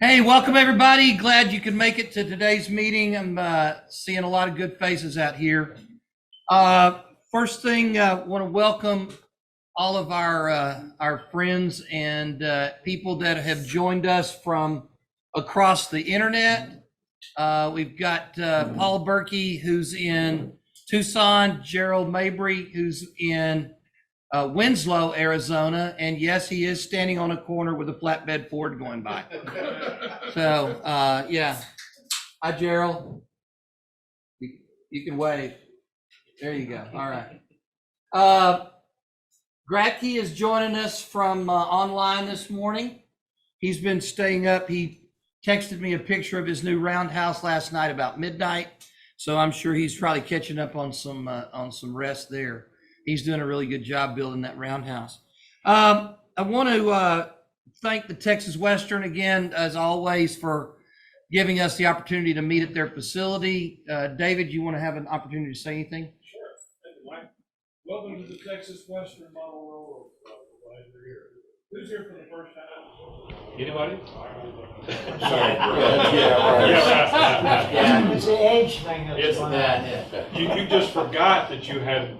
Hey, welcome everybody. Glad you could make it to today's meeting. I'm seeing a lot of good faces out here. First thing, want to welcome all of our friends and people that have joined us from across the internet. We've got Paul Berkey, who's in Tucson, Gerald Mabry, who's in Winslow, Arizona, and yes, he is standing on a corner with a flatbed Ford going by. So, yeah. Hi, Gerald. You can wave. There you go. All right. Gradke is joining us from online this morning. He's been staying up. He texted me a picture of his new roundhouse last night about midnight. So I'm sure he's probably catching up on some rest there. He's doing a really good job building that roundhouse. I want to thank the Texas Western again, as always, for giving us the opportunity to meet at their facility. David, you want to have an opportunity to say anything? Sure. Thank you, Mike. Welcome to the Texas Western Model Railroad. Glad you're here. Who's here for the first time? Anybody? Sorry. Yeah, it's the age thing. You just forgot that you had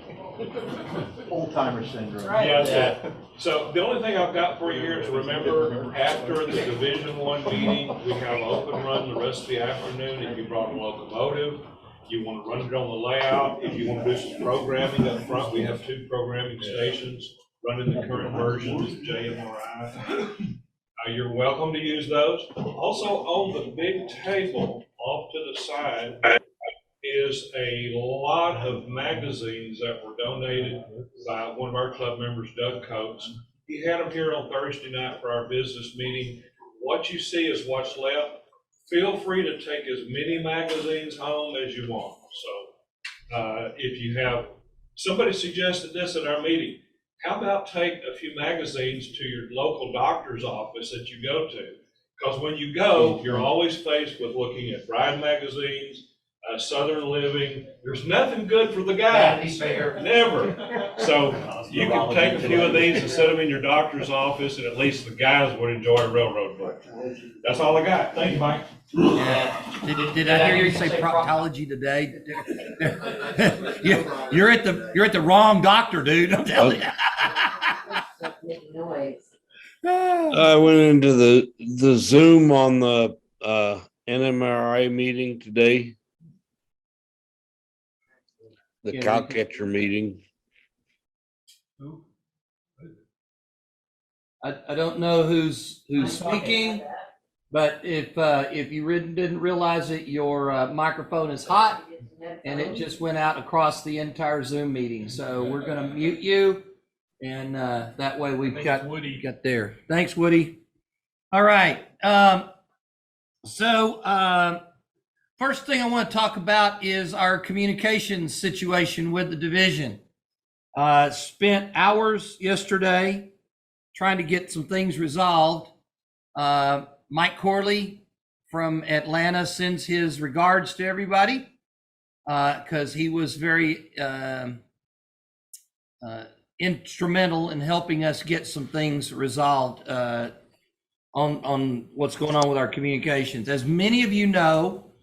Old timer syndrome. Right. Yeah. So the only thing I've got for you here is remember, after the Division I meeting, we have open run the rest of the afternoon. If you brought a locomotive, you want to run it on the layout. If you want to do some programming up front, we have 2 programming stations running the current version of JMRI. You're welcome to use those. Also on the big table off to the side is a lot of magazines that were donated by one of our club members, Doug Coates. He had them here on Thursday night for our business meeting. What you see is what's left. Feel free to take as many magazines home as you want. So if you have, somebody suggested this at our meeting, how about take a few magazines to your local doctor's office that you go to? Because when you go, you're always faced with looking at Bride magazines, Southern Living. There's nothing good for the guys. Never. So you can take a few of these and set them in your doctor's office, and at least the guys would enjoy a railroad book. That's all I got. Thank you, Mike. Yeah. Did I hear you say proctology today? You're at the wrong doctor, dude. I'm telling you. I went into the Zoom on the NMRA meeting today. The cow catcher meeting. I don't know who's speaking, but if you didn't realize it, your microphone is hot and it just went out across the entire Zoom meeting. So we're going to mute you, and that way we've got there. Thanks, Woody. All right. So first thing I want to talk about is our communications situation with the division. Spent hours yesterday trying to get some things resolved. Mike Corley from Atlanta sends his regards to everybody because he was very instrumental in helping us get some things resolved on what's going on with our communications. As many of you know,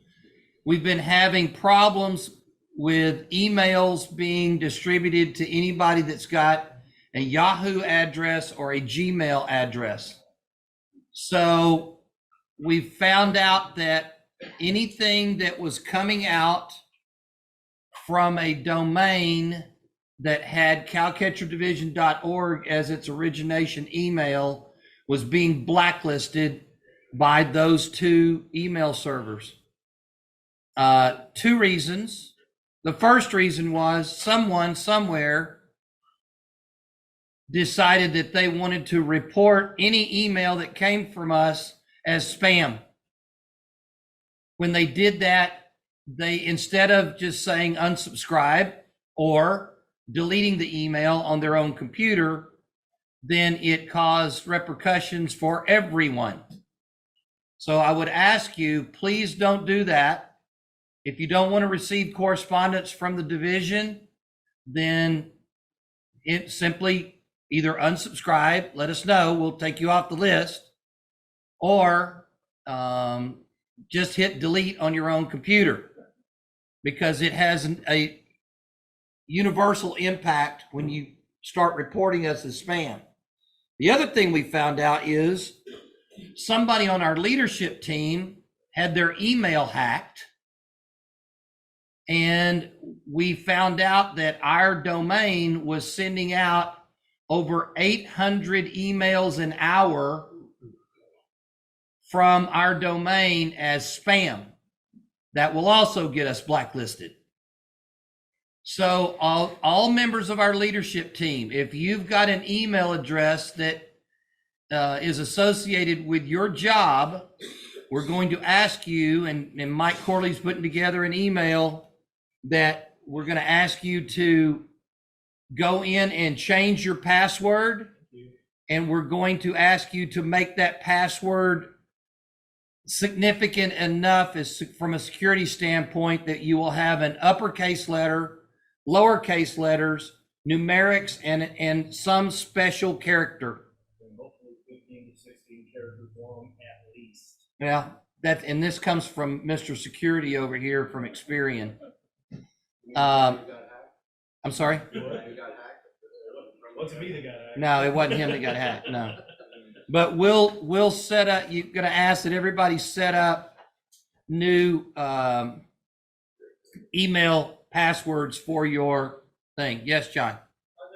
we've been having problems with emails being distributed to anybody that's got a Yahoo address or a Gmail address. So we found out that anything that was coming out from a domain that had cowcatcherdivision.org as its origination email was being blacklisted by those 2 email servers. 2 reasons. The first reason was someone somewhere decided that they wanted to report any email that came from us as spam. When they did that, they, instead of just saying unsubscribe or deleting the email on their own computer, then it caused repercussions for everyone. So I would ask you, please don't do that. If you don't want to receive correspondence from the division, then it simply either unsubscribe, let us know, we'll take you off the list, or just hit delete on your own computer, because it has a universal impact when you start reporting us as spam. The other thing we found out is somebody on our leadership team had their email hacked, and we found out that our domain was sending out over 800 emails an hour from our domain as spam. That will also get us blacklisted. So all members of our leadership team, if you've got an email address that is associated with your job, we're going to ask you, and Mike Corley's putting together an email that we're going to ask you to go in and change your password. And we're going to ask you to make that password significant enough as from a security standpoint that you will have an uppercase letter, lowercase letters, numerics, and some special character. And hopefully 15 to 16 characters long at least. Yeah, and this comes from Mr. Security over here from Experian. I'm sorry? What's be the guy? No, it wasn't him that got hacked, no. But we'll set up, you're gonna ask that everybody set up new email passwords for your thing. Yes, John? I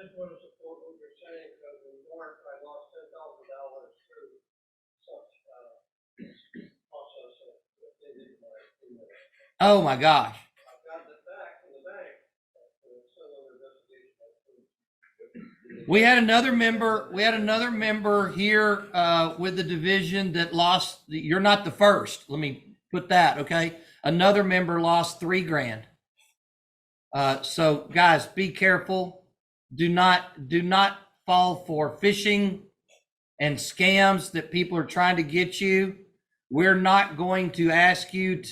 just want to support what you're saying, because in March, I lost $10,000 through such process that they did my email. Oh my gosh. I've gotten it back from the bank, but it's still under investigation. We had another member here with the division that lost, you're not the first, let me put that, okay? Another member lost $3,000. So guys, be careful. Do not fall for phishing and scams that people are trying to get you. We're not going to ask you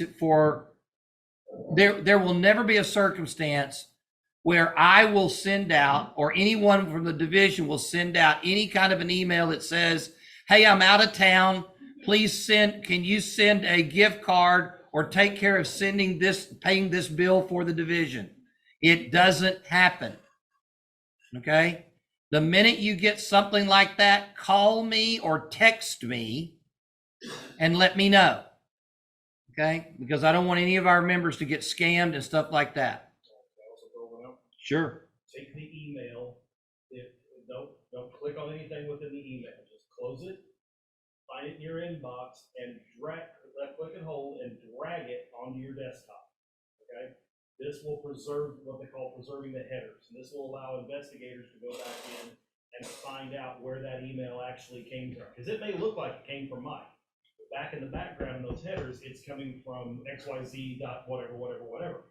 there will never be a circumstance where I will send out, or anyone from the division will send out any kind of an email that says, hey, I'm out of town. Please can you send a gift card or take care of paying this bill for the division? It doesn't happen. Okay. The minute you get something like that, call me or text me and let me know. Okay. Because I don't want any of our members to get scammed and stuff like that. Sure. Take the email. Don't click on anything within the email. Just close it, find it in your inbox, and click and hold and drag it onto your desktop. Okay. This will preserve what they call preserving the headers. And this will allow investigators to go back in and find out where that email actually came from. Because it may look like it came from Mike. But back in the background in those headers, it's coming from XYZ dot whatever.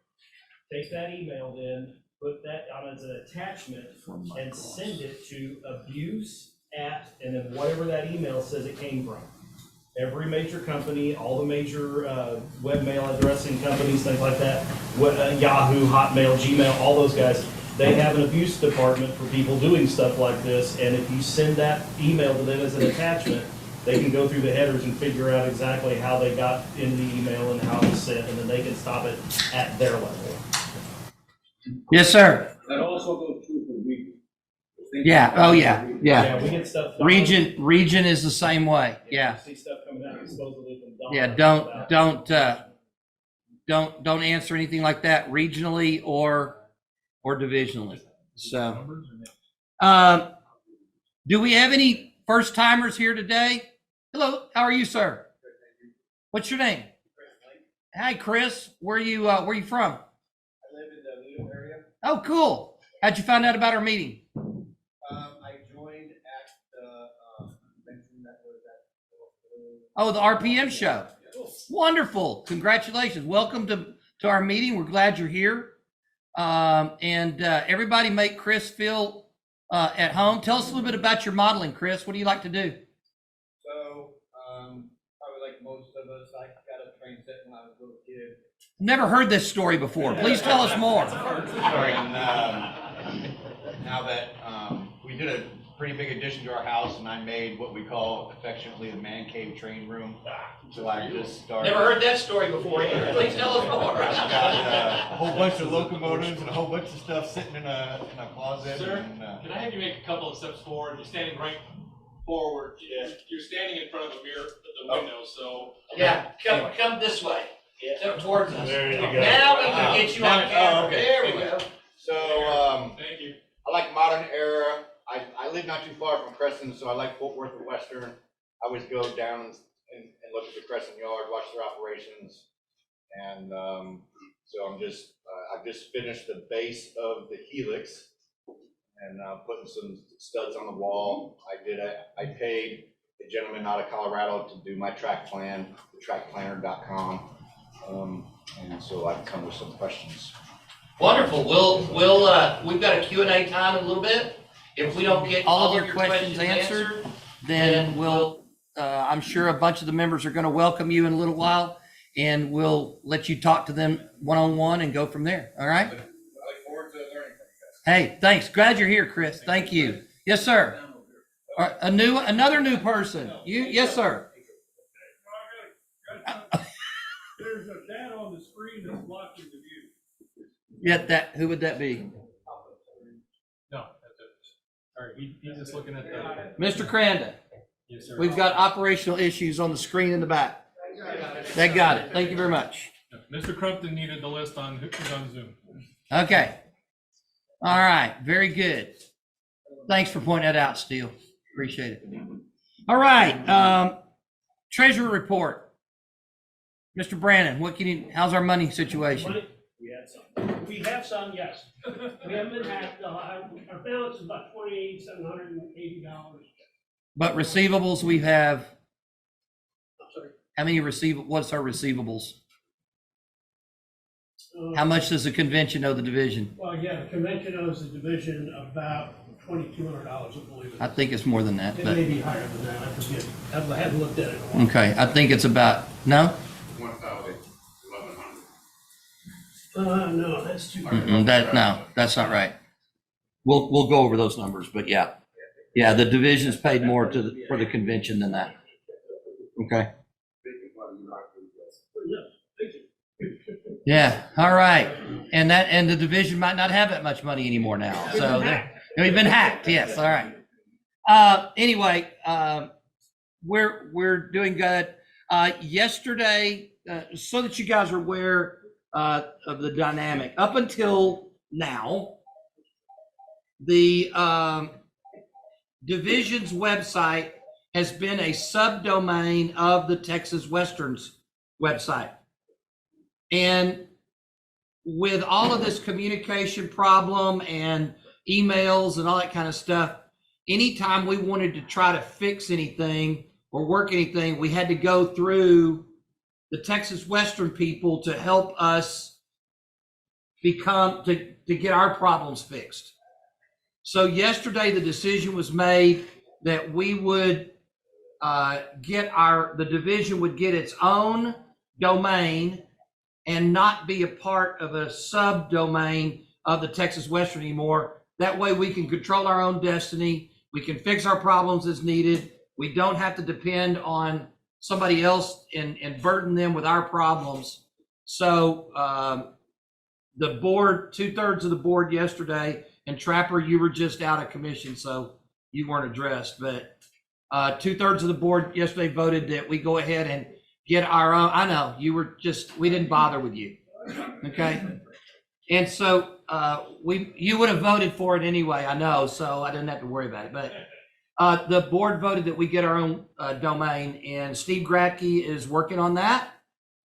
Take that email then, put that on as an attachment and send it to abuse at, and then whatever that email says it came from. Every major company, all the major webmail addressing companies, things like that, Yahoo, Hotmail, Gmail, all those guys, they have an abuse department for people doing stuff like this. And if you send that email to them as an attachment, they can go through the headers and figure out exactly how they got into the email and how it was sent, and then they can stop it at their level. Yes, sir. That also goes true for region. Yeah. Oh, yeah. Yeah. We get stuff. Region is the same way. Yeah. See stuff coming out supposedly from Don. Yeah. Don't answer anything like that regionally or divisionally. So, do we have any first timers here today? Hello. How are you, sir? What's your name? Hi, Chris. Where are you from? I live in the Needham area. Oh, cool. How'd you find out about our meeting? I joined at the convention that was at. Oh, the RPM show. Wonderful. Congratulations. Welcome to our meeting. We're glad you're here. And everybody make Chris feel at home. Tell us a little bit about your modeling, Chris. What do you like to do? So, probably like most of us, I got a train set when I was a little kid. Never heard this story before. Please tell us more. Sorry, and now that we did a pretty big addition to our house, and I made what we call affectionately the man cave train room. So I just started. Never heard that story before. Please tell us more. I've got a whole bunch of locomotives and a whole bunch of stuff sitting in a closet. Sir, and, can I have you make a couple of steps forward? You're standing right forward. You're standing in front of the mirror, the window, so. Yeah, come this way. Come towards us. There you go. Now we can get you on camera. okay. There we go. So, Thank you. I like modern era. I live not too far from Crescent, so I like Fort Worth and Western. I always go down and look at the Crescent yard, watch their operations. And so I've just finished the base of the helix and putting some studs on the wall. I paid a gentleman out of Colorado to do my track plan, trackplanner.com. And so I've come with some questions. Wonderful. We've got a Q&A time in a little bit. If we don't get all of your questions answered, then I'm sure a bunch of the members are going to welcome you in a little while, and we'll let you talk to them one-on-one and go from there. All right? I look forward to learning from you guys. Hey, thanks. Glad you're here, Chris. Thank you. Yes, sir. All right, another new person. Yes, sir. There's a dad on the screen that's blocking the view. Yeah, who would that be? No, that's it. All right, he's just looking at the. Mr. Crandon. Yes, sir. We've got operational issues on the screen in the back. They got it. Thank you very much. Mr. Crumpton needed the list on who's on Zoom. Okay. All right. Very good. Thanks for pointing that out, Steele. Appreciate it. All right. Treasurer report. Mr. Brandon, how's our money situation? Money? We have some, yes. We haven't been hacked, our balance is about $2,780. But receivables, we have, I'm sorry. how many what's our receivables? How much does the convention owe the division? Well, yeah, the convention owes the division about $2,200, I believe. I think it's more than that, It but, may be higher than that, I forget. I haven't looked at it in a while. okay. I think it's about, no? 1,100. No, that's too high. No, that's not right. We'll go over those numbers, but yeah. Yeah, the division's paid more for the convention than that. Okay. Yeah, all right. And the division might not have that much money anymore now. So we've been hacked. Yes, all right. Anyway, we're doing good. Yesterday, so that you guys are aware of the dynamic, up until now, the division's website has been a subdomain of the Texas Western's website. And with all of this communication problem and emails and all that kind of stuff, anytime we wanted to try to fix anything or work anything, we had to go through the Texas Western people to help us to get our problems fixed. So yesterday, the decision was made that we would the division would get its own domain and not be a part of a subdomain of the Texas Western anymore. That way we can control our own destiny. We can fix our problems as needed. We don't have to depend on somebody else and burden them with our problems. So the board, 2/3 of the board yesterday, and Trapper, you were just out of commission, so you weren't addressed, but 2/3 of the board yesterday voted that we go ahead and get our own. I know you were we didn't bother with you. Okay. And so you would have voted for it anyway, I know, so I didn't have to worry about it. But the board voted that we get our own domain, and Steve Gratke is working on that.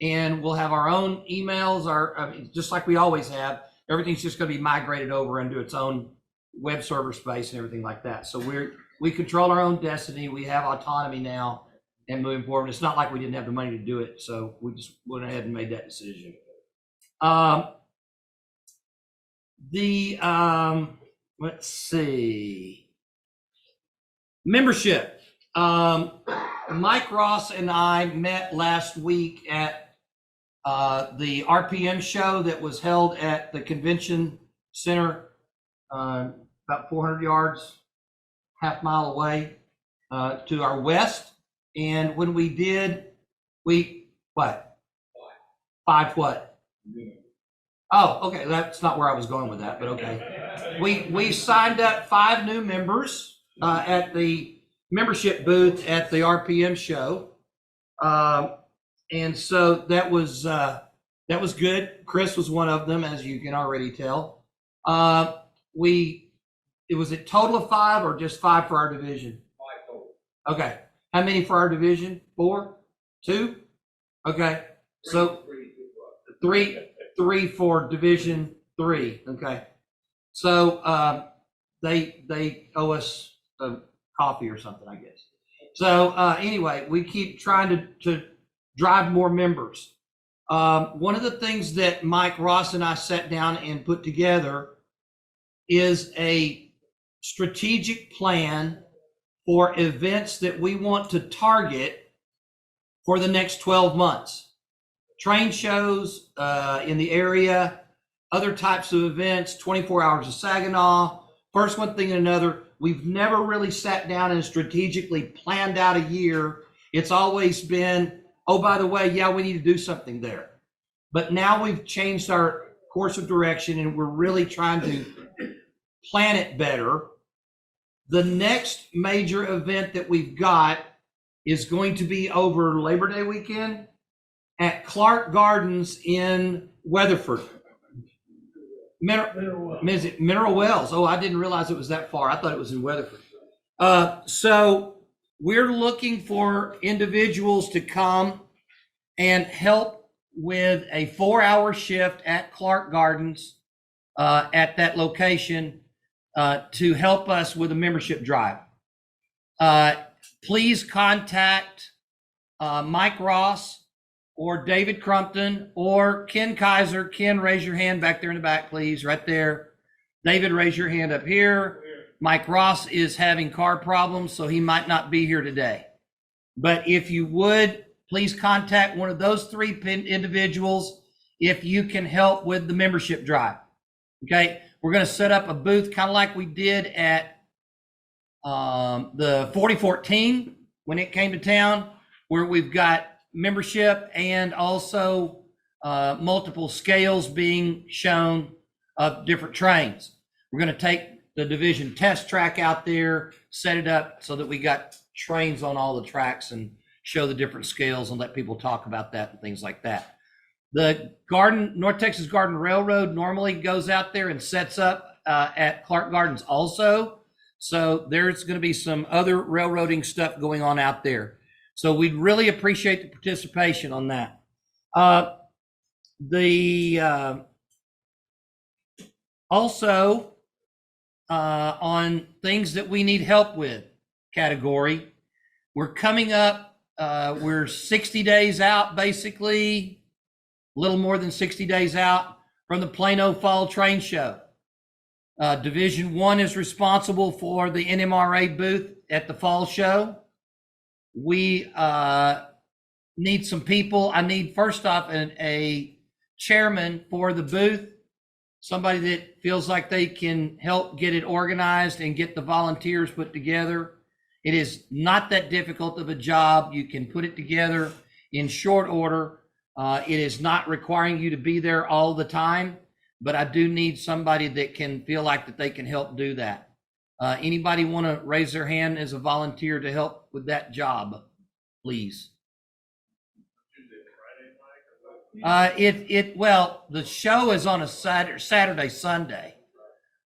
And we'll have our own emails, just like we always have. Everything's just going to be migrated over into its own web server space and everything like that. So we control our own destiny. We have autonomy now and moving forward. It's not like we didn't have the money to do it. So we just went ahead and made that decision. Let's see. Membership. Mike Ross and I met last week at the RPM show that was held at the convention center, about 400 yards half-mile away to our west. And when we did, what? 5 what? Oh, okay, that's not where I was going with that, but okay. We signed up 5 new members at the membership booth at the RPM show. And so that was good. Chris was one of them, as you can already tell. It was a total of 5 or just 5 for our division? 5 total. Okay. How many for our division? 4? 2? Okay. So 3 for Division 3. Okay. So they owe us a coffee or something, I guess. So anyway, we keep trying to drive more members. One of the things that Mike Ross and I sat down and put together is a strategic plan for events that we want to target for the next 12 months. Train shows in the area, other types of events, 24 Hours of Saginaw, first one thing and another. We've never really sat down and strategically planned out a year. It's always been, oh, by the way, yeah, we need to do something there. But now we've changed our course of direction and we're really trying to plan it better. The next major event that we've got is going to be over Labor Day weekend at Clark Gardens in Weatherford. Mineral Wells. Oh, I didn't realize it was that far. I thought it was in Weatherford. So we're looking for individuals to come and help with a 4-hour shift at Clark Gardens at that location to help us with a membership drive. Please contact Mike Ross or David Crumpton or Ken Kaiser. Ken, raise your hand back there in the back, please, right there. David, raise your hand up here. Mike Ross is having car problems, so he might not be here today. But if you would, please contact one of those 3 individuals if you can help with the membership drive. Okay, we're going to set up a booth kind of like we did at the 4014 when it came to town, where we've got membership and also multiple scales being shown of different trains. We're going to take the division test track out there, set it up so that we got trains on all the tracks and show the different scales and let people talk about that and things like that. The North Texas Garden Railroad normally goes out there and sets up at Clark Gardens also. So there's going to be some other railroading stuff going on out there. So we'd really appreciate the participation on that. Also on things that we need help with category, we're coming up, we're 60 days out, basically, a little more than 60 days out from the Plano Fall Train Show. Division 1 is responsible for the NMRA booth at the fall show. We need some people. I need, first off, a chairman for the booth, somebody that feels like they can help get it organized and get the volunteers put together. It is not that difficult of a job. You can put it together in short order. It is not requiring you to be there all the time, but I do need somebody that can feel like that they can help do that. Anybody want to raise their hand as a volunteer to help with that job, please? Well, the show is on a Saturday, Sunday.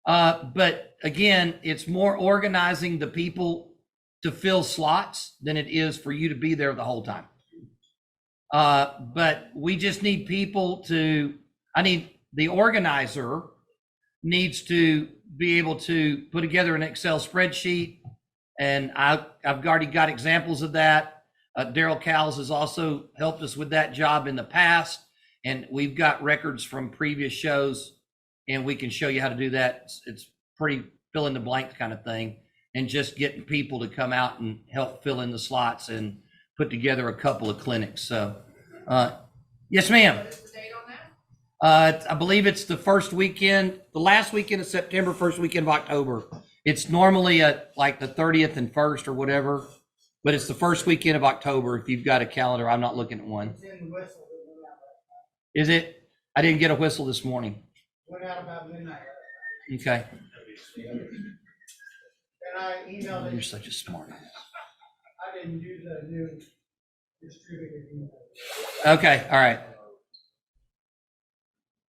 But again, it's more organizing the people to fill slots than it is for you to be there the whole time. But we just need people the organizer needs to be able to put together an Excel spreadsheet. And I've already got examples of that. Daryl Cowles has also helped us with that job in the past. And we've got records from previous shows and we can show you how to do that. It's pretty fill in the blank kind of thing. And just getting people to come out and help fill in the slots and put together a couple of clinics. So, yes, ma'am. What is the date on that? I believe it's the first weekend, the last weekend of September, first weekend of October It's normally at like the 30th and 1st or whatever, but it's the first weekend of October. If you've got a calendar, I'm not looking at one. It's in the whistle that went out last Is it? I didn't get a whistle this morning. night. Went out about midnight last Okay. night. And I emailed You're it. such a smart ass. I didn't do the new distributed email. Okay, all right.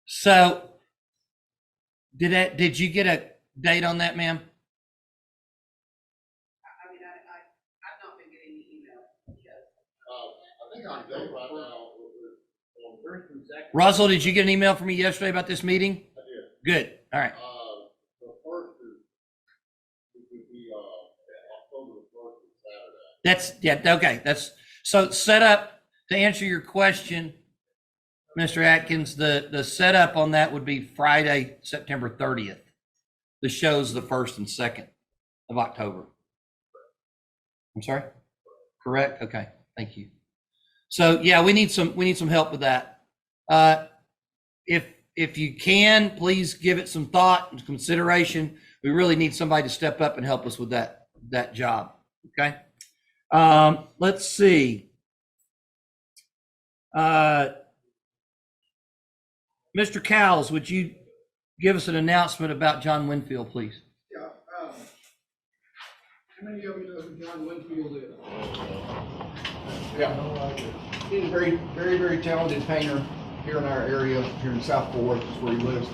So did you get a date on that, ma'am? I mean, I've not been getting the email yet. I think I'm date right now. Russell, did you get an email from me yesterday about this meeting? I did. Good. All right. The first is, it would be, October the first is Saturday. That's, yeah, okay. That's, so set up, to answer your question, Mr. Atkins, the setup on that would be Friday, September 30th. The show's the 1st and 2nd of October. I'm sorry? Correct? Okay, thank you. So yeah, we need some help with that. If you can, please give it some thought and consideration. We really need somebody to step up and help us with that job. Okay. Let's see. Mr. Cowles, would you give us an announcement about John Winfield, please? Yeah, how many of you know who John Winfield is? Yeah. He's a very, very, very talented painter here in our area, here in South Fort Worth, is where he lives.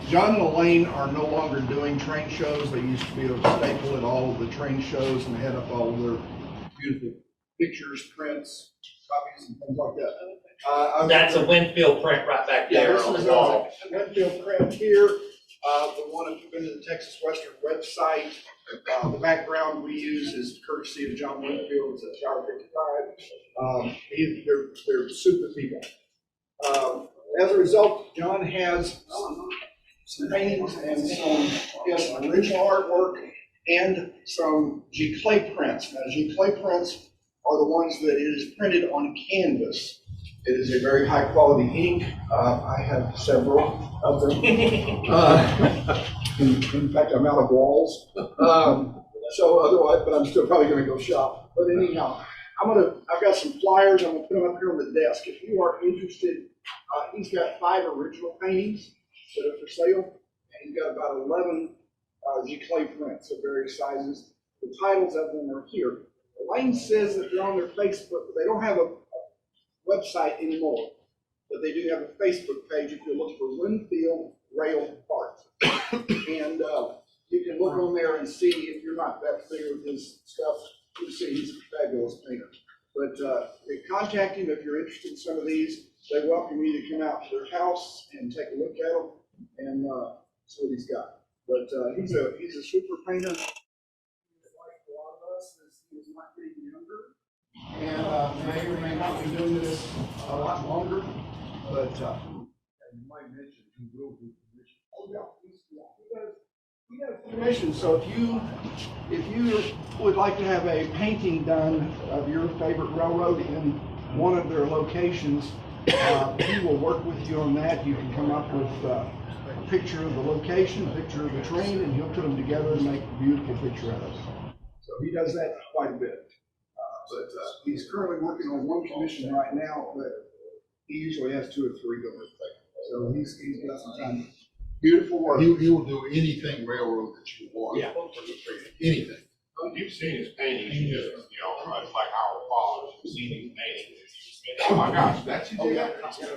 John and Elaine are no longer doing train shows. They used to be a staple at all of the train shows and head up all of their beautiful pictures, prints, copies, and things like that. That's a Winfield print right back Yeah, there this on is the wall. a Winfield print here. The one, if you've been to the Texas Western website, the background we use is courtesy of John Winfield. It's a Tower 55. They're super people. As a result, John has some paintings and he has some original artwork and some G-clay prints. Now, G-clay prints are the ones that it is printed on canvas. It is a very high quality ink. I have several of them. In fact, I'm out of walls. So otherwise, but I'm still probably gonna go shop. But anyhow, I've got some flyers. I'm gonna put them up here on the desk. If you are interested, he's got 5 original paintings that are for sale. And he's got about 11 G-clay prints of various sizes. The titles of them are here. Elaine says that they're on their Facebook, but they don't have a website anymore, but they do have a Facebook page if you look for Winfield Rail Art. And you can look on there and see, if you're not that familiar with his stuff, you see he's a fabulous painter. But contact him if you're interested in some of these. They welcome you to come out to their house and take a look at them and see what he's got. But he's a super painter. Like a lot of us, he is not getting younger. And may or may not be doing this a lot longer, but And you might mention he will do commission. oh yeah, he does commission. So if you would like to have a painting done of your favorite railroad in one of their locations, he will work with you on that. You can come up with a picture of the location, a picture of the train, and he'll put them together and make a beautiful picture out of it. So he does that quite a bit. But he's currently working on one commission right now, but he usually has 2 or 3 going. So he's got some time. Beautiful work. He will do anything railroad that you want. Yeah. Anything. You've seen his paintings, you just, it's like our fathers, you've seen his paintings. Oh my gosh, that's his. Oh, yeah. That's his.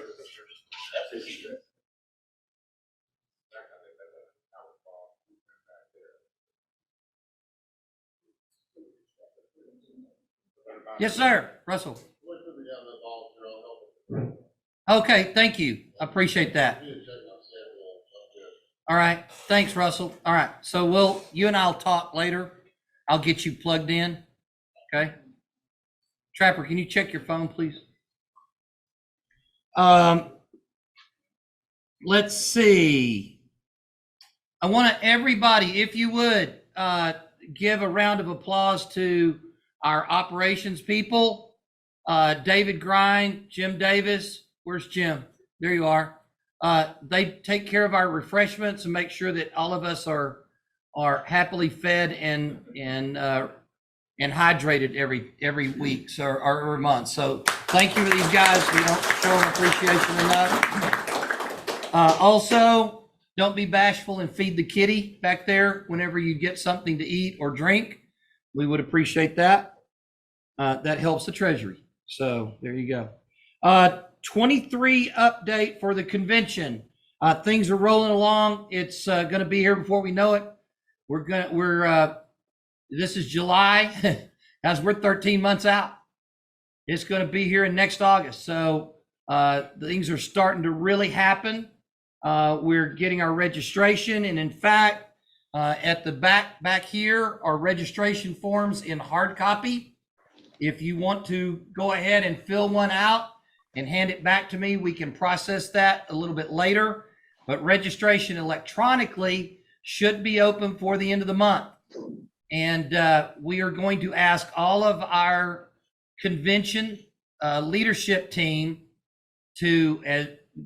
Yes, sir. Russell. Okay, thank you. I appreciate that. All right. Thanks, Russell. All right. So you and I'll talk later. I'll get you plugged in. Okay. Trapper, can you check your phone, please? Let's see. I want everybody, if you would, give a round of applause to our operations people, David Grind, Jim Davis. Where's Jim? There you are. They take care of our refreshments and make sure that all of us are are happily fed and hydrated every week, so, or every month. So thank you to these guys. We don't show them appreciation enough. Also, don't be bashful and feed the kitty back there whenever you get something to eat or drink. We would appreciate that. That helps the treasury. So there you go. 23 update for the convention. Things are rolling along. It's going to be here before we know it. This is July, guys, we're 13 months out. It's going to be here in next August. So things are starting to really happen. We're getting our registration. And in fact, at the back here, our registration forms in hard copy. If you want to go ahead and fill one out and hand it back to me, we can process that a little bit later. But registration electronically should be open for the end of the month. And we are going to ask all of our convention leadership team to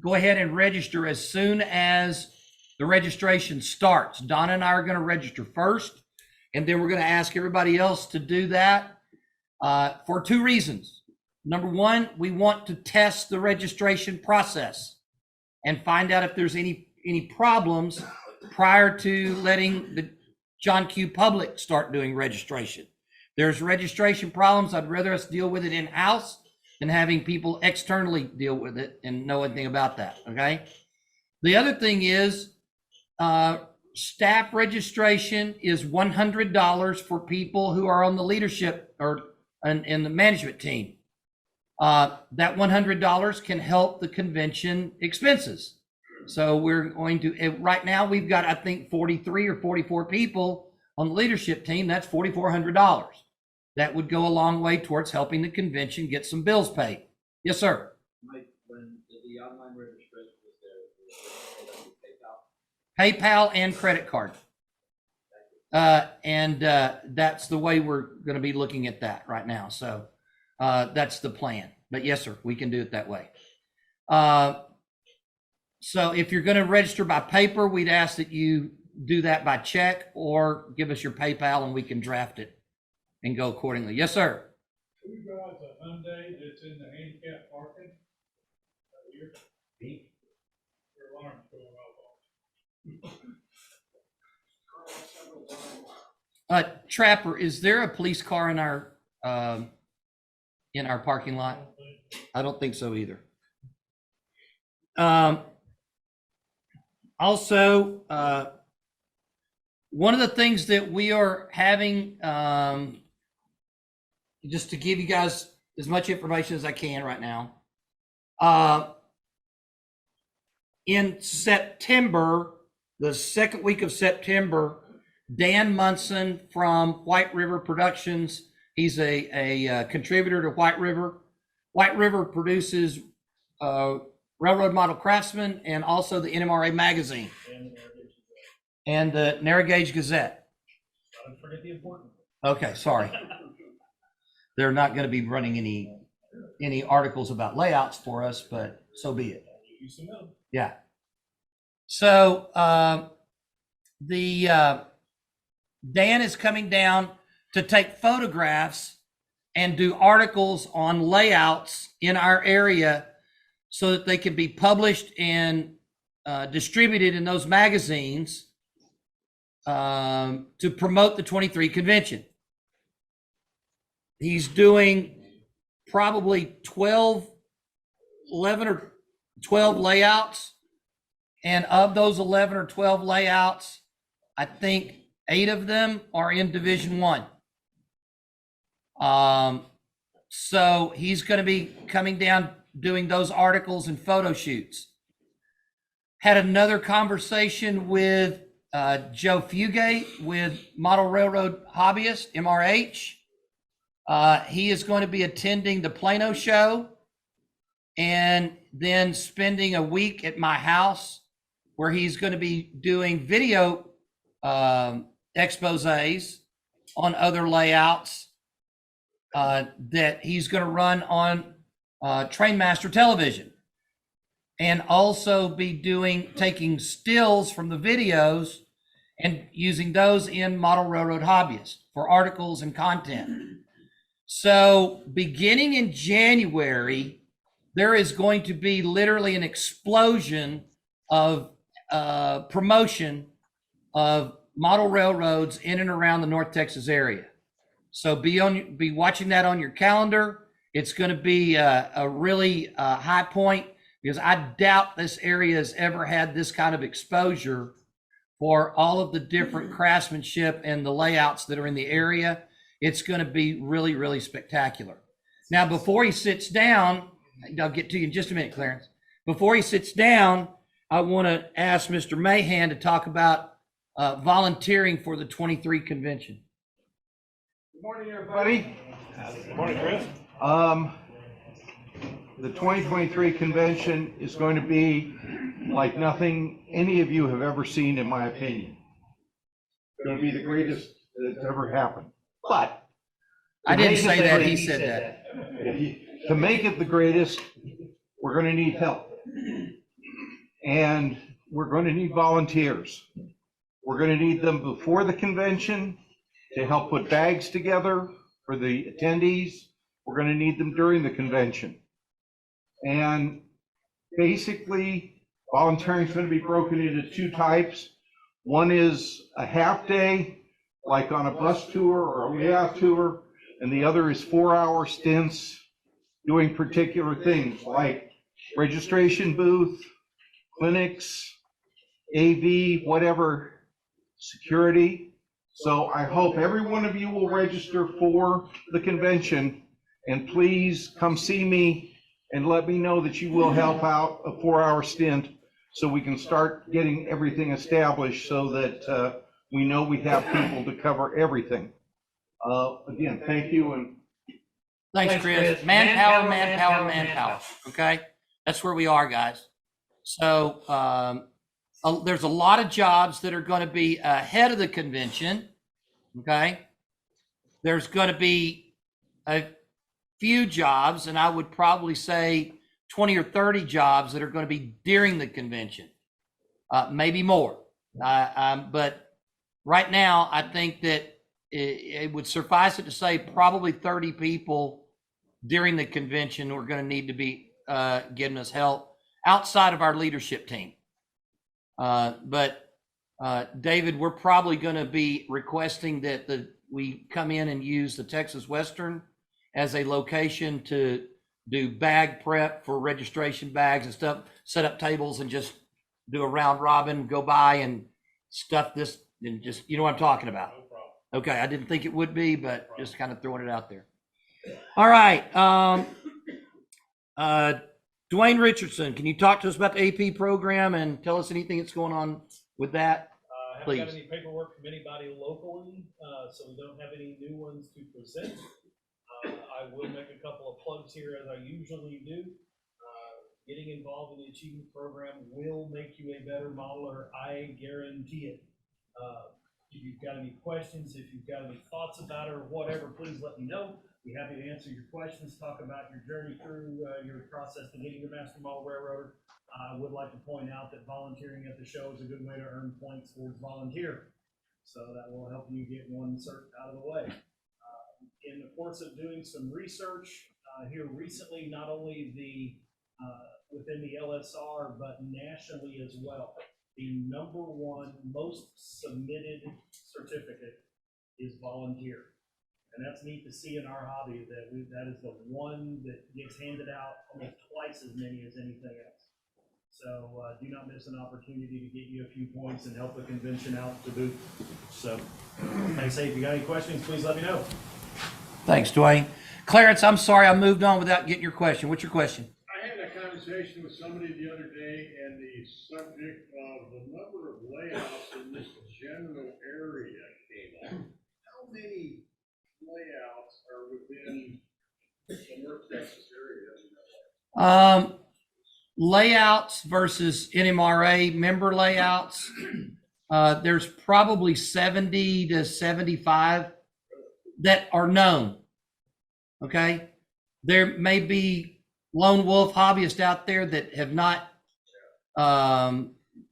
go ahead and register as soon as the registration starts. Donna and I are going to register first, and then we're going to ask everybody else to do that for two reasons. Number one, we want to test the registration process and find out if there's any problems prior to letting the John Q. Public start doing registration. There's registration problems. I'd rather us deal with it in-house than having people externally deal with it and know anything about that, okay? The other thing is staff registration is $100 for people who are on the leadership or in the management team. That $100 can help the convention expenses. So we're going to, right now we've got, I think, 43 or 44 people on the leadership team. That's $4,400. That would go a long way towards helping the convention get some bills paid. Yes, sir. Mike, when the online registration was there, PayPal and credit card. That's the way we're going to be looking at that right now. So that's the plan. But yes, sir, we can do it that way. So if you're going to register by paper, we'd ask that you do that by check or give us your PayPal and we can draft it and go accordingly. Yes, sir. Who drives a Hyundai that's in the handicap parking? Your alarm's going off. Trapper, is there a police car in our parking lot? I don't think so either. Also, one of the things that we are having, just to give you guys as much information as I can right now, in September, the second week of September, Dan Munson from White River Productions, he's a contributor to White River. White River produces Railroad Model Craftsman and also the NMRA magazine and the Narrow Gauge Gazette. Don't forget the important. Okay, sorry. They're not going to be running any articles about layouts for us, but so be it. Yeah. So Dan is coming down to take photographs and do articles on layouts in our area so that they can be published and distributed in those magazines to promote the 23 convention. He's doing probably 11 or 12 layouts. And of those 11 or 12 layouts, I think 8 of them are in Division 1. So he's going to be coming down doing those articles and photo shoots. Had another conversation with Joe Fugate with Model Railroad Hobbyist, MRH. He is going to be attending the Plano show and then spending a week at my house where he's going to be doing video exposés on other layouts that he's going to run on Trainmaster Television, and also be taking stills from the videos and using those in Model Railroad Hobbyist for articles and content. So beginning in January, there is going to be literally an explosion of promotion of model railroads in and around the North Texas area. So be watching that on your calendar. It's going to be a really high point, because I doubt this area has ever had this kind of exposure for all of the different craftsmanship and the layouts that are in the area. It's going to be really, really spectacular. Now, before he sits down, I'll get to you in just a minute, Clarence. Before he sits down, I want to ask Mr. Mahan to talk about volunteering for the 23 convention. Good morning, everybody. Good morning, Chris. The 2023 convention is going to be like nothing any of you have ever seen, in my opinion. It's going to be the greatest that's ever happened. But I didn't say that, he said that. To make it the greatest, we're going to need help. And we're going to need volunteers. We're going to need them before the convention to help put bags together for the attendees. We're going to need them during the convention. And basically, volunteering is going to be broken into two types. One is a half day, like on a bus tour or a layout tour, and the other is 4-hour stints doing particular things like registration booth, clinics, AV, whatever, security. So I hope every one of you will register for the convention, and please come see me and let me know that you will help out a 4-hour stint so we can start getting everything established so that we know we have people to cover everything. Again, thank you. And Thanks, Chris. Manpower, manpower, manpower. Okay, that's where we are, guys. So there's a lot of jobs that are going to be ahead of the convention. Okay, there's going to be a few jobs, and I would probably say 20 or 30 jobs that are going to be during the convention, maybe more. But right now, I think that it would suffice it to say probably 30 people during the convention are going to need to be giving us help outside of our leadership team. But David, we're probably going to be requesting that we come in and use the Texas Western as a location to do bag prep for registration bags and stuff, set up tables and just do a round robin, go by and stuff this, and just, you know what I'm talking about. No problem. Okay, I didn't think it would be, but just kind of throwing it out there. All right. Dwayne Richardson, can you talk to us about the AP program and tell us anything that's going on with that? Haven't got any paperwork from anybody locally, so we don't have any new ones to present. I will make a couple of plugs here, as I usually do. Getting involved in the achievement program will make you a better modeler. I guarantee it. If you've got any questions, if you've got any thoughts about it or whatever, please let me know. Be happy to answer your questions, talk about your journey through your process to getting your master model railroader. I would like to point out that volunteering at the show is a good way to earn points towards volunteer. So that will help you get one cert out of the way. In the course of doing some research here recently, not only within the LSR, but nationally as well, the #1 most submitted certificate is volunteer. And that's neat to see in our hobby that that is the one that gets handed out almost twice as many as anything else. So do not miss an opportunity to get you a few points and help the convention out to boot. So like I say, if you got any questions, please let me know. Thanks, Dwayne. Clarence, I'm sorry I moved on without getting your question. What's your question? I had a conversation with somebody the other day, and the subject of the number of layouts in this general area came up. How many layouts are within the North Texas area? Layouts versus NMRA member layouts. There's probably 70 to 75 that are known. Okay. There may be lone wolf hobbyists out there that have not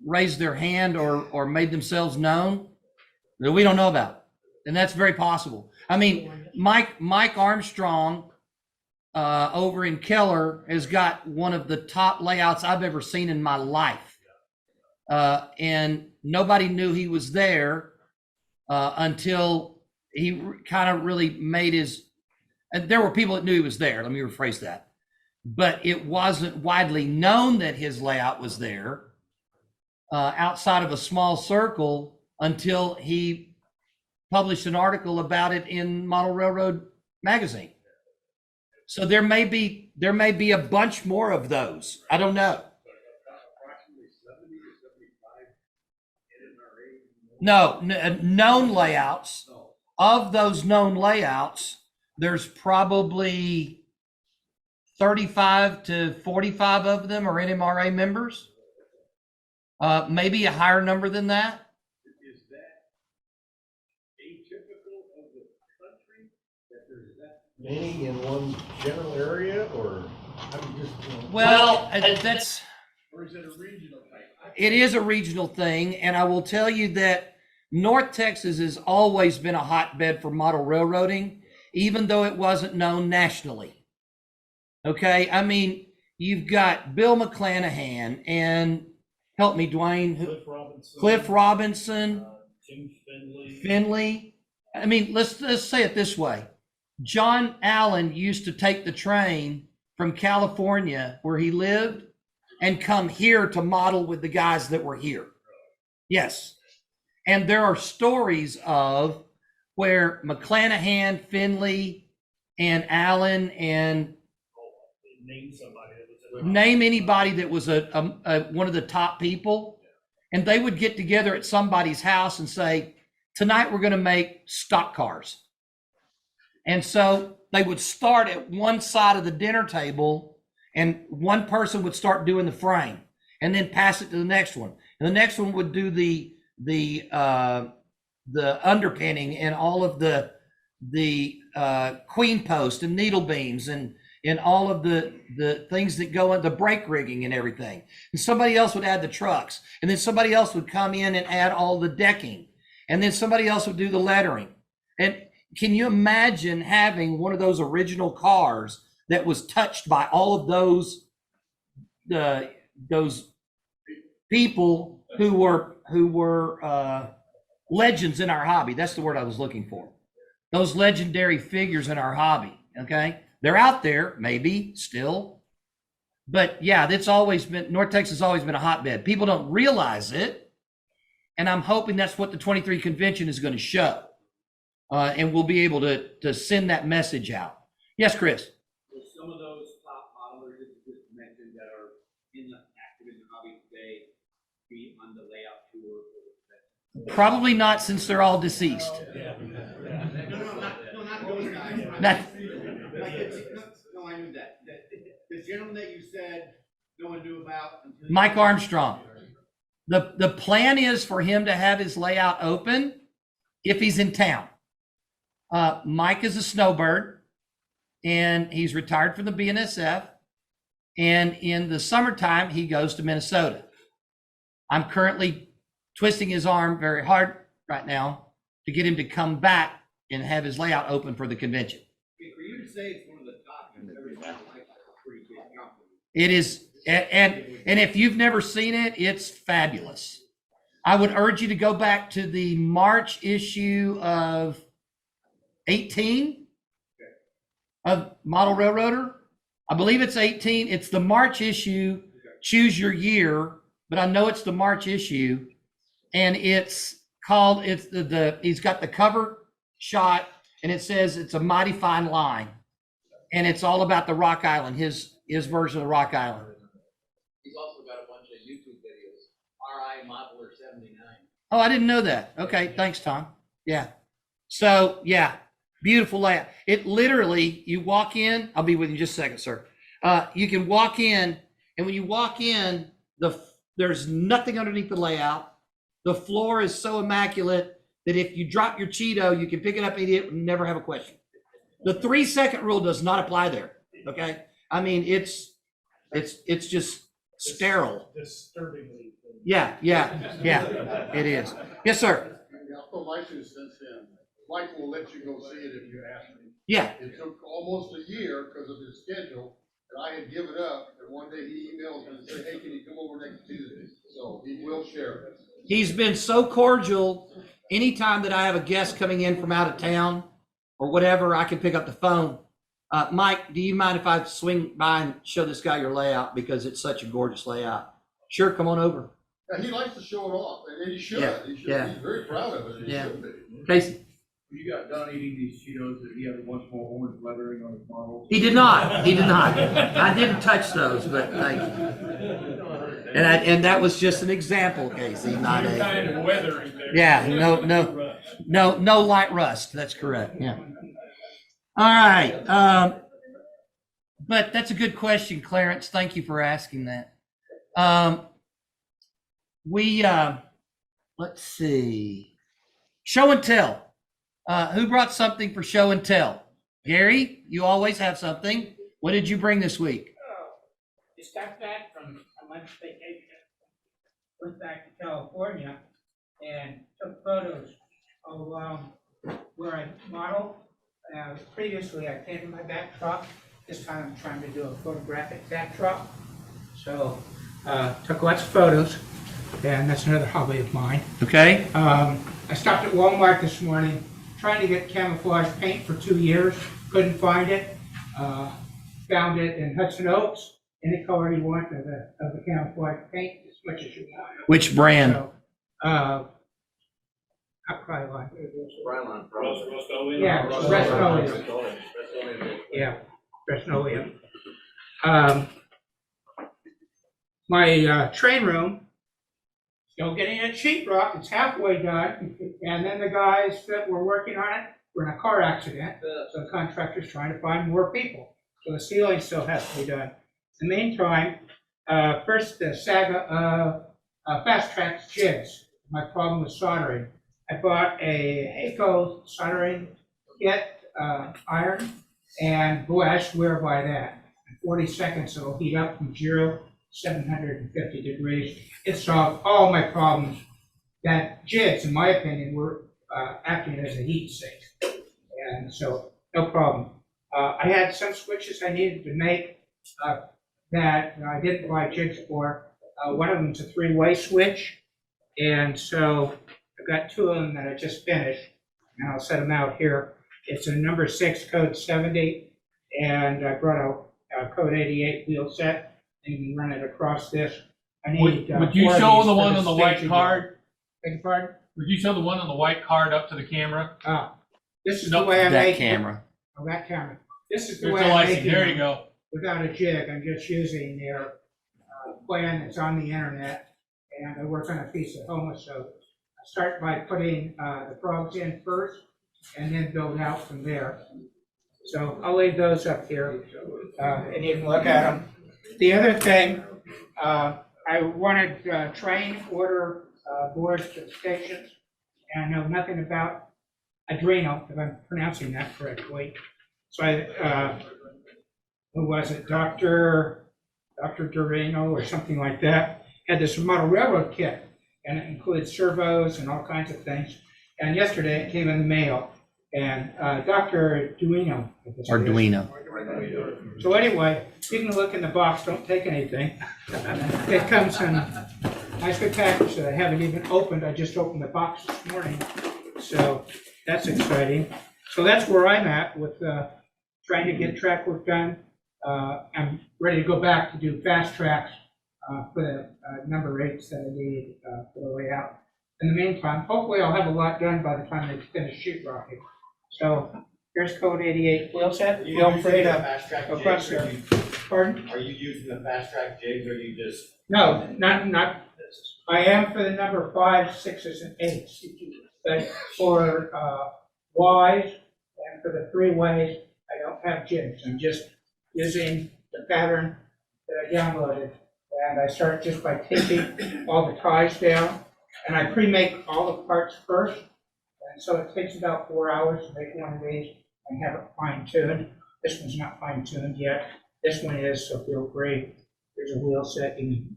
raised their hand or made themselves known. that we don't know about. And that's very possible. I mean, Mike Armstrong, over in Keller has got one of the top layouts I've ever seen in my life. And nobody knew he was there, until he kind of really made his, and there were people that knew he was there. Let me rephrase that. But it wasn't widely known that his layout was there, outside of a small circle, until he published an article about it in Model Railroad magazine. So there may be a bunch more of those. I don't know. Approximately 70 to 75 NMRA. No, known layouts. Of those known layouts, there's probably 35 to 45 of them are NMRA members. Maybe a higher number than that. Is that atypical of the country, that there's that many in one general area, or I'm just, Well, that's, or is it a regional type? it is a regional thing. And I will tell you that North Texas has always been a hotbed for model railroading, even though it wasn't known nationally. Okay. I mean, you've got Bill McClanahan and help me, Dwayne, Cliff Robinson, Tim Finley. I mean, let's say it this way. John Allen used to take the train from California where he lived and come here to model with the guys that were here. Yes. And there are stories of where McClanahan, Finley, and Allen, and name anybody that was a one of the top people, and they would get together at somebody's house and say, tonight we're going to make stock cars. And so they would start at one side of the dinner table, and one person would start doing the frame and then pass it to the next one. And the next one would do the underpinning and all of the queen post and needle beams and all of the things that go in the brake rigging and everything. And somebody else would add the trucks, and then somebody else would come in and add all the decking, and then somebody else would do the lettering. And can you imagine having one of those original cars that was touched by all of those people who were legends in our hobby? That's the word I was looking for. Those legendary figures in our hobby. Okay. They're out there, maybe still, but yeah, that's always been, North Texas has always been a hotbed. People don't realize it. And I'm hoping that's what the 23 convention is going to show. And we'll be able to send that message out. Yes, Chris. Will some of those top modelers that you just mentioned that are active in the hobby today be on the layout tour? Probably not, since they're all deceased. Not those guys. Not- No, I knew that. The gentleman that you said no one knew about until. Mike Armstrong. The plan is for him to have his layout open if he's in town. Mike is a snowbird, and he's retired from the BNSF. And in the summertime, he goes to Minnesota. I'm currently twisting his arm very hard right now to get him to come back and have his layout open for the convention. For you to say it's one of the top, everybody's like a pretty good company. It is, and if you've never seen it, it's fabulous. I would urge you to go back to the March issue of 18 of Model Railroader. I believe it's 18. It's the March issue. Choose your year, but I know it's the March issue, and it's called, it's he's got the cover shot, and it says it's a mighty fine line, and it's all about the Rock Island, his version of the Rock Island. He's also got a bunch of YouTube videos. RI Modeler 79. Oh, I didn't know that. Okay, thanks, Tom. Yeah. So yeah, beautiful layout. It literally, you walk in. I'll be with you in just a second, sir. You can walk in, and when you walk in, there's nothing underneath the layout. The floor is so immaculate that if you drop your Cheeto, you can pick it up and eat it and never have a question. The 3-second rule does not apply there. Okay. I mean, it's just sterile. Disturbingly. Yeah, it is. Yes, sir. I'll put my 2 cents in. Mike will let you go see it if you ask me. Yeah, It took almost a year because of his schedule, and I had given up, and one day he emails me and said, hey, can you come over next Tuesday? So he will share it. he's been so cordial. Anytime that I have a guest coming in from out of town or whatever, I can pick up the phone. Mike, do you mind if I swing by and show this guy your layout because it's such a gorgeous layout? Sure, come on over. Yeah, he likes to show it off, and he should. Yeah, He should. yeah. He's very proud of it, and he Yeah. should be. Casey? When you got done eating these Cheetos, did he have a bunch more orange lettering on his model? He did not. He did not. I didn't touch those, but thank you. And that was just an example, Casey, not a. Kind of weathering there. Yeah, no light rust. That's correct. Yeah. All right. But that's a good question, Clarence. Thank you for asking that. Let's see. Show and tell. Who brought something for show and tell? Gary, you always have something. What did you bring this week? Just got back from a month's vacation. Went back to California and took photos of where I modeled. Previously, I painted my backdrop. This time I'm trying to do a photographic backdrop. So, took lots of photos, and that's another hobby of mine. Okay. I stopped at Walmart this morning, trying to get camouflage paint for 2 years. Couldn't find it. Found it in Hudson Oaks. Any color you want of the camouflage paint, as much as you want. Which brand? So, I probably like it. Yeah, Rust-Oleum. Yeah, Rust-Oleum. My train room, still getting at sheetrock. It's halfway done, and then the guys that were working on it were in a car accident. So the contractor's trying to find more people. So the ceiling still has to be done. In the meantime, first the saga of Fast Track's jigs. My problem with soldering. I bought a Haco soldering kit, iron, and boy, I swear by that. In 40 seconds, it'll heat up from 0 to 750 degrees. It solved all my problems. That jigs, in my opinion, were acting as a heat sink. And so, no problem. I had some switches I needed to make that I didn't buy jigs for. One of them's a 3-way switch. And so I've got 2 of them that I just finished, and I'll set them out here. It's a number 6 code 70, and I brought a code 88 wheel set, and you can run it across this. I need. Would you 4 of show these the for one on the white staging card? Beg your pardon? Would you show the one on the white card up to the camera? This is Nope, the way I that make camera. Oh, that camera. This is the There's way the I license. make There you it go. without a jig. I'm just using their plan that's on the internet, and I work on a piece of Homa. So I start by putting the frogs in first, and then build out from there. So I'll leave those up here, and you can look at them. The other thing, I wanted train order boards for the stations, and I know nothing about Adreno, if I'm pronouncing that correctly. So I, who was it, Dr. Dorino or something like that, had this model railroad kit, and it includes servos and all kinds of things. And yesterday it came in the mail, and Dr. Duino. Arduino. So anyway, you can look in the box, don't take anything. It comes in a nice big package that I haven't even opened. I just opened the box this morning. So that's exciting. So that's where I'm at with trying to get track work done. I'm ready to go back to do fast tracks for the number 8s that I need for the layout. In the meantime, hopefully I'll have a lot done by the time they finish sheetrocking. So here's code 88 wheel set. Feel free to go across there. Pardon? Are you using the fast track jigs, or you just? No, not. I am for the number 5s, 6s, and 8s. But for Ys and for the 3-ways, I don't have jigs. I'm just using the pattern that I downloaded. And I start just by taping all the ties down. And I pre-make all the parts first. And so it takes about 4 hours to make one of these and have it fine-tuned. This one's not fine-tuned yet. This one is, so feel free. There's a wheel set you can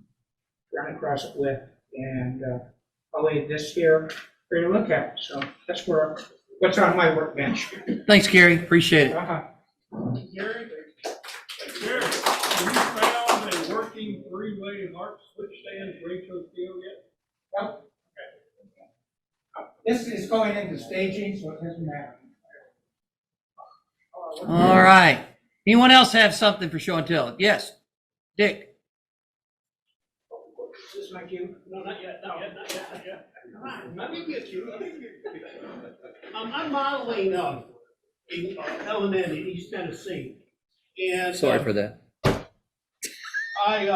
run across it with. And I'll leave this here. for you to look at. So that's what's on my workbench. Thanks, Gary. Appreciate it. Uh-huh. Gary, Gary, have you found a working three-way arc switch stand for Rachel Field yet? Well, this is going into staging, so it doesn't matter. All right. Anyone else have something for show and tell? Yes, Dick. Is this my cue? No, not yet, not yet, not yet, not yet. Come on, let me get you, let me get you. I'm modeling, in L&N in East Tennessee. And. Sorry for that. I,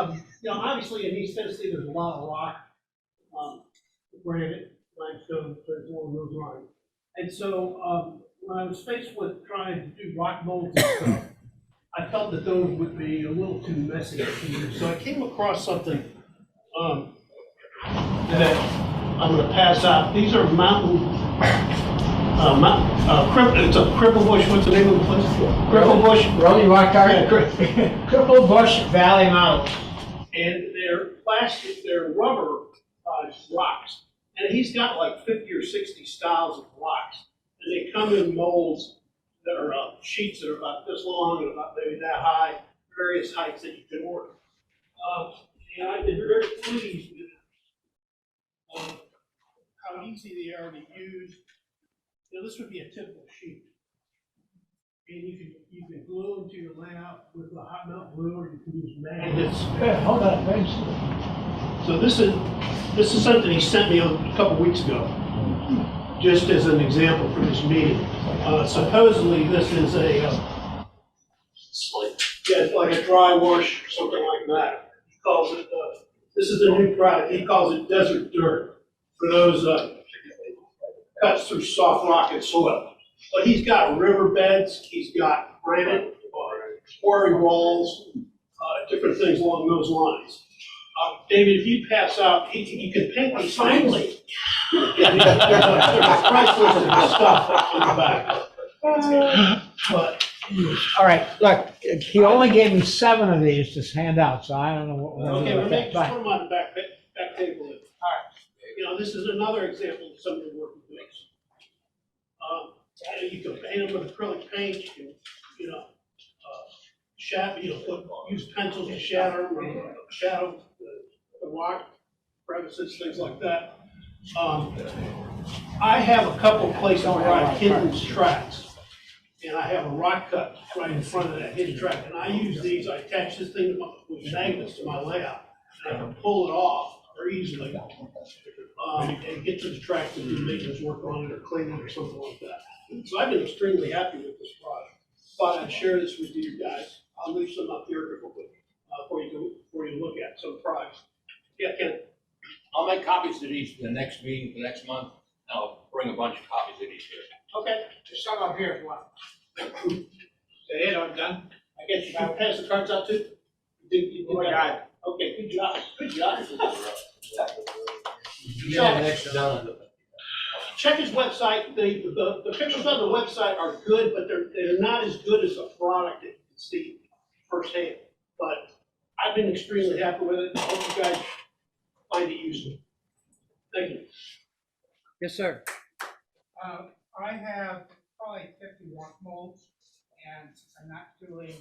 obviously in East Tennessee, there's a lot of rock, granite, limestone, there's along those lines. And so, when I was faced with trying to do rock molds and stuff, I felt that those would be a little too messy to use. So I came across something, that I'm gonna pass out. These are it's a Cripple Bush, what's the name of the place? Cripple Bush. Rolling rock art? Yeah, Cripple Bush Valley Mountain. And they're plastic, they're rubber rocks. And he's got like 50 or 60 styles of rocks. And they come in molds that are sheets that are about this long and about maybe that high, various heights that you can order. And I've been very pleased with how easy they are to use. You know, this would be a typical sheet. And you can glue them to your layout with a hot melt glue, or you can use magnets. Yeah, hold on, thanks. So this is something he sent me a couple weeks ago, just as an example for this meeting. Supposedly this is a it's like a dry wash or something like that. He calls it. This is a new product. He calls it desert dirt for those cuts through soft rock and soil. But he's got riverbeds. He's got granite, quarry walls, different things along those lines. David, if you pass out, you can paint these finally. There's a price list of stuff on the back. But All right, look, he only gave me 7 of these to hand out, so I don't know what we're gonna okay, do we're with making, that. just put them on the back table. All right. You know, this is another example of some of the working things. You can paint them with acrylic paint. You can, use pencils to shatter them, or shadow the rock crevices, things like that. I have a couple places where I've hidden tracks. And I have a rock cut right in front of that hidden track. And I use these, I attach this thing with magnets to my layout. And I can pull it off very easily. And get to the track to do maintenance work on it or clean it or something like that. So I've been extremely happy with this product. Thought I'd share this with you guys. I'll leave some up here for you to look at, some products. Yeah, Ken? I'll make copies of these for the next meeting, for next month. I'll bring a bunch of copies of these here. Okay. There's some up here if you want. Say it, I'm done. I guess you can pass the cards out too? You did that. Okay, good job, good job. You have an extra donut. Check his website. The pictures on the website are good, but they're not as good as a product that you can see firsthand. But I've been extremely happy with it. I hope you guys find it useful. Thank you. Yes, sir. I have probably 50 rock molds, and since I'm not doing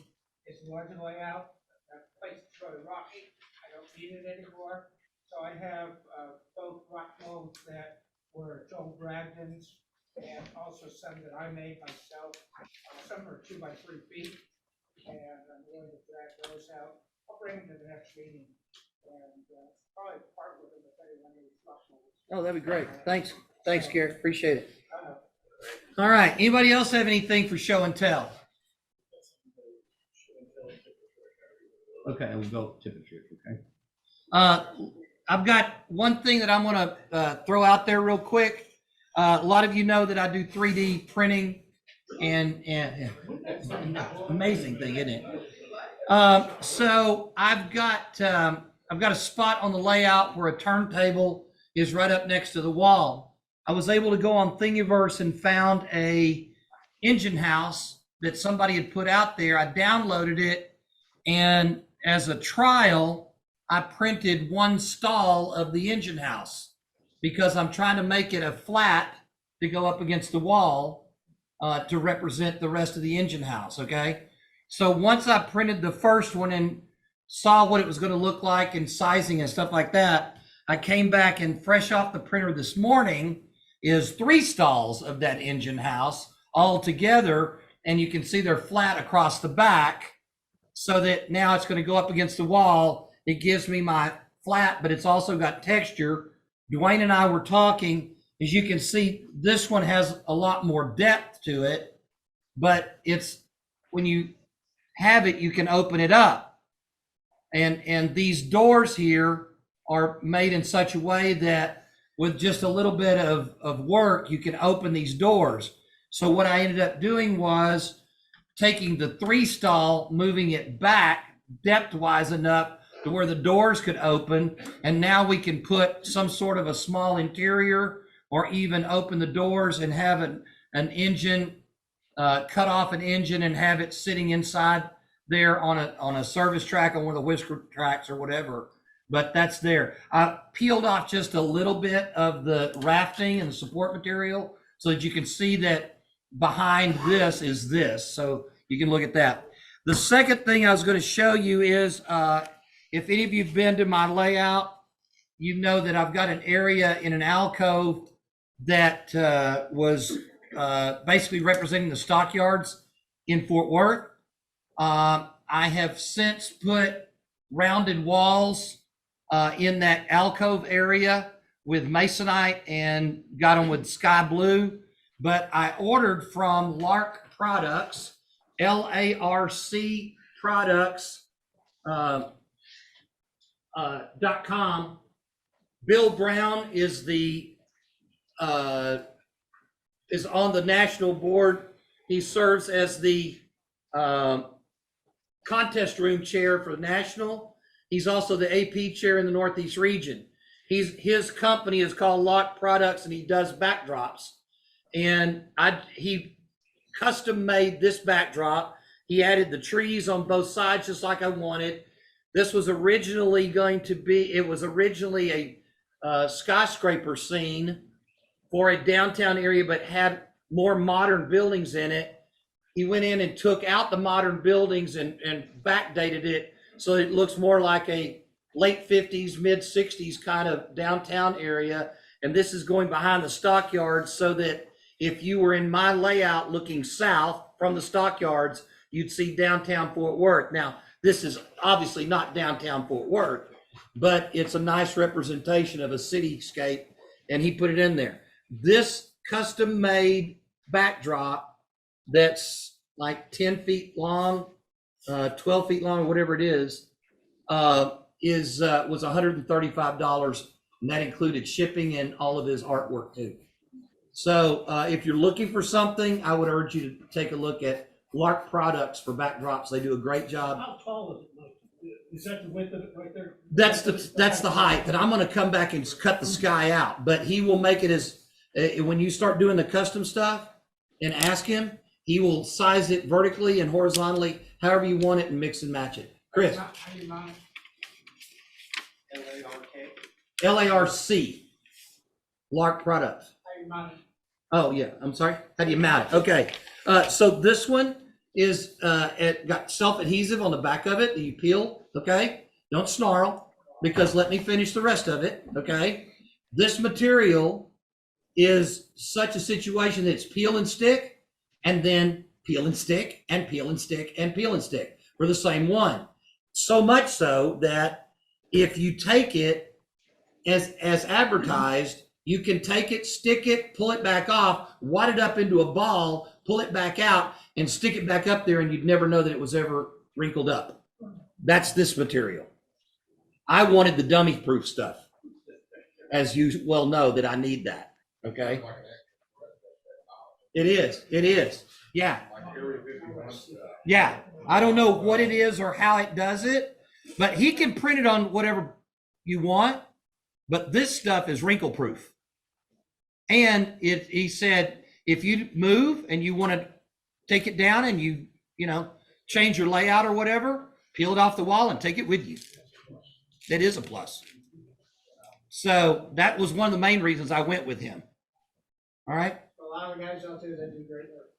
this larger layout, that place is really rocky, I don't need it anymore. So I have both rock molds that were Joel Bragdon's, and also some that I made myself. Some are 2 by 3 feet, and I'm going to drag those out. I'll bring them to the next meeting, and probably part with them if anyone needs rock molds. Oh, that'd be great. Thanks, Gary. Appreciate it. All right. Anybody else have anything for show and tell? Okay, we'll go tip and trick. Okay. I've got one thing that I'm going to throw out there real quick. A lot of you know that I do 3D printing, and amazing thing, isn't it? So I've got a spot on the layout where a turntable is right up next to the wall. I was able to go on Thingiverse and found a engine house that somebody had put out there. I downloaded it, and as a trial, I printed one stall of the engine house. because I'm trying to make it a flat to go up against the wall to represent the rest of the engine house, okay? So once I printed the first one and saw what it was going to look like and sizing and stuff like that, I came back and fresh off the printer this morning is 3 stalls of that engine house all together, and you can see they're flat across the back, so that now it's going to go up against the wall. It gives me my flat, but it's also got texture. Dwayne and I were talking, as you can see, this one has a lot more depth to it, but it's, when you have it, you can open it up. And these doors here are made in such a way that with just a little bit of work, you can open these doors. So what I ended up doing was taking the 3 stall, moving it back depth-wise enough to where the doors could open, and now we can put some sort of a small interior, or even open the doors and have an engine, cut off an engine and have it sitting inside there on a service track, on one of the whisker tracks or whatever. But that's there. I peeled off just a little bit of the rafting and the support material so that you can see that behind this is this. So you can look at that. The second thing I was going to show you is, if any of you've been to my layout, you know that I've got an area in an alcove that was basically representing the stockyards in Fort Worth. I have since put rounded walls in that alcove area with masonite and got them with sky blue. But I ordered from Lark Products, LARC Products, .com. Bill Brown is is on the national board. He serves as the contest room chair for the national. He's also the AP chair in the Northeast region. His company is called Lock Products, and he does backdrops. And he custom made this backdrop. He added the trees on both sides just like I wanted. This was originally going to be, it was originally a skyscraper scene for a downtown area, but had more modern buildings in it. He went in and took out the modern buildings and backdated it so it looks more like a late 50s, mid 60s kind of downtown area. And this is going behind the stockyards so that if you were in my layout looking south from the stockyards, you'd see downtown Fort Worth. Now, this is obviously not downtown Fort Worth, but it's a nice representation of a cityscape, and he put it in there. This custom-made backdrop that's like 10 feet long, 12 feet long, or whatever it is was $135, and that included shipping and all of his artwork too. So if you're looking for something, I would urge you to take a look at Lark Products for backdrops. They do a great job. How tall is it? Like, is that the width of it right there? That's the height, and I'm going to come back and cut the sky out. But he will make it as when you start doing the custom stuff and ask him, he will size it vertically and horizontally, however you want it, and mix and match it. Chris. How do you mind? LARC. Lark Products. How do you mind? Oh, yeah, I'm sorry. How do you mount it? Okay, so this one is, it got self-adhesive on the back of it that you peel, okay? Don't snarl, because let me finish the rest of it, okay? This material is such a situation that it's peel and stick, and then peel and stick, and peel and stick, and peel and stick for the same one. So much so that if you take it as advertised, you can take it, stick it, pull it back off, wad it up into a ball, pull it back out, and stick it back up there, and you'd never know that it was ever wrinkled up. That's this material. I wanted the dummy-proof stuff, as you well know that I need that, okay? It is, yeah. Yeah, I don't know what it is or how it does it, but he can print it on whatever you want, but this stuff is wrinkle-proof. And he said, if you move and you want to take it down and you change your layout or whatever, peel it off the wall and take it with you. That is a plus. So that was one of the main reasons I went with him. All right. A lot of guys out there that do great work.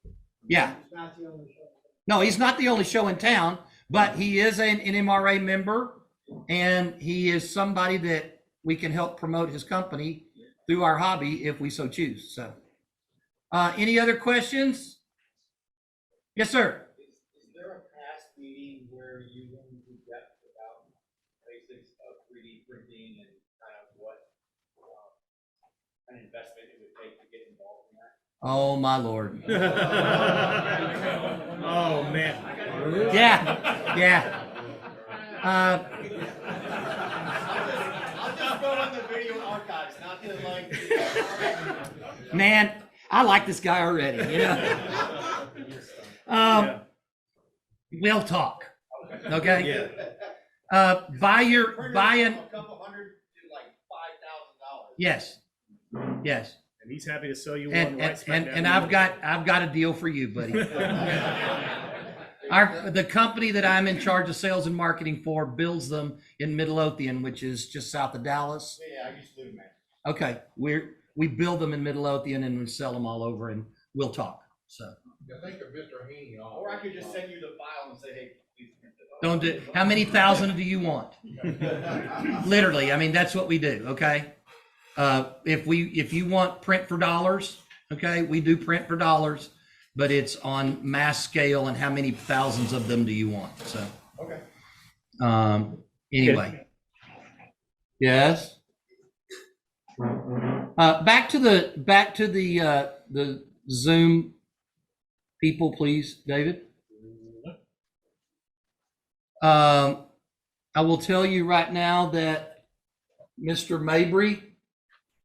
Yeah. It's not the only show. No, he's not the only show in town, but he is an NMRA member, and he is somebody that we can help promote his company through our hobby if we so choose. So, any other questions? Yes, sir. Is there a past meeting where you went into depth about basics of 3D printing and kind of what an investment it would take to get involved in that? Oh, my Lord. Oh, man. Yeah, yeah. I'll just go in the video archives, not to like. Man, I like this guy already, you know? We'll talk, okay? Buy an, A couple hundred to like $5,000. yes, yes. And he's happy to sell you And, one right and, smack and, dab and in the I've got a deal for you, buddy. The company that I'm in charge of sales and marketing for builds them in Midlothian, which is just south of Dallas. Yeah, I used to live in that. Okay, we build them in Midlothian and we sell them all over, and we'll talk. So I think of Mr. Haney. Or I could just send you the file and say, hey, please print it. don't do. How many thousand do you want? Literally, I mean that's what we do. Okay, if you want print for dollars, okay, we do print for dollars, but it's on mass scale, and how many thousands of them do you want? So Okay. anyway, yes. Back to the Zoom people, please, David. I will tell you right now that Mr. Mabry,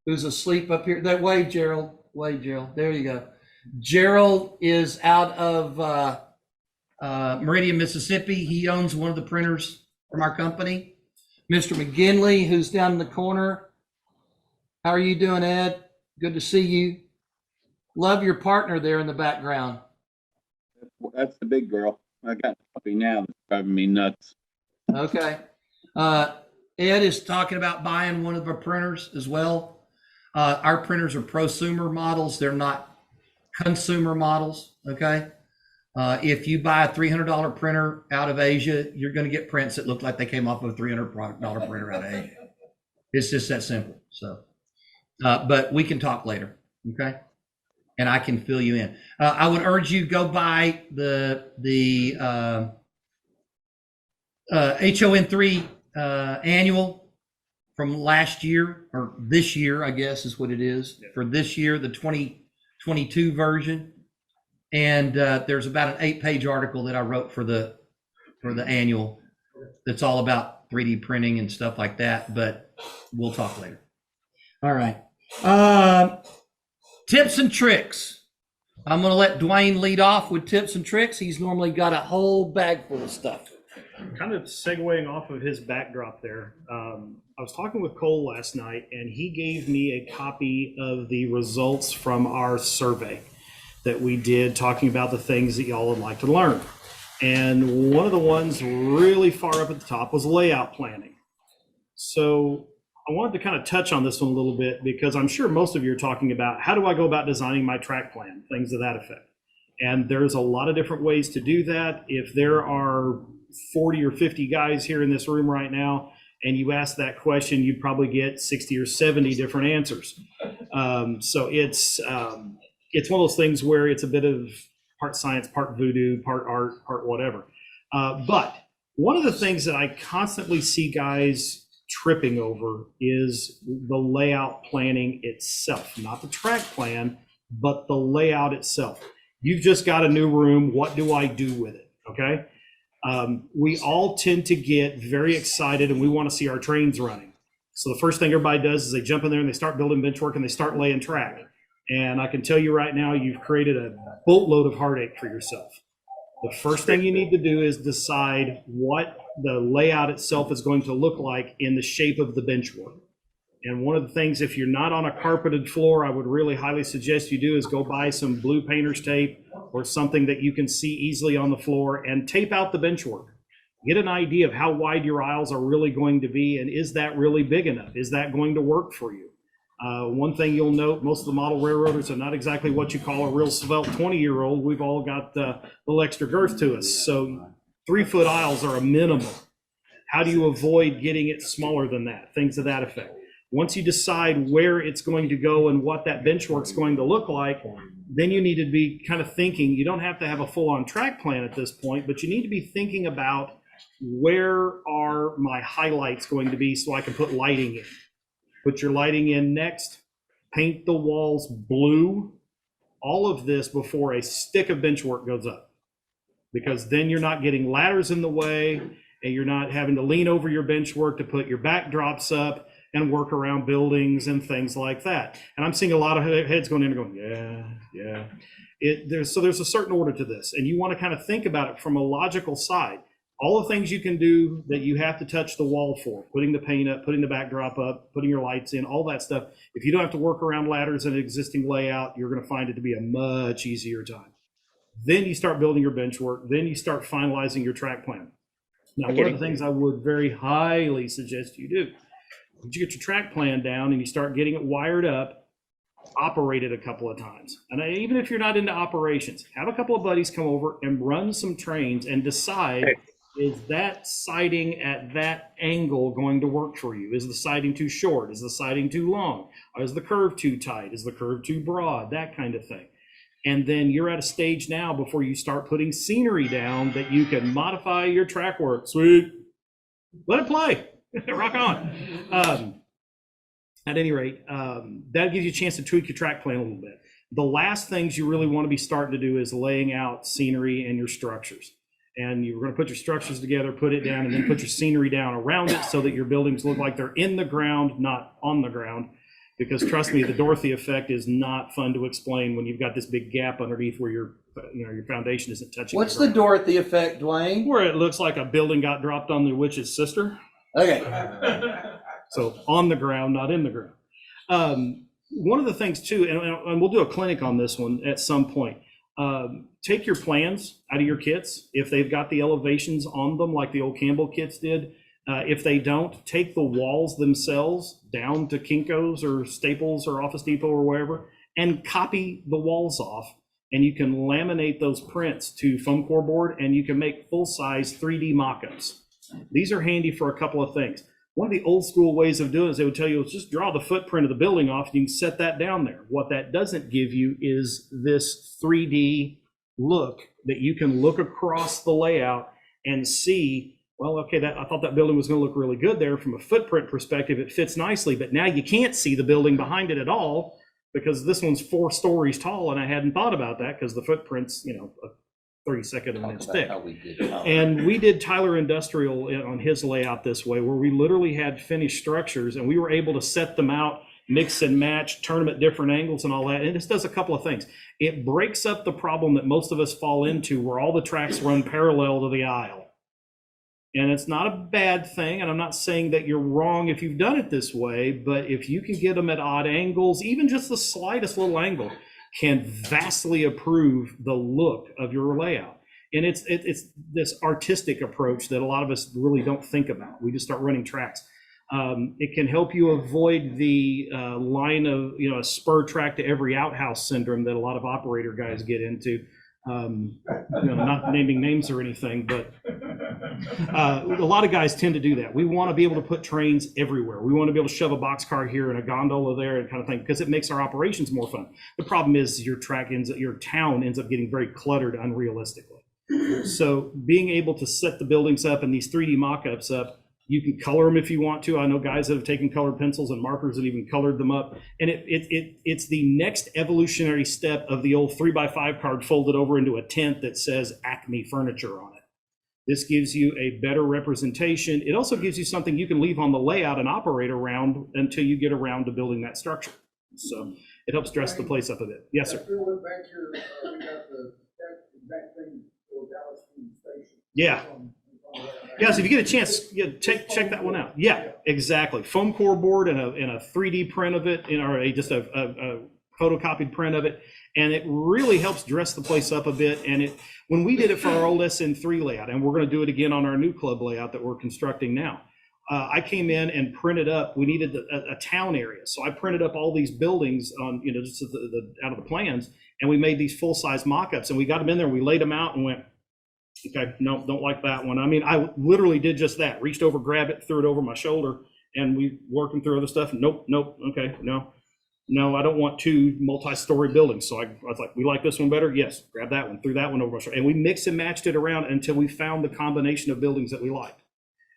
who's asleep up here, that wave, Gerald. There you go. Gerald is out of Meridian, Mississippi. He owns one of the printers from our company. Mr. McGinley, who's down in the corner. How are you doing, Ed? Good to see you. Love your partner there in the background. That's the big girl. I got a puppy now that's driving me nuts. Okay. Ed is talking about buying one of our printers as well. Our printers are prosumer models. They're not consumer models. Okay. If you buy a $300 printer out of Asia, you're going to get prints that look like they came off of a $300 printer out of Asia. It's just that simple. So, but we can talk later. Okay. And I can fill you in. I would urge you go buy the HON3 annual from last year, or this year, I guess is what it is. For this year, the 2022 version. And there's about an 8-page article that I wrote for the annual that's all about 3D printing and stuff like that, but we'll talk later. All right. Tips and tricks. I'm going to let Dwayne lead off with tips and tricks. He's normally got a whole bag full of stuff. kind of segueing off of his backdrop there, I was talking with Cole last night, and he gave me a copy of the results from our survey that we did, talking about the things that y'all would like to learn. And one of the ones really far up at the top was layout planning. So I wanted to kind of touch on this one a little bit, because I'm sure most of you are talking about, how do I go about designing my track plan, things of that effect. And there's a lot of different ways to do that. If there are 40 or 50 guys here in this room right now, and you ask that question, you'd probably get 60 or 70 different answers. So it's one of those things where it's a bit of part science, part voodoo, part art, part whatever. But one of the things that I constantly see guys tripping over is the layout planning itself, not the track plan, but the layout itself. You've just got a new room. What do I do with it? Okay. We all tend to get very excited and we want to see our trains running. So the first thing everybody does is they jump in there and they start building bench work and they start laying track. And I can tell you right now, you've created a boatload of heartache for yourself. The first thing you need to do is decide what the layout itself is going to look like in the shape of the bench work. And one of the things, if you're not on a carpeted floor, I would really highly suggest you do is go buy some blue painter's tape or something that you can see easily on the floor and tape out the bench work. Get an idea of how wide your aisles are really going to be, and is that really big enough? Is that going to work for you? One thing you'll note, most of the model railroaders are not exactly what you call a real svelte 20-year-old. We've all got a little extra girth to us. So 3-foot aisles are a minimum. How do you avoid getting it smaller than that? Things of that effect. Once you decide where it's going to go and what that bench work's going to look like, then you need to be kind of thinking. You don't have to have a full-on track plan at this point, but you need to be thinking about, where are my highlights going to be so I can put lighting in? Put your lighting in next. Paint the walls blue. All of this before a stick of bench work goes up, because then you're not getting ladders in the way, and you're not having to lean over your bench work to put your backdrops up and work around buildings and things like that. And I'm seeing a lot of heads going in and going, yeah. There's a certain order to this, and you want to kind of think about it from a logical side. All the things you can do that you have to touch the wall for, putting the paint up, putting the backdrop up, putting your lights in, all that stuff. If you don't have to work around ladders in an existing layout, you're going to find it to be a much easier time. Then you start building your bench work. Then you start finalizing your track plan. Now, one of the things I would very highly suggest you do, once you get your track plan down and you start getting it wired up, operate it a couple of times. And even if you're not into operations, have a couple of buddies come over and run some trains and decide, is that siding at that angle going to work for you? Is the siding too short? Is the siding too long? Is the curve too tight? Is the curve too broad? That kind of thing. And then you're at a stage now before you start putting scenery down that you can modify your track work. Sweet. Let it play. Rock on. At any rate, that gives you a chance to tweak your track plan a little bit. The last things you really want to be starting to do is laying out scenery and your structures. And you're going to put your structures together, put it down, and then put your scenery down around it so that your buildings look like they're in the ground, not on the ground. Because trust me, the Dorothy effect is not fun to explain when you've got this big gap underneath where your foundation isn't touching. What's the Dorothy effect, Dwayne? Where it looks like a building got dropped on the witch's sister. Okay. So on the ground, not in the ground. One of the things too, and we'll do a clinic on this one at some point. Take your plans out of your kits if they've got the elevations on them like the old Campbell kits did. If they don't, take the walls themselves down to Kinko's or Staples or Office Depot or wherever and copy the walls off, and you can laminate those prints to foam core board, and you can make full-size 3D mock-ups. These are handy for a couple of things. One of the old school ways of doing it is they would tell you, just draw the footprint of the building off and you can set that down there. What that doesn't give you is this 3D look that you can look across the layout and see, well, okay, I thought that building was going to look really good there from a footprint perspective. It fits nicely, but now you can't see the building behind it at all because this one's 4 stories tall, and I hadn't thought about that because the footprint's, a 32nd of an inch thick. And we did Tyler Industrial on his layout this way, where we literally had finished structures and we were able to set them out, mix and match, turn them at different angles and all that. And this does a couple of things. It breaks up the problem that most of us fall into where all the tracks run parallel to the aisle. And it's not a bad thing, and I'm not saying that you're wrong if you've done it this way, but if you can get them at odd angles, even just the slightest little angle, can vastly improve the look of your layout. And it's this artistic approach that a lot of us really don't think about. We just start running tracks. It can help you avoid the line of, a spur track to every outhouse syndrome that a lot of operator guys get into. Not naming names or anything, but a lot of guys tend to do that. We want to be able to put trains everywhere. We want to be able to shove a boxcar here and a gondola there and kind of thing, because it makes our operations more fun. The problem is your town ends up getting very cluttered unrealistically. So being able to set the buildings up and these 3D mock-ups up, you can color them if you want to. I know guys that have taken colored pencils and markers and even colored them up. And it's the next evolutionary step of the old 3x5 card folded over into a tent that says Acme Furniture on it. This gives you a better representation. It also gives you something you can leave on the layout and operate around until you get around to building that structure. So it helps dress the place up a bit. Yes, sir. We went back here, we got the exact thing for Dallas Station. Yeah. Yeah, so if you get a chance, check that one out. Yeah, exactly. Foam core board and a 3D print of it, or just a photocopied print of it, and it really helps dress the place up a bit. And when we did it for our old SN3 layout, and we're going to do it again on our new club layout that we're constructing now, I came in and printed up. We needed a town area, so I printed up all these buildings on, just out of the plans, and we made these full size mock-ups, and we got them in there. And we laid them out and went, okay, no, don't like that one. I mean, I literally did just that. Reached over, grabbed it, threw it over my shoulder, and we working through other stuff. Nope, okay, no, I don't want 2 multi-story buildings. So I was like, we like this one better? Yes, grab that one, threw that one over my shoulder. And we mixed and matched it around until we found the combination of buildings that we liked.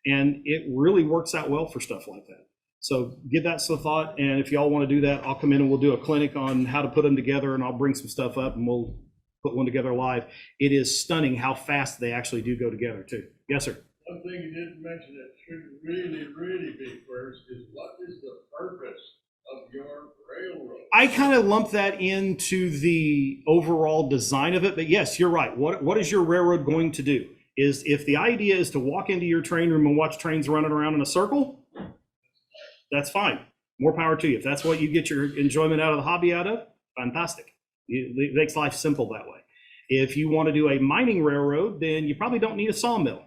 And it really works out well for stuff like that. So give that some thought. And if y'all want to do that, I'll come in and we'll do a clinic on how to put them together, and I'll bring some stuff up and we'll put one together live. It is stunning how fast they actually do go together too. Yes, sir. One thing you didn't mention that should really be first is, what is the purpose of your railroad? I kind of lump that into the overall design of it, but yes, you're right. What is your railroad going to do? Is if the idea is to walk into your train room and watch trains running around in a circle, that's fine. More power to you. If that's what you get your enjoyment out of the hobby out of, fantastic. It makes life simple that way. If you want to do a mining railroad, then you probably don't need a sawmill.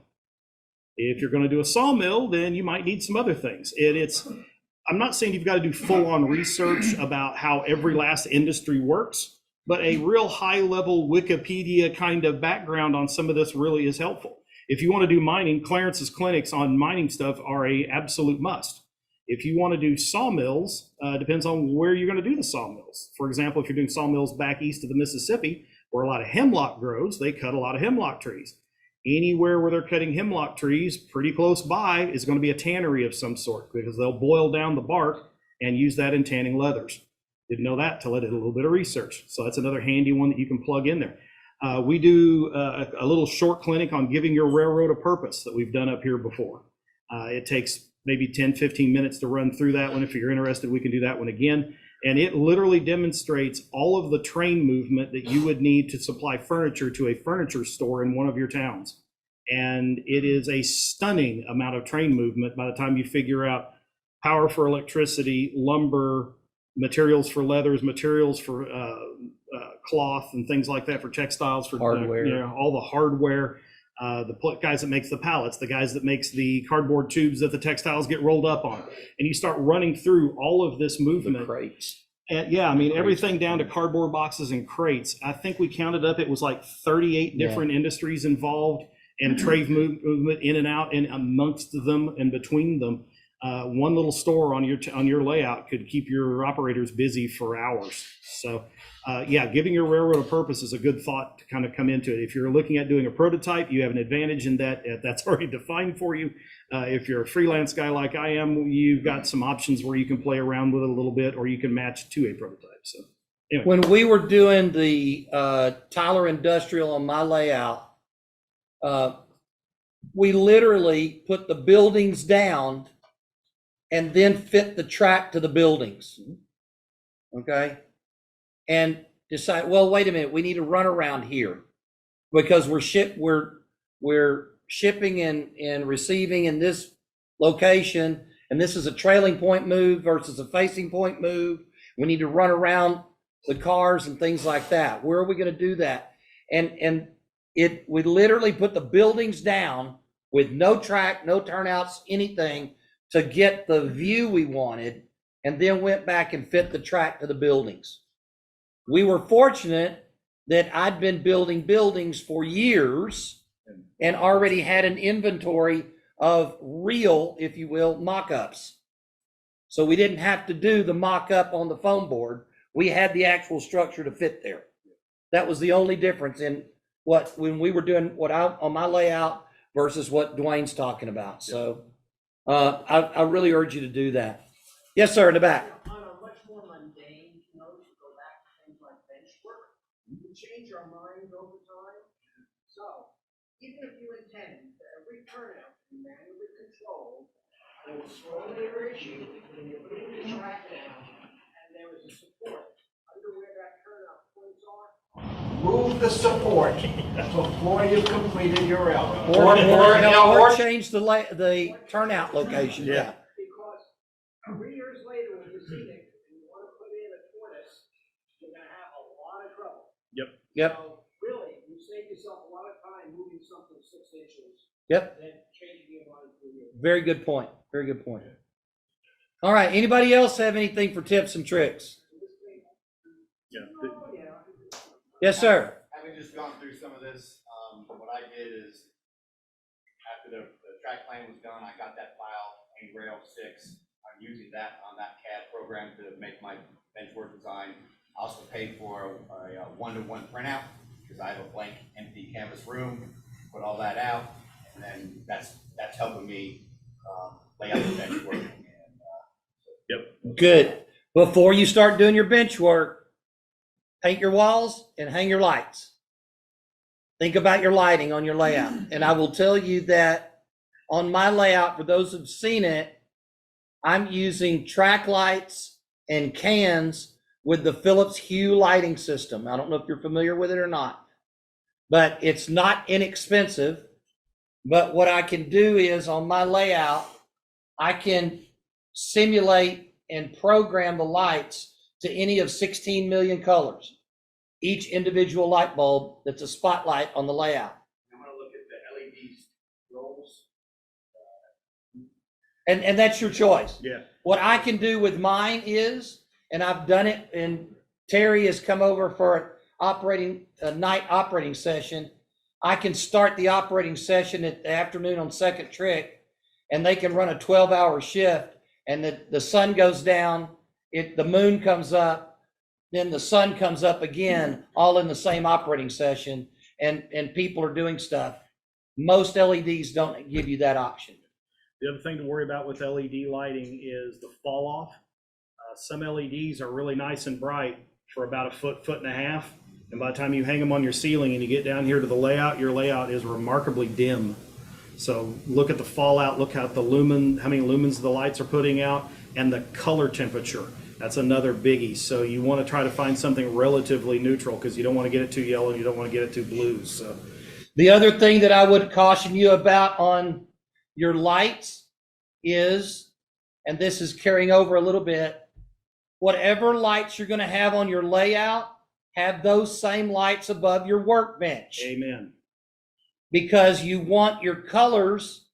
If you're going to do a sawmill, then you might need some other things. I'm not saying you've got to do full-on research about how every last industry works, but a real high-level Wikipedia kind of background on some of this really is helpful. If you want to do mining, Clarence's clinics on mining stuff are a absolute must. If you want to do sawmills, depends on where you're going to do the sawmills. For example, if you're doing sawmills back east of the Mississippi, where a lot of hemlock grows, they cut a lot of hemlock trees. Anywhere where they're cutting hemlock trees, pretty close by, is going to be a tannery of some sort, because they'll boil down the bark and use that in tanning leathers. Didn't know that till I did a little bit of research. So that's another handy one that you can plug in there. We do a little short clinic on giving your railroad a purpose that we've done up here before. It takes maybe 10, 15 minutes to run through that one. If you're interested, we can do that one again. And it literally demonstrates all of the train movement that you would need to supply furniture to a furniture store in one of your towns. And it is a stunning amount of train movement by the time you figure out power for electricity, lumber, materials for leathers, materials for cloth and things like that, for textiles, for hardware, all the hardware, the guys that makes the pallets, the guys that makes the cardboard tubes that the textiles get rolled up on. And you start running through all of this movement. The crates. And yeah, I mean, everything down to cardboard boxes and crates. I think we counted up, it was like 38 different industries involved, and trade movement in and out and amongst them and between them. One little store on your layout could keep your operators busy for hours. So yeah, giving your railroad a purpose is a good thought to kind of come into it. If you're looking at doing a prototype, you have an advantage in that that's already defined for you. If you're a freelance guy like I am, you've got some options where you can play around with it a little bit, or you can match to a prototype. So anyway. When we were doing the Tyler Industrial on my layout, we literally put the buildings down and then fit the track to the buildings. Okay. And decide, well, wait a minute, we need to run around here because we're shipping and receiving in this location, and this is a trailing point move versus a facing point move. We need to run around the cars and things like that. Where are we going to do that? And we literally put the buildings down with no track, no turnouts, anything, to get the view we wanted, and then went back and fit the track to the buildings. We were fortunate that I'd been building buildings for years and already had an inventory of real, if you will, mock-ups. So we didn't have to do the mock-up on the foam board. We had the actual structure to fit there. That was the only difference in when we were doing on my layout versus what Dwayne's talking about. So I really urge you to do that. Yes, sir, in the back. On a much more mundane note, to go back to things like bench work, you can change our minds over time. So even if you intend that every turnout be manually controlled, there was slowly issue when you're putting the track down and there was a support under where that turnout points are. Move the support before you've completed your railroad. Or change the turnout location. Yeah. Because 3 years later, when you see it, and you want to put in a tortoise, Yep. So really, you save yourself a lot of time moving something 6 inches. Yep. Then changing it on through here. Very good point. Very good point. All right. Anybody else have anything for tips and tricks? Yeah. Yes, sir. Having just gone through some of this, what I did is, after the track plan was done, I got that file, a rail 6. I'm using that on that CAD program to make my benchwork design. I also paid for a one-to-one printout, because I have a blank, empty canvas room, put all that out, and then that's helping me lay out the benchwork. Good. Before you start doing your bench work, paint your walls and hang your lights. Think about your lighting on your layout. And I will tell you that on my layout, for those who've seen it, I'm using track lights and cans with the Philips Hue lighting system. I don't know if you're familiar with it or not, but it's not inexpensive. But what I can do is on my layout, I can simulate and program the lights to any of 16 million colors. Each individual light bulb that's a spotlight on the layout. I'm gonna look at the LED rolls. And that's your choice. Yeah. What I can do with mine is, and I've done it, and Terry has come over for a night operating session. I can start the operating session at the afternoon on second trick, and they can run a 12-hour shift, and the sun goes down, the moon comes up, then the sun comes up again, all in the same operating session, and people are doing stuff. Most LEDs don't give you that option. The other thing to worry about with LED lighting is the fall off. Some LEDs are really nice and bright for about a foot and a half. And by the time you hang them on your ceiling and you get down here to the layout, your layout is remarkably dim. So look at the fallout, look at the lumen, how many lumens the lights are putting out, and the color temperature. That's another biggie. So you want to try to find something relatively neutral, because you don't want to get it too yellow and you don't want to get it too blue. So the other thing that I would caution you about on your lights is, and this is carrying over a little bit, whatever lights you're going to have on your layout, have those same lights above your workbench. Amen. Because you want your colors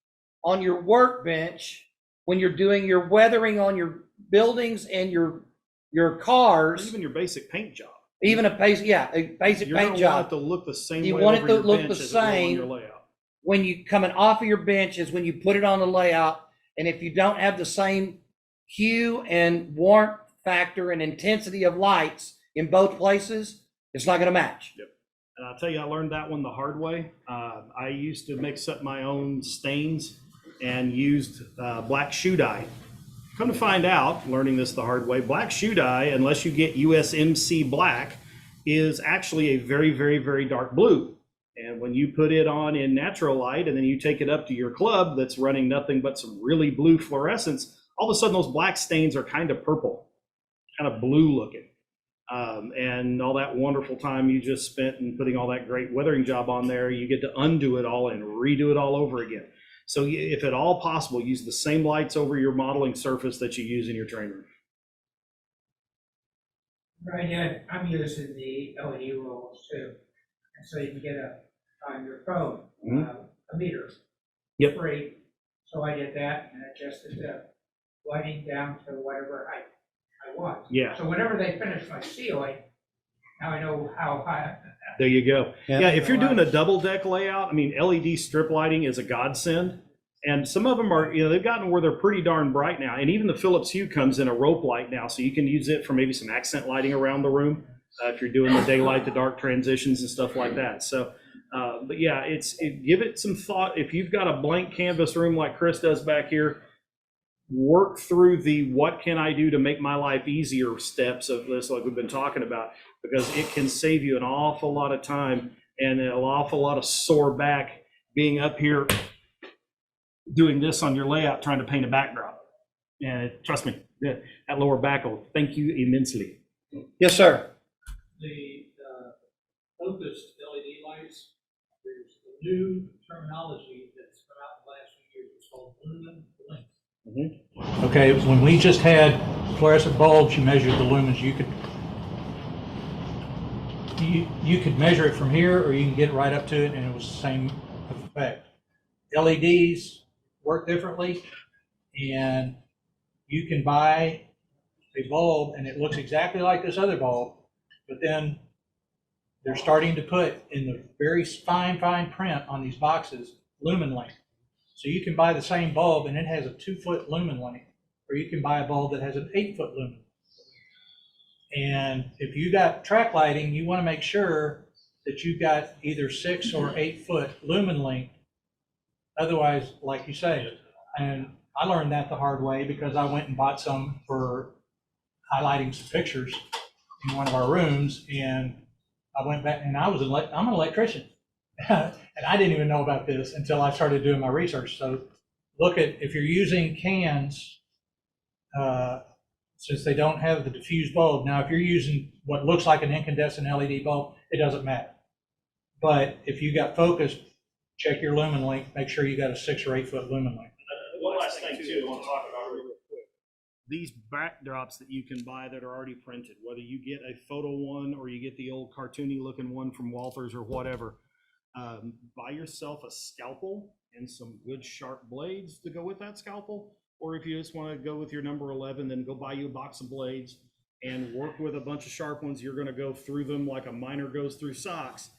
on your workbench when you're doing your weathering on your buildings and your cars. Even your basic paint job. Even a basic You're paint gonna job. want it to look the same You way want it over to your look bench the as it will on same your layout. when you coming off of your bench as when you put it on the layout. And if you don't have the same hue and warmth factor and intensity of lights in both places, it's not going to match. Yep. And I'll tell you, I learned that one the hard way. I used to mix up my own stains and used black shoe dye. Come to find out, learning this the hard way, black shoe dye, unless you get USMC black, is actually a very, very, very dark blue. And when you put it on in natural light and then you take it up to your club that's running nothing but some really blue fluorescence, all of a sudden those black stains are kind of purple, kind of blue looking. And all that wonderful time you just spent in putting all that great weathering job on there, you get to undo it all and redo it all over again. So if at all possible, use the same lights over your modeling surface that you use in your train room. Right, yeah, I'm using the LED rolls too. And so you can get on your phone, a meter. Yep. Free. So I did that and adjusted the lighting down to whatever height I want. Yeah. So whenever they finish my ceiling, now I know how high. There you go. Yeah, if you're doing a double deck layout, I mean, LED strip lighting is a godsend. And some of them are, they've gotten where they're pretty darn bright now. And even the Philips Hue comes in a rope light now, so you can use it for maybe some accent lighting around the room if you're doing the daylight to dark transitions and stuff like that. So, but yeah, give it some thought. If you've got a blank canvas room like Chris does back here, work through the what can I do to make my life easier steps of this, like we've been talking about, because it can save you an awful lot of time and an awful lot of sore back being up here doing this on your layout, trying to paint a backdrop. And trust me, that lower back will thank you immensely. Yes, sir. The focused LED lights, there's a new terminology that's come out in the last few years. It's called lumen blink. Okay, when we just had fluorescent bulbs, you measured the lumens. You could you could measure it from here, or you can get right up to it, and it was the same effect. LEDs work differently, and you can buy a bulb, and it looks exactly like this other bulb, but then they're starting to put in the very fine print on these boxes lumen length. So you can buy the same bulb, and it has a 2-foot lumen length, or you can buy a bulb that has an 8-foot lumen. And if you got track lighting, you want to make sure that you got either 6 or 8-foot lumen length. Otherwise, like you say, and I learned that the hard way because I went and bought some for highlighting some pictures in one of our rooms, and I went back, and I'm an electrician, and I didn't even know about this until I started doing my research. So look at, if you're using cans, since they don't have the diffused bulb. Now, if you're using what looks like an incandescent LED bulb, it doesn't matter. But if you got focused, check your lumen length, make sure you got a 6 or 8-foot lumen length. One last thing too, I want to talk about really quick. These backdrops that you can buy that are already printed, whether you get a photo one or you get the old cartoony looking one from Walther's or whatever, buy yourself a scalpel and some good sharp blades to go with that scalpel. Or if you just want to go with your number 11, then go buy you a box of blades and work with a bunch of sharp ones. You're going to go through them like a miner goes through socks,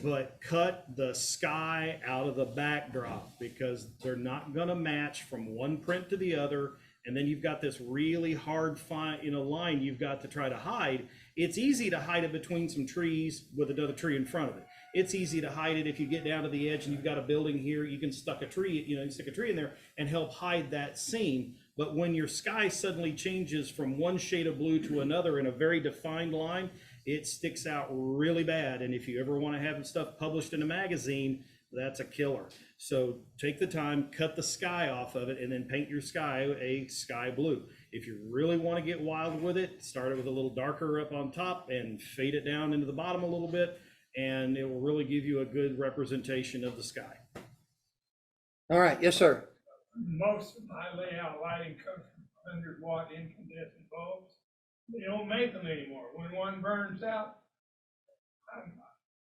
but cut the sky out of the backdrop because they're not going to match from one print to the other. And then you've got this really hard line you've got to try to hide. It's easy to hide it between some trees with another tree in front of it. It's easy to hide it if you get down to the edge and you've got a building here, you can stick a tree in there and help hide that seam. But when your sky suddenly changes from one shade of blue to another in a very defined line, it sticks out really bad. And if you ever want to have stuff published in a magazine, that's a killer. So take the time, cut the sky off of it, and then paint your sky a sky blue. If you really want to get wild with it, start it with a little darker up on top and fade it down into the bottom a little bit, and it will really give you a good representation of the sky. All right, yes, sir. Most of my layout lighting comes from 100-watt incandescent bulbs. They don't make them anymore. When one burns out,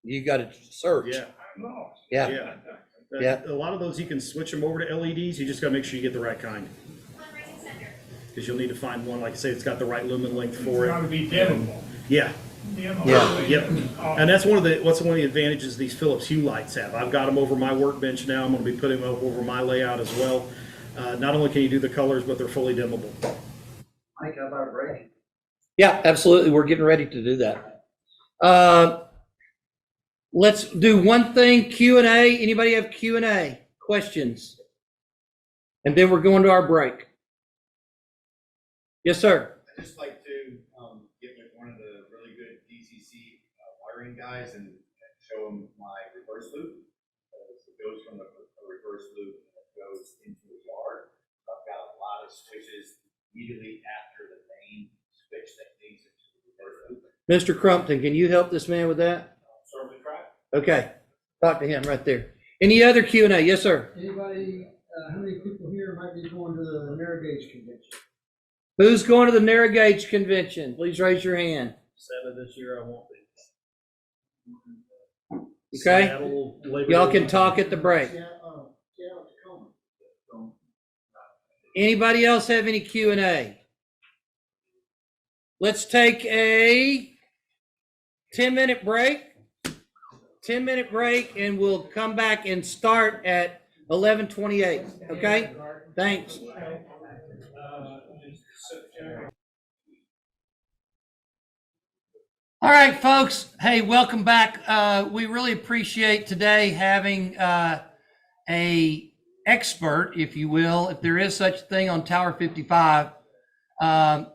You got to search. Yeah. I'm lost. Yeah. A lot of those you can switch them over to LEDs. You just got to make sure you get the right kind. Because you'll need to find one, like I say, it's got the right lumen length for it. It's got to be dimmable. Yeah. Yep. And that's one of the advantages these Philips Hue lights have. I've got them over my workbench now. I'm going to be putting them over my layout as well. Not only can you do the colors, but they're fully dimmable. Mike, how about break? Yeah, absolutely. We're getting ready to do that. Let's do one thing, Q&A. Anybody have Q&A questions? And then we're going to our break. Yes, sir. I'd just like to get with one of the really good DCC wiring guys and show them my reverse loop. It goes from a reverse loop and it goes into a yard. I've got a lot of switches immediately after the main switch that leads into the reverse loop. Mr. Crumpton, can you help this man with that? Certainly try. Okay. Talk to him right there. Any other Q&A? Yes, sir. Anybody, how many people here might be going to the narrow gauge convention? Who's going to the narrow gauge convention? Please raise your hand. Sadly, this year I won't be. Okay. Y'all can talk at the break. Anybody else have any Q&A? Let's take a 10-minute break. 10-minute break, and we'll come back and start at 11:28. Okay? Thanks. All right, folks. Hey, welcome back. We really appreciate today having a expert, if you will, if there is such a thing, on Tower 55.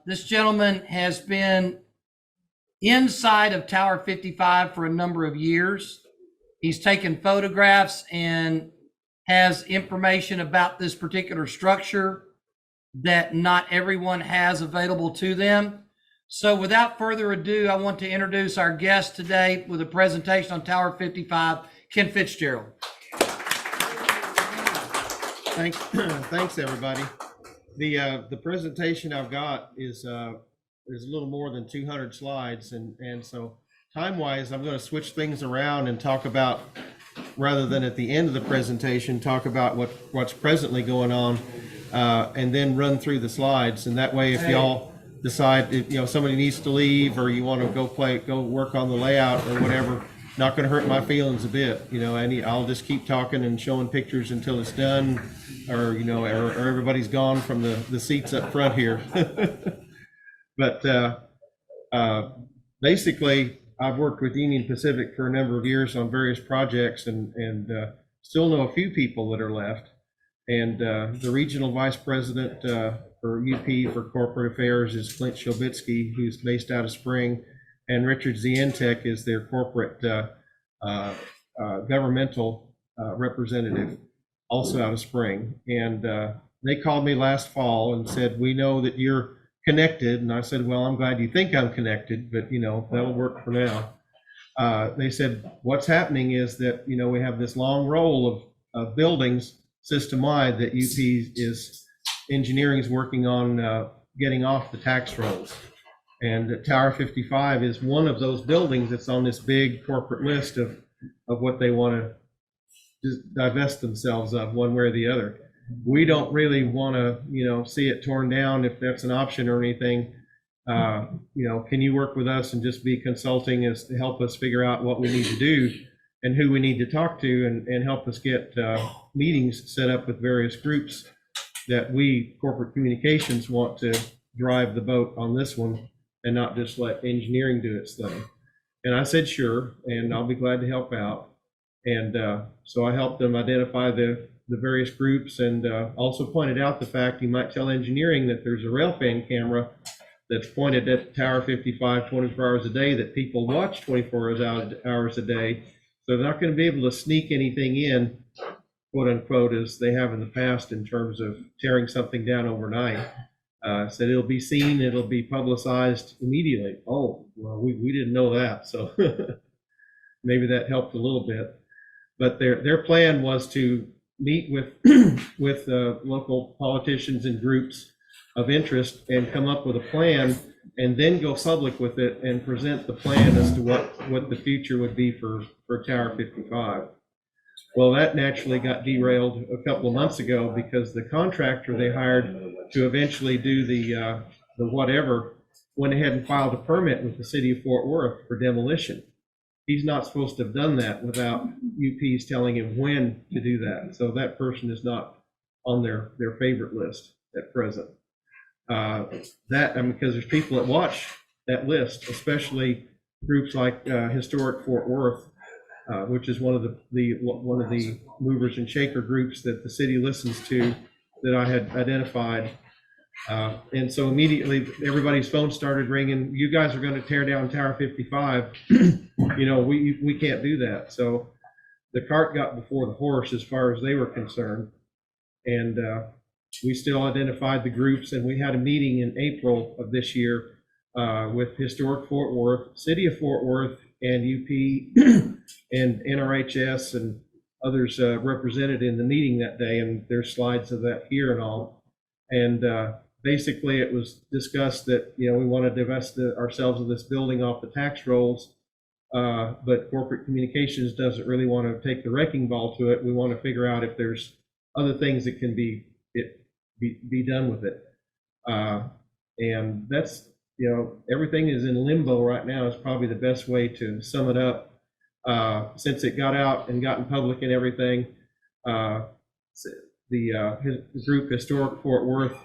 This gentleman has been inside of Tower 55 for a number of years. He's taken photographs and has information about this particular structure that not everyone has available to them. So without further ado, I want to introduce our guest today with a presentation on Tower 55, Ken Fitzgerald. Thanks everybody. The presentation I've got is a little more than 200 slides, and so time-wise, I'm going to switch things around and talk about, rather than at the end of the presentation, talk about what's presently going on, and then run through the slides. And that way, if y'all decide, if somebody needs to leave or you want to go work on the layout or whatever, not going to hurt my feelings a bit. I'll just keep talking and showing pictures until it's done, or or everybody's gone from the seats up front here. But basically, I've worked with Union Pacific for a number of years on various projects, and still know a few people that are left. And the regional vice president for UP for corporate affairs is Clint Shobitsky, who's based out of Spring, and Richard Zientek is their corporate governmental representative, also out of Spring. And they called me last fall and said, "We know that you're connected." And I said, "Well, I'm glad you think I'm connected, but that'll work for now." They said, "What's happening is that we have this long roll of buildings system-wide that UP is engineering is working on getting off the tax rolls, and Tower 55 is one of those buildings that's on this big corporate list of what they want to just divest themselves of, one way or the other. We don't really want to see it torn down if that's an option or anything. Can you work with us and just be consulting as to help us figure out what we need to do and who we need to talk to, and help us get meetings set up with various groups that we, corporate communications, want to drive the boat on this one and not just let engineering do its thing." And I said, "Sure, and I'll be glad to help out." And so I helped them identify the various groups, and also pointed out the fact, you might tell engineering that there's a rail fan camera that's pointed at Tower 55 24 hours a day that people watch 24 hours a day. So they're not going to be able to sneak anything in, quote unquote, as they have in the past in terms of tearing something down overnight. Said it'll be seen, it'll be publicized immediately. Oh, well, we didn't know that. So maybe that helped a little bit. But their plan was to meet with local politicians and groups of interest and come up with a plan, and then go public with it and present the plan as to what the future would be for Tower 55. Well, that naturally got derailed a couple of months ago because the contractor they hired to eventually do the whatever went ahead and filed a permit with the city of Fort Worth for demolition. He's not supposed to have done that without UP's telling him when to do that. So that person is not on their favorite list at present. Because there's people that watch that list, especially groups like Historic Fort Worth, which is one of the movers and shaker groups that the city listens to, that I had identified. And so immediately everybody's phone started ringing. "You guys are going to tear down Tower 55. We can't do that." So the cart got before the horse as far as they were concerned. And we still identified the groups, and we had a meeting in April of this year with Historic Fort Worth, City of Fort Worth, and UP and NRHS and others represented in the meeting that day, and there's slides of that here and all. And basically it was discussed that we want to divest ourselves of this building off the tax rolls, but corporate communications doesn't really want to take the wrecking ball to it. We want to figure out if there's other things that can be done with it. And that's, everything is in limbo right now is probably the best way to sum it up. Since it got out and got in public and everything, the group Historic Fort Worth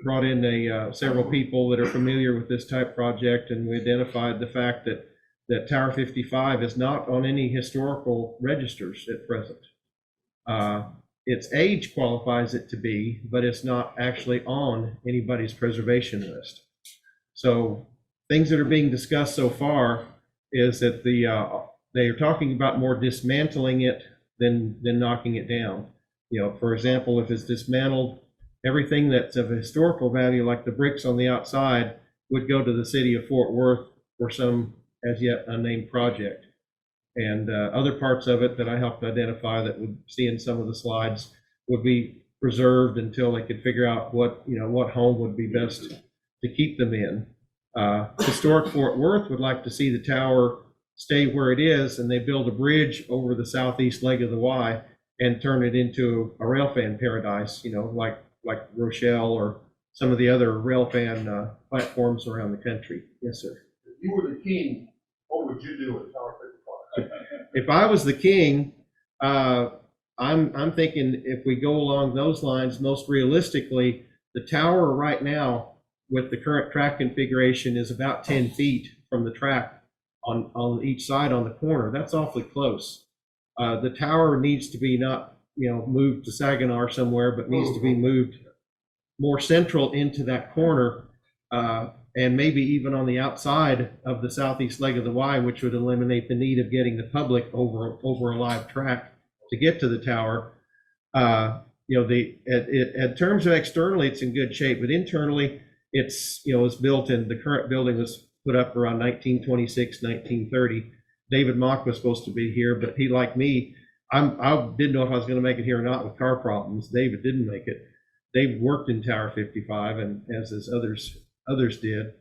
brought in several people that are familiar with this type project, and we identified the fact that Tower 55 is not on any historical registers at present. Its age qualifies it to be, but it's not actually on anybody's preservation list. So things that are being discussed so far is that they are talking about more dismantling it than knocking it down. For example, if it's dismantled, everything that's of historical value, like the bricks on the outside, would go to the city of Fort Worth for some as yet unnamed project. And other parts of it that I helped identify that would see in some of the slides would be preserved until they could figure out what home would be best to keep them in. Historic Fort Worth would like to see the tower stay where it is and they build a bridge over the southeast leg of the Y and turn it into a railfan paradise, like Rochelle or some of the other railfan platforms around the country. Yes, sir. If you were the king, what would you do with Tower 55? If I was the king, I'm thinking if we go along those lines, most realistically, the tower right now with the current track configuration is about 10 feet from the track on each side on the corner. That's awfully close. The tower needs to be not, moved to Saginaw somewhere, but needs to be moved more central into that corner, and maybe even on the outside of the southeast leg of the Y, which would eliminate the need of getting the public over a live track to get to the tower. In terms of externally, it's in good shape, but internally, it's built in. The current building was put up around 1926, 1930. David Mock was supposed to be here, but he, like me, I didn't know if I was going to make it here or not with car problems. David didn't make it. Dave worked in Tower 55, and as his others did.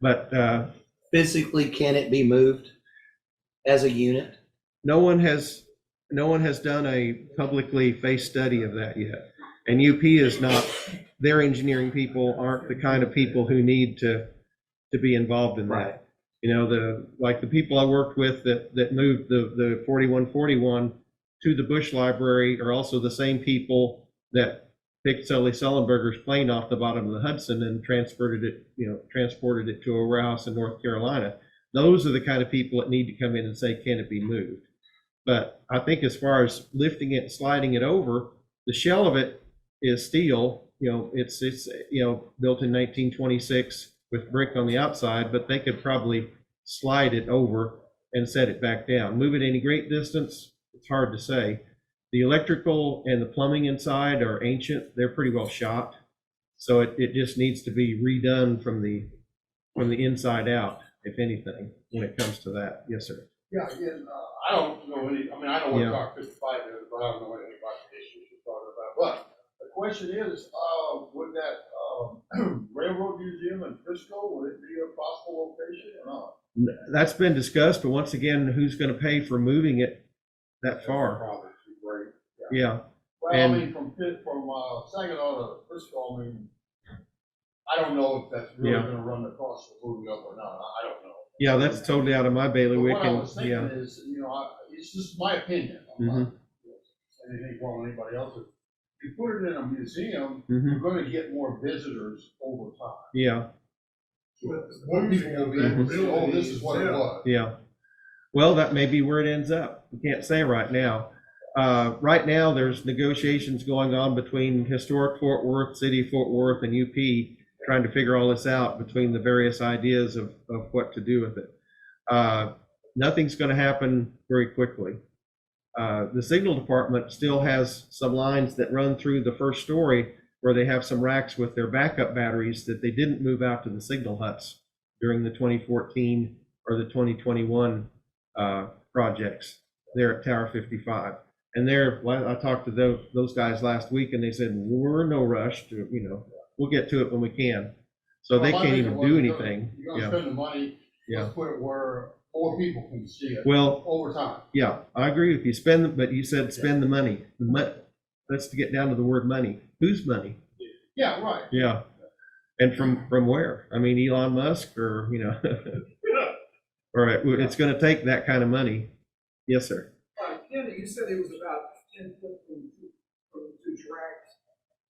But physically, can it be moved as a unit? No one has done a publicly face study of that yet. And UP is not, their engineering people aren't the kind of people who need to be involved in that. Right. The people I worked with that moved the 4141 to the Bush Library are also the same people that picked Sully Sullenberger's plane off the bottom of the Hudson and transported it to a warehouse in North Carolina. Those are the kind of people that need to come in and say, can it be moved? But I think as far as lifting it and sliding it over, the shell of it is steel. It's built in 1926 with brick on the outside, but they could probably slide it over and set it back down. Move it any great distance, it's hard to say. The electrical and the plumbing inside are ancient. They're pretty well shot. So it just needs to be redone from the inside out, if anything, when it comes to that. Yes, sir. Yeah, again, I don't know I know what Yeah. Tower 55 is, but I don't know anything about the issues you're talking about. But the question is, would that railroad museum in Frisco, would it be a possible location or not? That's been discussed, but once again, who's going to pay for moving it that far? Probably too great. Yeah. Well, And- from Saginaw to Frisco, I don't know if that's really Yeah. gonna run the cost of moving up or not. I don't know. Yeah, that's totally out of my But bailiwick. what I was thinking Yeah. is, it's just my opinion. I'm not saying anything wrong with anybody else. If you put it in a museum, you're gonna get more visitors over time. Yeah. More people will be able to say, oh, this is what it was. Yeah. Well, that may be where it ends up. We can't say right now. Right now, there's negotiations going on between Historic Fort Worth, City of Fort Worth, and UP, trying to figure all this out between the various ideas of what to do with it. Nothing's going to happen very quickly. The signal department still has some lines that run through the first story where they have some racks with their backup batteries that they didn't move out to the signal huts during the 2014 or the 2021 projects there at Tower 55. And I talked to those guys last week, and they said, we're in no rush to, we'll get to it when we can. So they can't even do anything. You're gonna spend the money, let's put it where more people can see it. Well, over time. Yeah, I agree with you. But you said spend the money. Let's get down to the word money. Whose money? Yeah, right. Yeah. And from where? Elon Musk or, all right, it's going to take that kind of money. Yes, sir. Kenny, you said it was about 10 foot from the two tracks.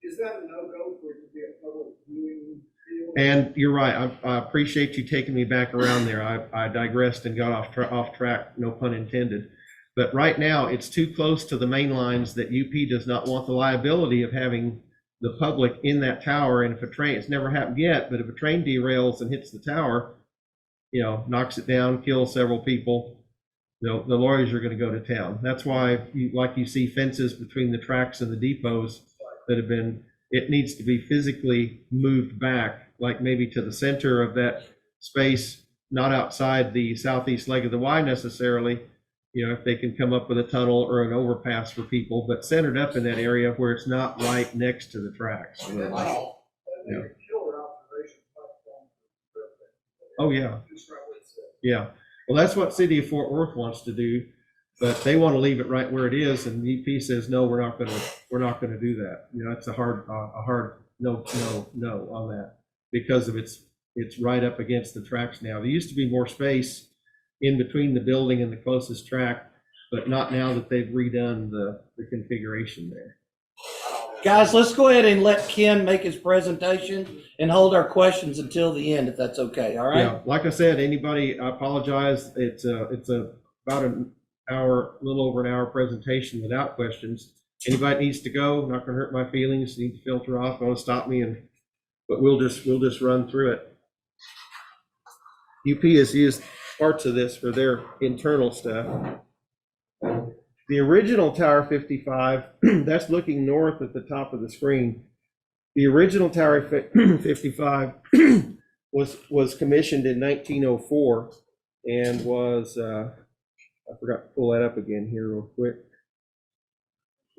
Is that a no-go for it to be a public viewing field? And you're right. I appreciate you taking me back around there. I digressed and got off track, no pun intended. But right now, it's too close to the main lines that UP does not want the liability of having the public in that tower. And if a train, it's never happened yet, but if a train derails and hits the tower, knocks it down, kills several people, the lawyers are going to go to town. That's why, you see fences between the tracks and the depots that have been, it needs to be physically moved back, like maybe to the center of that space, not outside the southeast leg of the Y necessarily, if they can come up with a tunnel or an overpass for people, but centered up in that area where it's not right next to the tracks. That makes a killer observation platform for Oh, yeah. Yeah. Well, that's what City of Fort Worth wants to do, but they want to leave it right where it is, and EP says, no, we're not gonna do that. You know, it's a hard no on that, because of it's right up against the tracks now. There used to be more space in between the building and the closest track, but not now that they've redone the configuration there. Guys, let's go ahead and let Ken make his presentation and hold our questions until the end, if that's okay, all right? Yeah, like I said, anybody, I apologize. It's about an hour, a little over an hour presentation without questions. Anybody needs to go, not gonna hurt my feelings, need to filter off, want to stop me, but we'll just run through it. UP has used parts of this for their internal stuff. The original Tower 55, that's looking north at the top of the screen. The original Tower 55 was commissioned in 1904 and was, I forgot to pull that up again here real quick.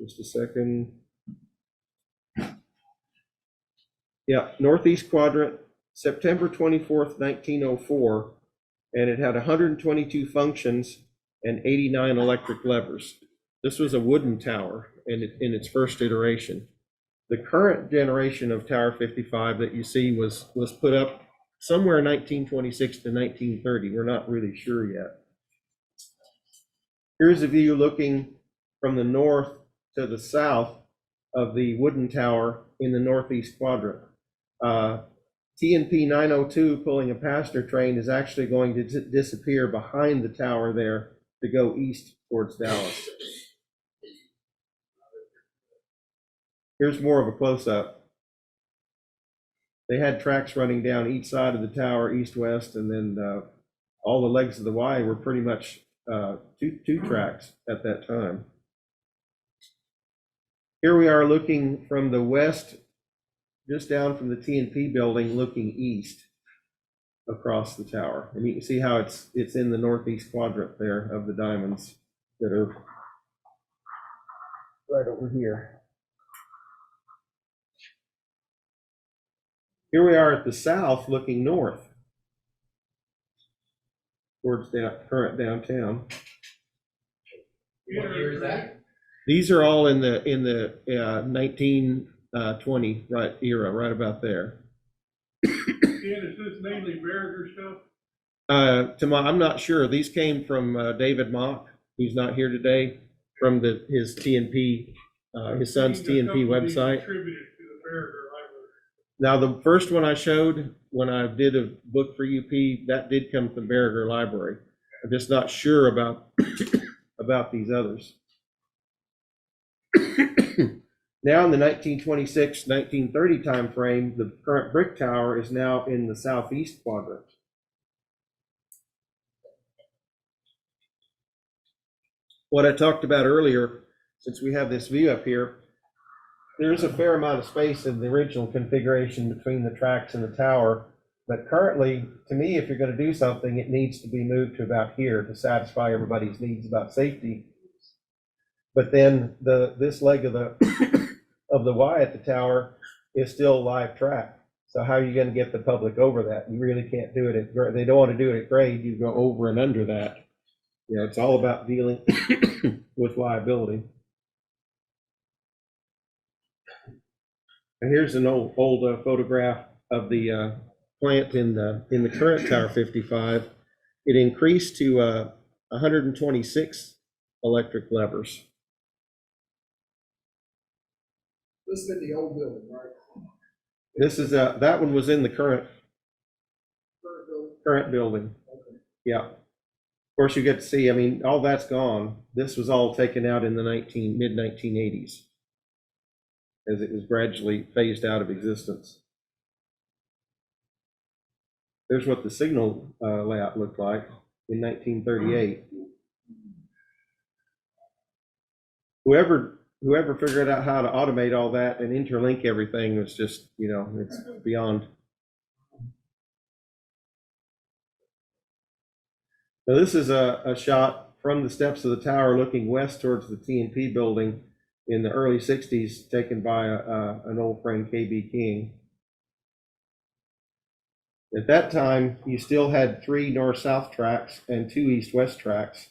Just a second. Yeah, Northeast Quadrant, September 24th, 1904, and it had 122 functions and 89 electric levers. This was a wooden tower in its first iteration. The current generation of Tower 55 that you see was put up somewhere in 1926 to 1930. We're not really sure yet. Here's a view looking from the north to the south of the wooden tower in the northeast quadrant. TNP 902 pulling a passenger train is actually going to disappear behind the tower there to go east towards Dallas. Here's more of a close-up. They had tracks running down each side of the tower, east-west, and then all the legs of the Y were pretty much two tracks at that time. Here we are looking from the west, just down from the TNP building, looking east across the tower. And you can see how it's in the northeast quadrant there of the diamonds that are right over here. Here we are at the south looking north towards the current downtown. What year is that? These are all in the 1920 era, right about there. Ken, is this mainly Berger stuff? I'm not sure. These came from David Mock, who's not here today, from his TNP, his son's TNP website. Attributed to the Berger Library. Now, the first one I showed when I did a book for UP, that did come from Berger Library. I'm just not sure about these others. Now in the 1926-1930 time frame, the current brick tower is now in the southeast quadrant. What I talked about earlier, since we have this view up here, there's a fair amount of space in the original configuration between the tracks and the tower. But currently, to me, if you're going to do something, it needs to be moved to about here to satisfy everybody's needs about safety. But then this leg of the Y at the tower is still live track. So how are you going to get the public over that? You really can't do it at grade. They don't want to do it at grade. You go over and under that. You know, it's all about dealing with liability. And here's an old photograph of the plant in the current Tower 55. It increased to 126 electric levers. This is in the old building, right? This is that one was in the current building. Okay. Yeah. Of course, you get to see. I mean, all that's gone. This was all taken out in the mid 1980s, as it was gradually phased out of existence. There's what the signal layout looked like in 1938. Whoever figured out how to automate all that and interlink everything was just, you know, it's beyond. So this is a shot from the steps of the tower looking west towards the TNP building in the early 60s, taken by an old friend, KB King. At that time, you still had 3 north-south tracks and 2 east-west tracks.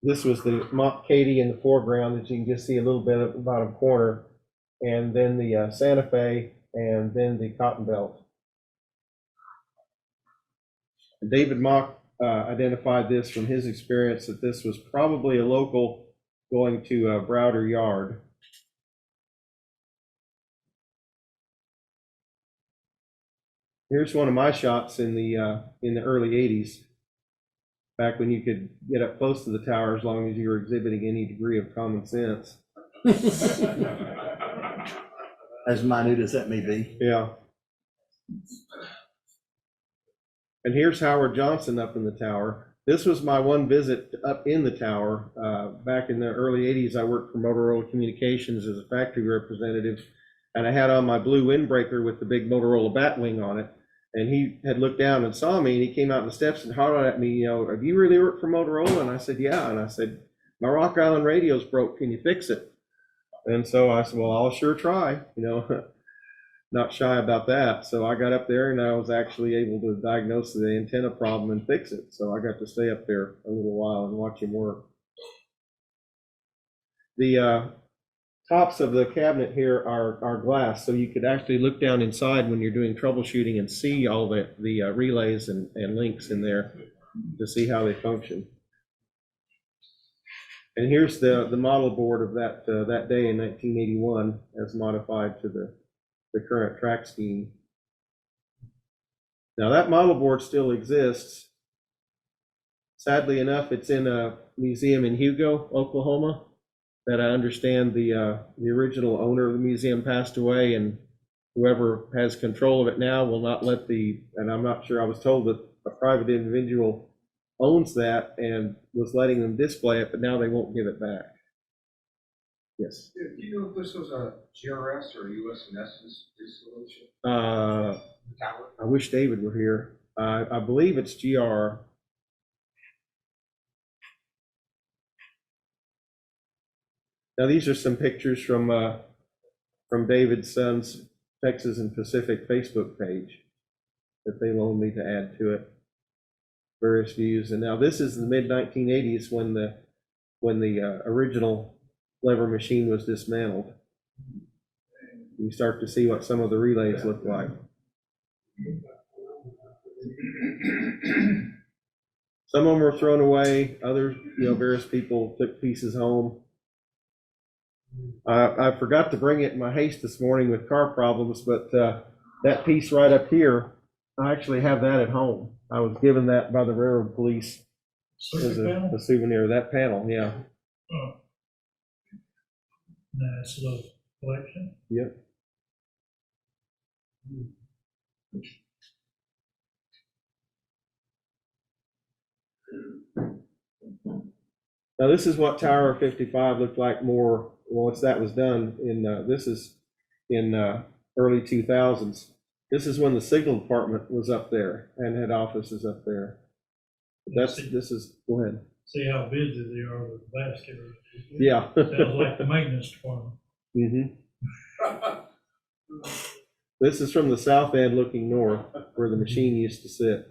This was the Mont Katy in the foreground that you can just see a little bit of the bottom corner, and then the Santa Fe, and then the Cotton Belt. David Mock identified this from his experience that this was probably a local going to Browder Yard. Here's one of my shots in the early 80s, back when you could get up close to the tower as long as you were exhibiting any degree of common sense. As minute as that may be. Yeah. And here's Howard Johnson up in the tower. This was my one visit up in the tower. Back in the early 80s, I worked for Motorola Communications as a factory representative, and I had on my blue windbreaker with the big Motorola Batwing on it. And he had looked down and saw me, and he came out the steps and hollered at me, have you really worked for Motorola? And I said, yeah. And I said, my Rock Island radio's broke. Can you fix it? And so I said, well, I'll sure try, not shy about that. So I got up there and I was actually able to diagnose the antenna problem and fix it. So I got to stay up there a little while and watch him work. The tops of the cabinet here are glass, so you could actually look down inside when you're doing troubleshooting and see all the relays and links in there to see how they function. And here's the model board of that day in 1981 as modified to the current track scheme. Now that model board still exists. Sadly enough, it's in a museum in Hugo, Oklahoma, that I understand the original owner of the museum passed away, and whoever has control of it now will not let and I'm not sure, I was told that a private individual owns that and was letting them display it, but now they won't give it back. Yes. Do you know if this was a GRS or USNS installation? I wish David were here. I believe it's GR. Now these are some pictures from David's son's Texas and Pacific Facebook page that they loaned me to add to it. Various views, and now this is the mid 1980s when the original lever machine was dismantled. You start to see what some of the relays look like. Some of them were thrown away. Others, various people took pieces home. I forgot to bring it in my haste this morning with car problems, but that piece right up here, I actually have that at home. I was given that by the railroad police as a souvenir. That panel, yeah. Oh. Nice little collection. Yep. Now this is what Tower 55 looked like more once that was done. This is in early 2000s. This is when the signal department was up there and had offices up there. Go ahead. See how busy they are with the basket. Yeah. Sounds like the maintenance department. Mm-hmm. This is from the south end looking north where the machine used to sit.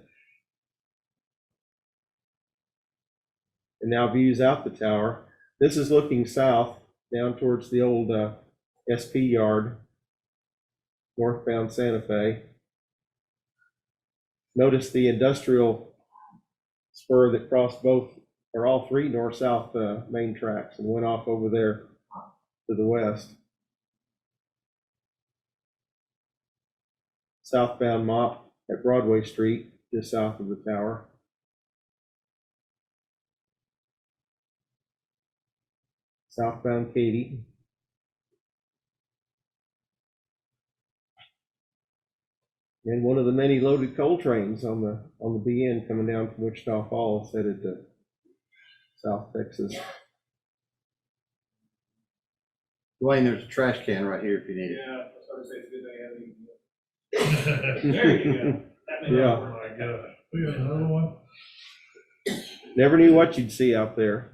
And now views out the tower. This is looking south down towards the old SP yard, northbound Santa Fe. Notice the industrial spur that crossed both or all 3 north-south main tracks and went off over there to the west. Southbound mop at Broadway Street, just south of the tower. Southbound Katy. And one of the many loaded coal trains on the BN coming down from Wichita Falls headed to South Texas. Dwayne, there's a trash can right here if you need it. Yeah, I was going to say it's a good thing I haven't eaten. There you go. Yeah. Oh my God. We got another one. Never knew what you'd see out there.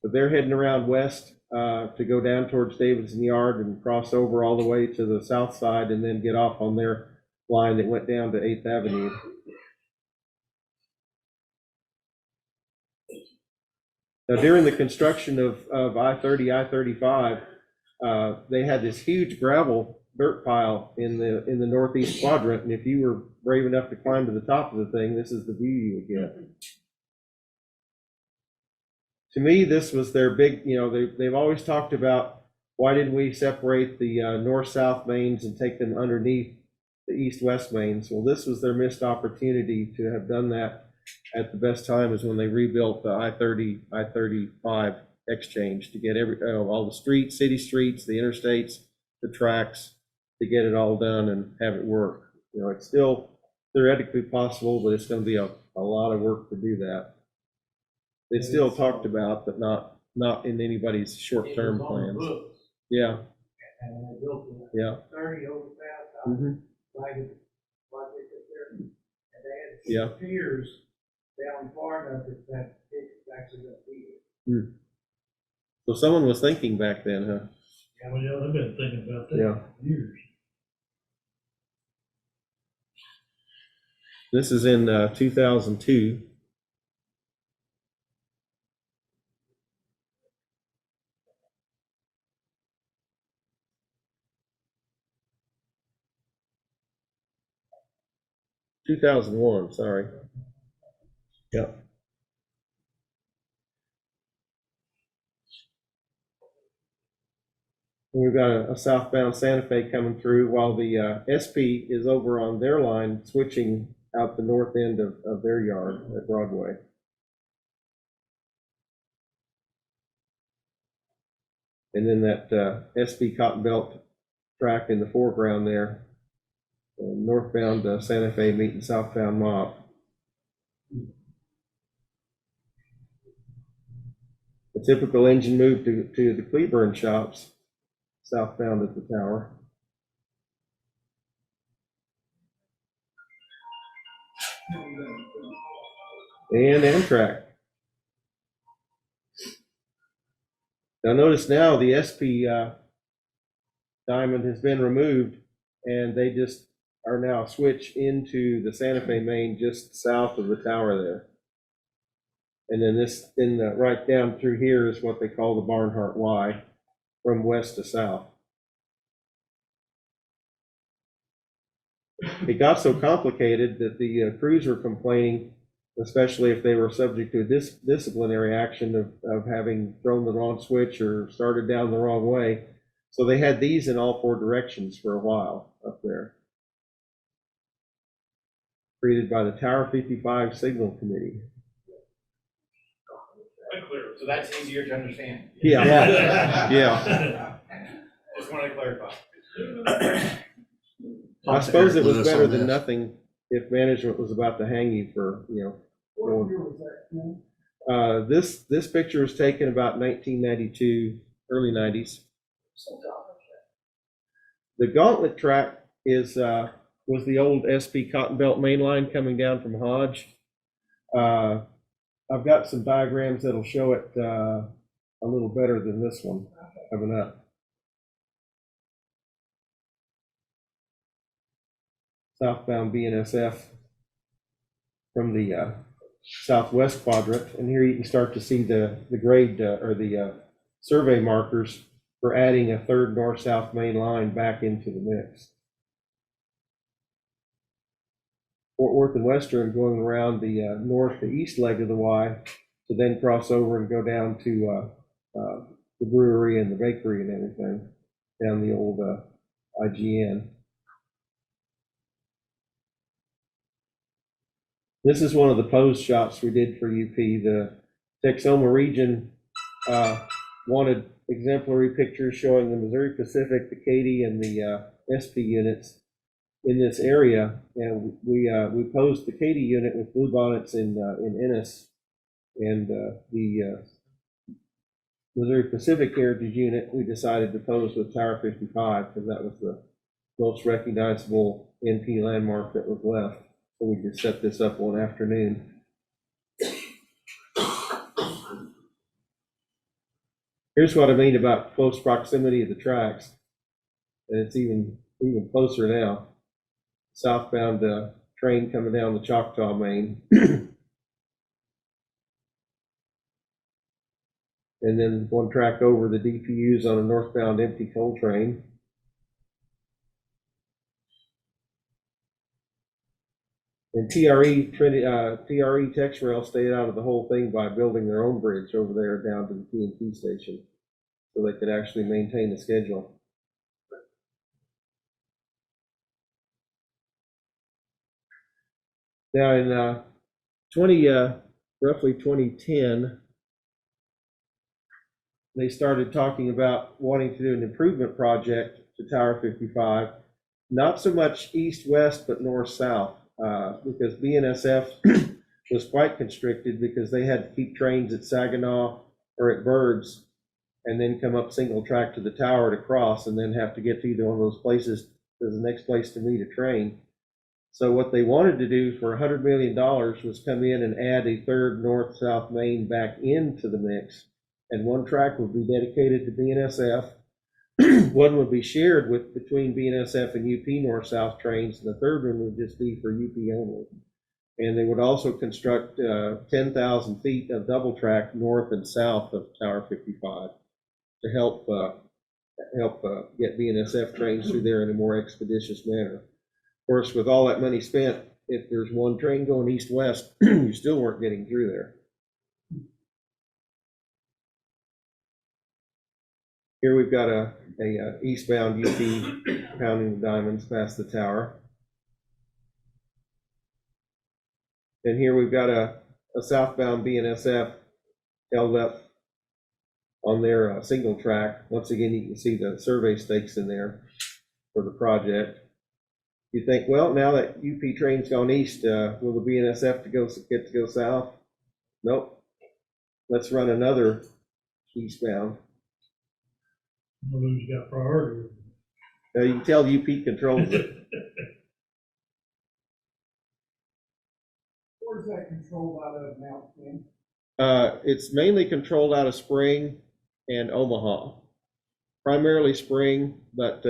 But they're heading around west to go down towards Davidson Yard and cross over all the way to the south side and then get off on their line that went down to 8th Avenue. Now, during the construction of I-30, I-35, they had this huge gravel dirt pile in the northeast quadrant, and if you were brave enough to climb to the top of the thing, this is the view you would get. To me, this was their big, they've always talked about, why didn't we separate the north-south mains and take them underneath the east-west mains? Well, this was their missed opportunity to have done that at the best time, is when they rebuilt the I-30, I-35 exchange to get all the streets, city streets, the interstates, the tracks, to get it all done and have it work. It's still theoretically possible, but it's going to be a lot of work to do that. It's still talked about, but not in anybody's short-term plans. Yeah. And when they built the Yeah. 30 overpass, Mhm. project up there, and they Yeah. had piers down far enough that it's actually going to be Hmm. So someone was thinking back then, huh? Yeah, well, yeah, they've been thinking about that Yeah. for years. This is in 2002. Sorry. Yep. We've got a southbound Santa Fe coming through, while the SP is over on their line, switching out the north end of their yard at Broadway. And then that SP Cotton Belt track in the foreground there, northbound Santa Fe meeting southbound Mop. A typical engine move to the Cleburne shops, southbound at the tower. And Amtrak. Now notice now the SP diamond has been removed, and they just are now switched into the Santa Fe main just south of the tower there. And then right down through here is what they call the Barnhart Y, from west to south. It got so complicated that the crews were complaining, especially if they were subject to a disciplinary action of having thrown the wrong switch or started down the wrong way. So they had these in all four directions for a while up there. Created by the Tower 55 Signal Committee. So that's easier to understand. Yeah. Yeah. Just wanted to clarify. I suppose it was better than nothing if management was about to hang you for, What year was that, Ken? This picture was taken about 1992, early 90s. The Gauntlet track was the old SP Cotton Belt main line coming down from Hodge. I've got some diagrams that'll show it a little better than this one coming up. Southbound BNSF from the southwest quadrant, and here you can start to see the grade or the survey markers for adding a third north-south main line back into the mix. Fort Worth and Western going around the north to east leg of the Y to then cross over and go down to the brewery and the bakery and everything down the old IGN. This is one of the pose shots we did for UP. The Texoma region wanted exemplary pictures showing the Missouri Pacific, the Katy, and the SP units in this area, and we posed the Katy unit with bluebonnets in Ennis, and the Missouri Pacific Heritage unit we decided to pose with Tower 55 because that was the most recognizable NP landmark that was left. So we just set this up one afternoon. Here's what I mean about close proximity of the tracks. And it's even closer now. Southbound train coming down the Choctaw Main. And then one track over the DPUs on a northbound empty coal train. And TRE Tex Rail stayed out of the whole thing by building their own bridge over there down to the TNT station, so they could actually maintain the schedule. Now in roughly 2010, they started talking about wanting to do an improvement project to Tower 55, not so much east-west, but north-south, because BNSF was quite constricted because they had to keep trains at Saginaw or at Birds and then come up single track to the tower to cross and then have to get to either one of those places as the next place to meet a train. So what they wanted to do for $100 million was come in and add a third north-south main back into the mix. And one track would be dedicated to BNSF. One would be shared between BNSF and UP north-south trains, and the third one would just be for UP only. And they would also construct 10,000 feet of double track north and south of Tower 55 to help get BNSF trains through there in a more expeditious manner. Of course, with all that money spent, if there's one train going east-west, you still weren't getting through there. Here we've got a eastbound UP pounding the diamonds past the tower. And here we've got a southbound BNSF held up on their single track. Once again, you can see the survey stakes in there for the project. You think, well, now that UP train's gone east, will the BNSF get to go south? Nope. Let's run another eastbound. Well, who's got priority? You can tell UP controls it. Where's that controlled out of now, Ken? It's mainly controlled out of Spring and Omaha. Primarily Spring, but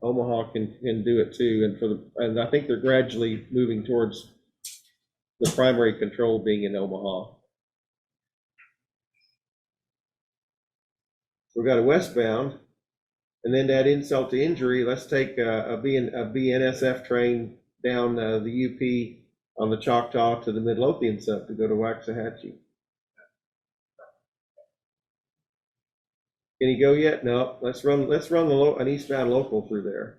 Omaha can do it too. And I think they're gradually moving towards the primary control being in Omaha. We've got a westbound. And then to add insult to injury, let's take a BNSF train down the UP on the Choctaw to the Midlothian sub to go to Waxahachie. Can he go yet? No. Let's run an eastbound local through there.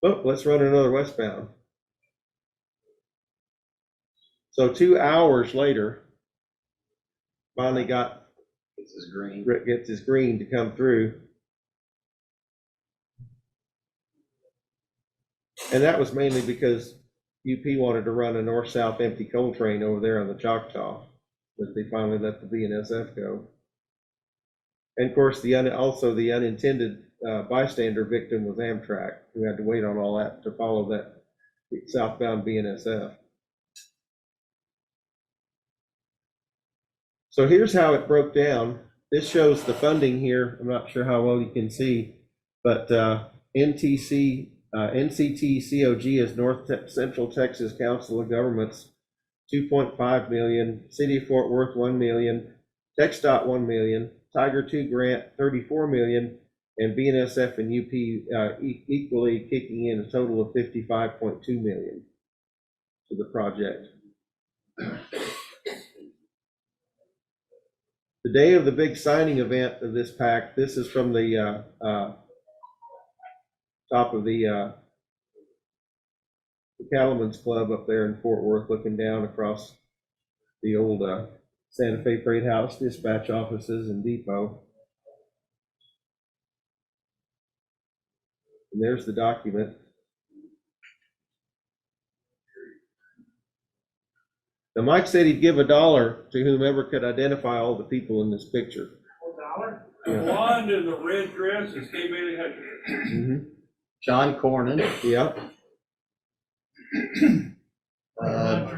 Oh, let's run another westbound. So 2 hours later, finally gets his green to come through. And that was mainly because UP wanted to run a north-south empty coal train over there on the Choctaw, but they finally let the BNSF go. And of course, the unintended bystander victim was Amtrak, who had to wait on all that to follow that southbound BNSF. So here's how it broke down. This shows the funding here. I'm not sure how well you can see, but NCT COG is North Central Texas Council of Governments, $2.5 million, City of Fort Worth, $1 million, TxDOT, $1 million, Tiger II grant, $34 million, and BNSF and UP equally kicking in a total of $55.2 million to the project. The day of the big signing event of this pact, this is from the top of the Cattlemen's Club up there in Fort Worth, looking down across the old Santa Fe Freight House, dispatch offices, and depot. And there's the document. Now, Mike said he'd give $1 to whomever could identify all the people in this picture. $1? The blonde in the red dress is Kay Bailey Hutchinson. Mm-hmm. John Cornyn. Yep.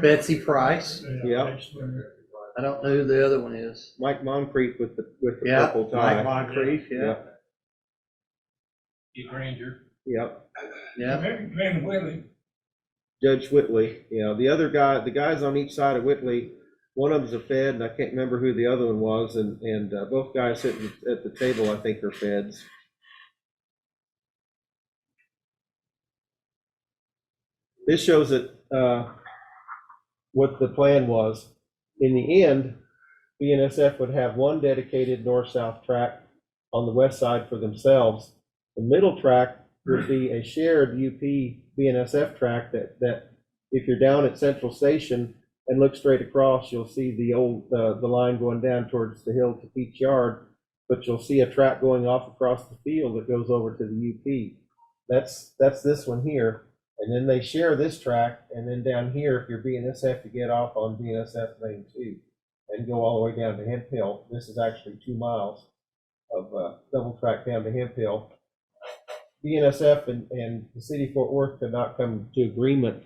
Betsy Price. Yep. I don't know who the other one is. Mike Moncrief with the Yeah, purple tie. Mike Moncrief, yeah. Pete Granger. Yep. Yeah. Glenn Willie. Judge Whitley, the other guy, the guys on each side of Whitley, one of them's a Fed, and I can't remember who the other one was, and both guys sitting at the table, I think, are Feds. This shows it, what the plan was. In the end, BNSF would have one dedicated north-south track on the west side for themselves. The middle track would be a shared UP BNSF track that if you're down at Central Station and look straight across, you'll see the old the line going down towards the hill to Peach Yard, but you'll see a track going off across the field that goes over to the UP. That's this one here. And then they share this track, and then down here, if you're BNSF, you get off on BNSF Lane 2 and go all the way down to Hemp Hill. This is actually 2 miles of double track down to Hemp Hill. BNSF and the city of Fort Worth could not come to agreement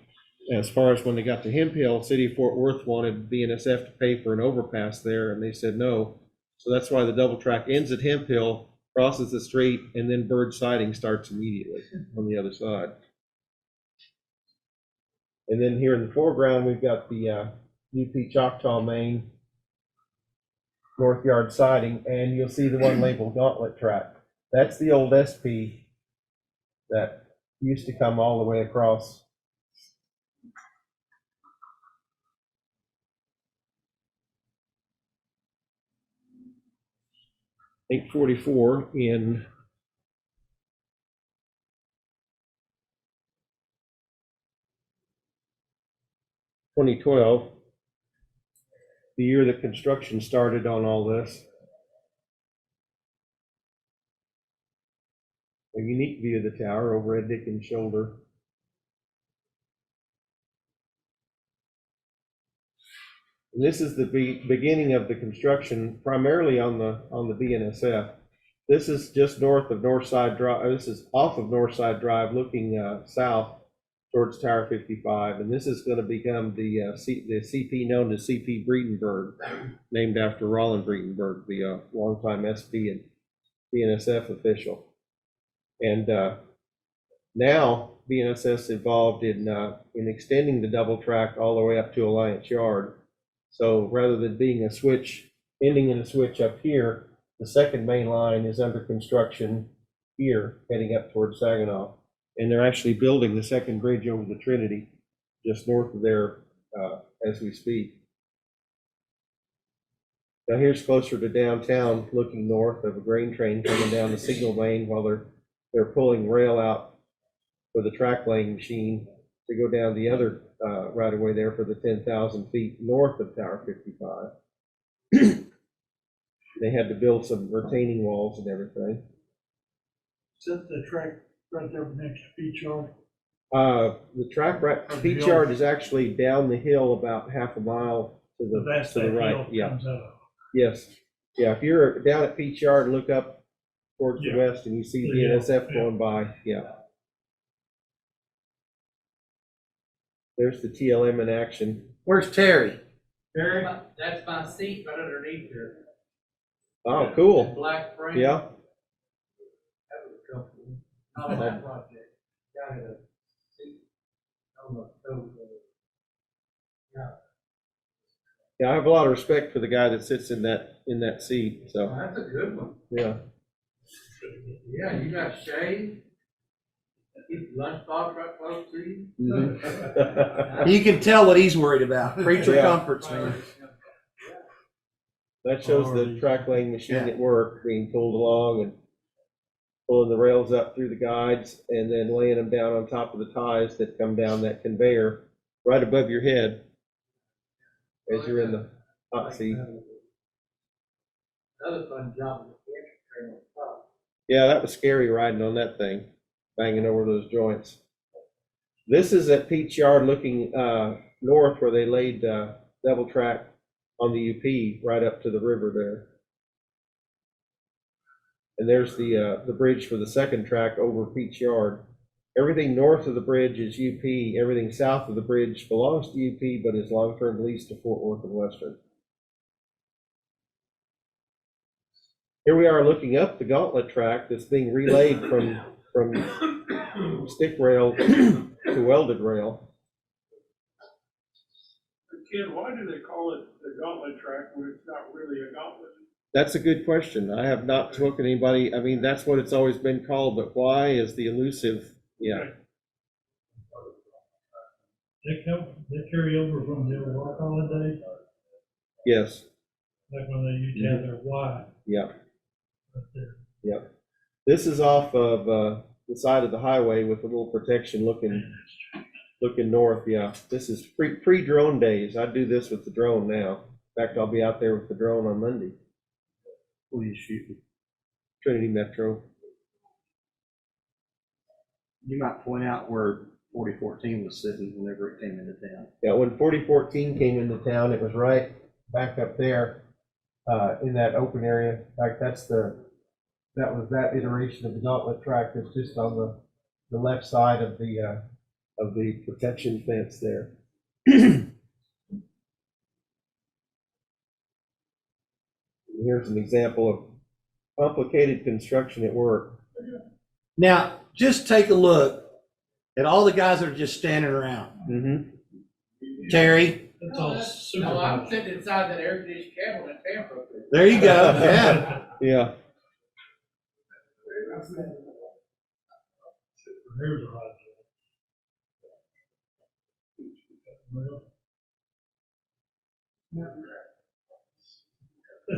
as far as when they got to Hemp Hill. City of Fort Worth wanted BNSF to pay for an overpass there, and they said no. So that's why the double track ends at Hemp Hill, crosses the street, and then bird siding starts immediately on the other side. And then here in the foreground, we've got the UP Choctaw Main North Yard siding, and you'll see the one labeled Gauntlet Track. That's the old SP that used to come all the way across. 844 in 2012, the year that construction started on all this. A unique view of the tower over Ed Dickens' shoulder. And this is the beginning of the construction, primarily on the BNSF. This is just north of Northside Drive. This is off of Northside Drive, looking south towards Tower 55, and this is going to become the CP known as CP Breedenberg, named after Roland Breedenberg, the longtime SP and BNSF official. And now BNSF's involved in extending the double track all the way up to Alliance Yard. So rather than being a switch, ending in a switch up here, the second main line is under construction here, heading up towards Saginaw. And they're actually building the second bridge over the Trinity, just north of there as we speak. Now here's closer to downtown, looking north of a grain train coming down the signal lane while they're pulling rail out for the track laying machine to go down the other right away there for the 10,000 feet north of Tower 55. They had to build some retaining walls and everything. Set the track right there next to Peach Yard. The track right, Peach Yard is actually down the hill about half a mile to the right. Yeah. Yes. Yeah. If you're down at Peach Yard and look up towards the west and you see BNSF going by, yeah. There's the TLM in action. Where's Terry? Terry, that's my seat right underneath there. Oh, cool. Black frame. Yeah. That was comfortable. Not on that project. Got a seat on the stove. Yeah. Yeah, I have a lot of respect for the guy that sits in that seat. So That's a good one. yeah. Yeah, you got shade. Keep the lunchbox right close to you. Mhm. You can tell what he's worried about. Creature Yeah. comforts, man. That shows the track laying machine at work being pulled along and pulling the rails up through the guides and then laying them down on top of the ties that come down that conveyor right above your head as you're in the hot seat. Another fun job. Yeah, that was scary riding on that thing, banging over those joints. This is at Peach Yard looking north where they laid double track on the UP right up to the river there. And there's the bridge for the second track over Peach Yard. Everything north of the bridge is UP. Everything south of the bridge belongs to UP, but is long-term leased to Fort Worth and Western. here we are looking up the gauntlet track that's being relayed from stick rail to welded rail. Ken, why do they call it the gauntlet track when it's not really a gauntlet? That's a good question. I have not spoken to anybody. I mean, that's what it's always been called, but why is the elusive? Yeah. They carry over from the old rock holiday, Yes. like when they used to have their Y. Yeah. Yeah. This is off of the side of the highway with a little protection looking north. Yeah. This is pre-drone days. I do this with the drone now. In fact, I'll be out there with the drone on Monday. Who are you shooting? Trinity Metro. You might point out where 4014 was sitting whenever it came into town. Yeah, when 4014 came into town, it was right back up there in that open area. In fact, that was that iteration of the gauntlet track that's just on the left side of the protection fence there. Here's an example of complicated construction at work. Now, just take a look at all the guys that are just standing around. Mm-hmm. Terry. That's all super. No, I'm sitting inside that air conditioned cabin in Tampa. There you go. Yeah. Yeah. Here's a hot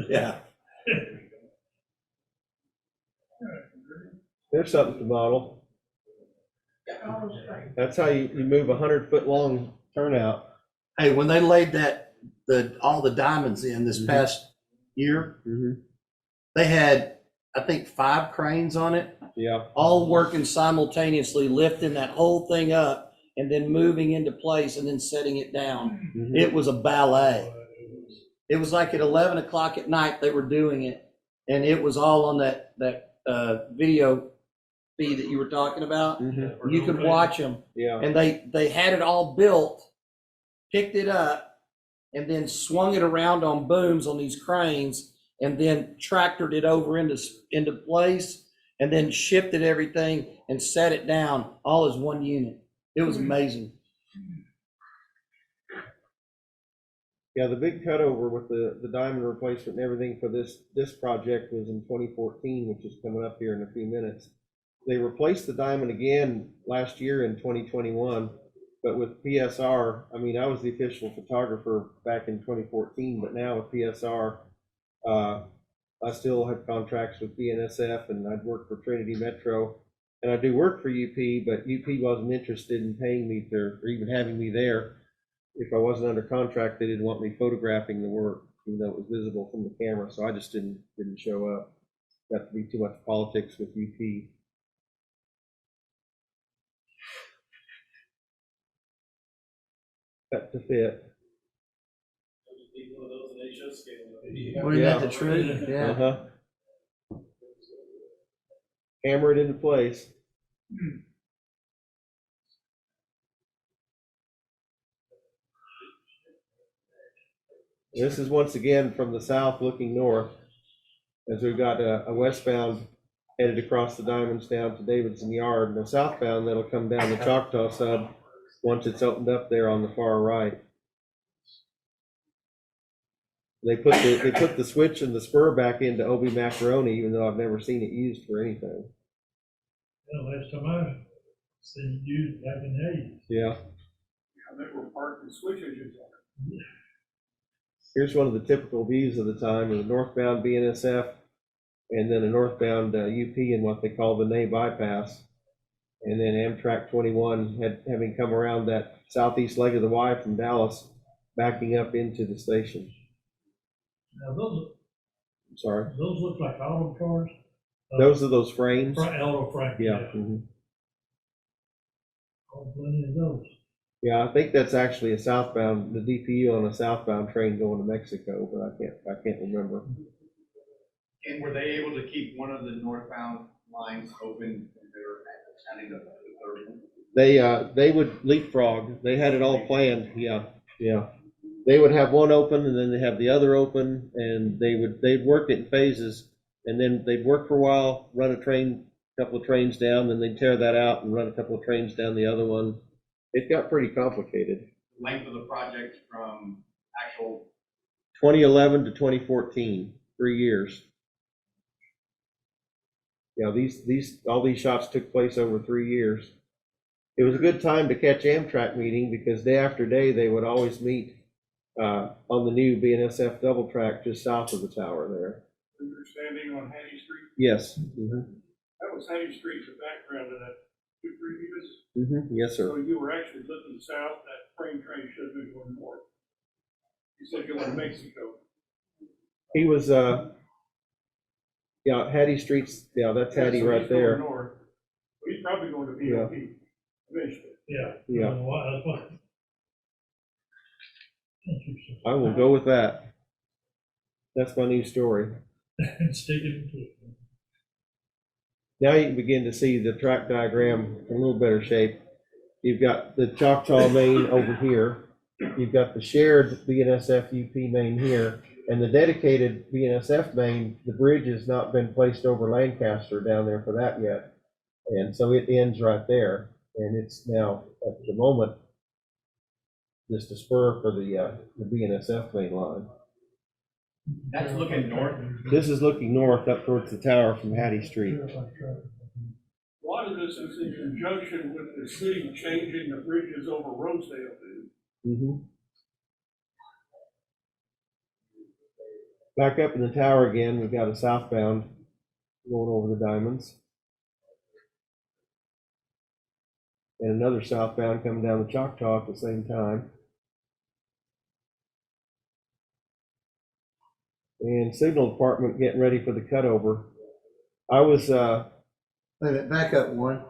Yeah. There's something to model. That's how you move a 100-foot long turnout. Hey, when they laid all the diamonds in this past year, they had, I think, 5 cranes on it. Yeah. All working simultaneously, lifting that whole thing up and then moving into place and then setting it down. It was a ballet. It was like at 11 o'clock at night they were doing it, and it was all on that video feed that you were talking about. You could watch them. Yeah. And they had it all built, picked it up, and then swung it around on booms on these cranes, and then tractored it over into place, and then shifted everything and set it down all as one unit. It was amazing. Yeah, the big cutover with the diamond replacement and everything for this project was in 2014, which is coming up here in a few minutes. They replaced the diamond again last year in 2021, but with PSR, I mean, I was the official photographer back in 2014, but now with PSR, I still have contracts with BNSF, and I'd work for Trinity Metro, and I do work for UP, but UP wasn't interested in paying me or even having me there. If I wasn't under contract, they didn't want me photographing the work, even though it was visible from the camera, so I just didn't show up. Got to be too much politics with UP. Got to fit. One of those in HO scale. Putting that to true. Yeah. Hammer it into place. This is once again from the south looking north, as we've got a westbound headed across the diamonds down to Davidson Yard, and a southbound that'll come down the Choctaw sub once it's opened up there on the far right. They put the switch and the spur back into Obi Macaroni, even though I've never seen it used for anything. last time I seen it used back in the 80s. Yeah. They were parking switches. Here's one of the typical views of the time of the northbound BNSF and then a northbound UP in what they call the Nay bypass. And then Amtrak 21 having come around that southeast leg of the Y from Dallas, backing up into the station. Now those, I'm sorry. those look like auto cars. Those are those frames. Auto frames. Yeah. Mm-hmm. Oh, plenty of those. Yeah, I think that's actually a southbound, the DPU on a southbound train going to Mexico, but I can't remember. And were they able to keep one of the northbound lines open when they were adding the third one? They would leapfrog. They had it all planned. Yeah, yeah. They would have one open and then they have the other open, and they'd work it in phases. And then they'd work for a while, run a couple of trains down, then they'd tear that out and run a couple of trains down the other one. It got pretty complicated. Length of the project from actual 2011 to 2014, 3 years. Yeah, all these shots took place over 3 years. It was a good time to catch Amtrak meeting because day after day, they would always meet on the new BNSF double track just south of the tower there. You're standing on Hattie Street? Yes. That was Hattie Street, the background of that two previous. Yes, sir. So you were actually looking south, that freight train should have been going north. You said you were in Mexico. He was, yeah, Hattie Street's, yeah, that's Hattie So right he's going there. north. Well, he's probably going to VOP eventually. Yeah. That's what. I will go with that. That's my new story. Sticking to it. Now you can begin to see the track diagram in a little better shape. You've got the Choctaw main over here. You've got the shared BNSF UP main here, and the dedicated BNSF main, the bridge has not been placed over Lancaster down there for that yet. And so it ends right there. And it's now, at the moment, just a spur for the BNSF main line. That's looking north. This is looking north up towards the tower from Hattie Street. A lot of this is in conjunction with the city changing the bridges over Rosedale. Back up in the tower again, we've got a southbound going over the diamonds. And another southbound coming down the Choctaw at the same time. And signal department getting ready for the cutover. I was, Wait a minute, back up one.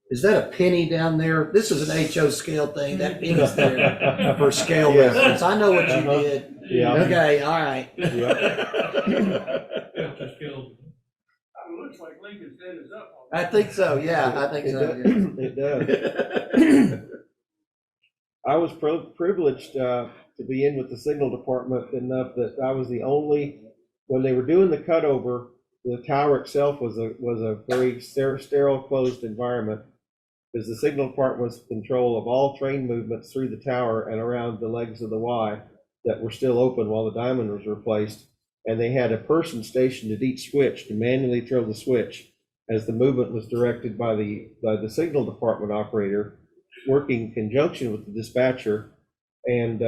Is that a penny down there? This is an HO scale thing. That penny's there for scale Yes. reference. I know what you did. Yeah. Okay, all right. It looks like Lincoln's head is up. I think so, yeah, I think so. It does. I was privileged to be in with the signal department enough that I was the only, when they were doing the cutover, the tower itself was a very sterile, closed environment, because the signal department was in control of all train movements through the tower and around the legs of the Y that were still open while the diamond was replaced. And they had a person stationed at each switch to manually throw the switch as the movement was directed by the signal department operator, working in conjunction with the dispatcher. And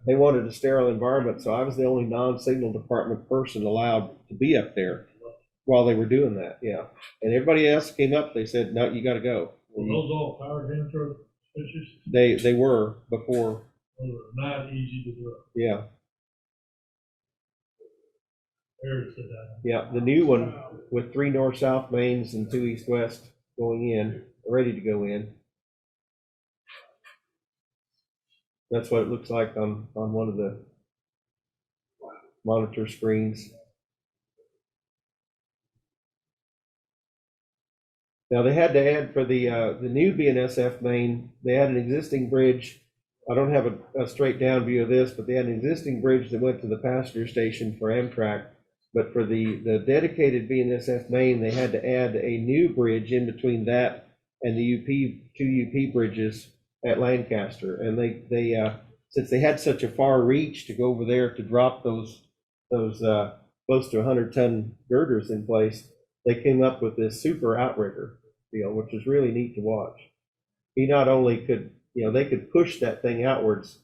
they wanted a sterile environment, so I was the only non-signal department person allowed to be up there while they were doing that, yeah. And everybody else came up, they said, no, you gotta go. Were those all powered intro switches? They were before. They were not easy to do. Yeah. There's the diamond. Yeah, the new one with 3 north-south mains and 2 east-west going in, ready to go in. That's what it looks like on one of the monitor screens. Now they had to add for the new BNSF main, they had an existing bridge. I don't have a straight down view of this, but they had an existing bridge that went to the passenger station for Amtrak. But for the dedicated BNSF main, they had to add a new bridge in between that and the two UP bridges at Lancaster. And they since they had such a far reach to go over there to drop those close to 100-ton girders in place, they came up with this super outrigger deal, which was really neat to watch. He not only could, they could push that thing outwards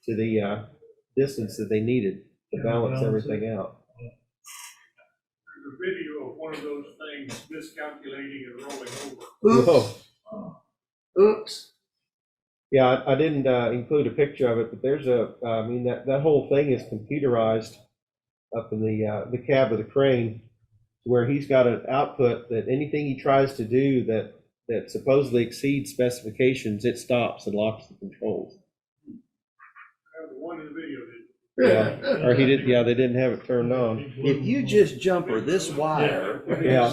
to the distance that they needed to balance everything out. There's a video of one of those things miscalculating and rolling over. Oops. Oops. Yeah, I didn't include a picture of it, but there's that whole thing is computerized up in the cab of the crane, where he's got an output that anything he tries to do that supposedly exceeds specifications, it stops and locks the controls. The one in the video did. Yeah, or he did. Yeah, they didn't have it turned on. If you just jumper this wire, Yeah.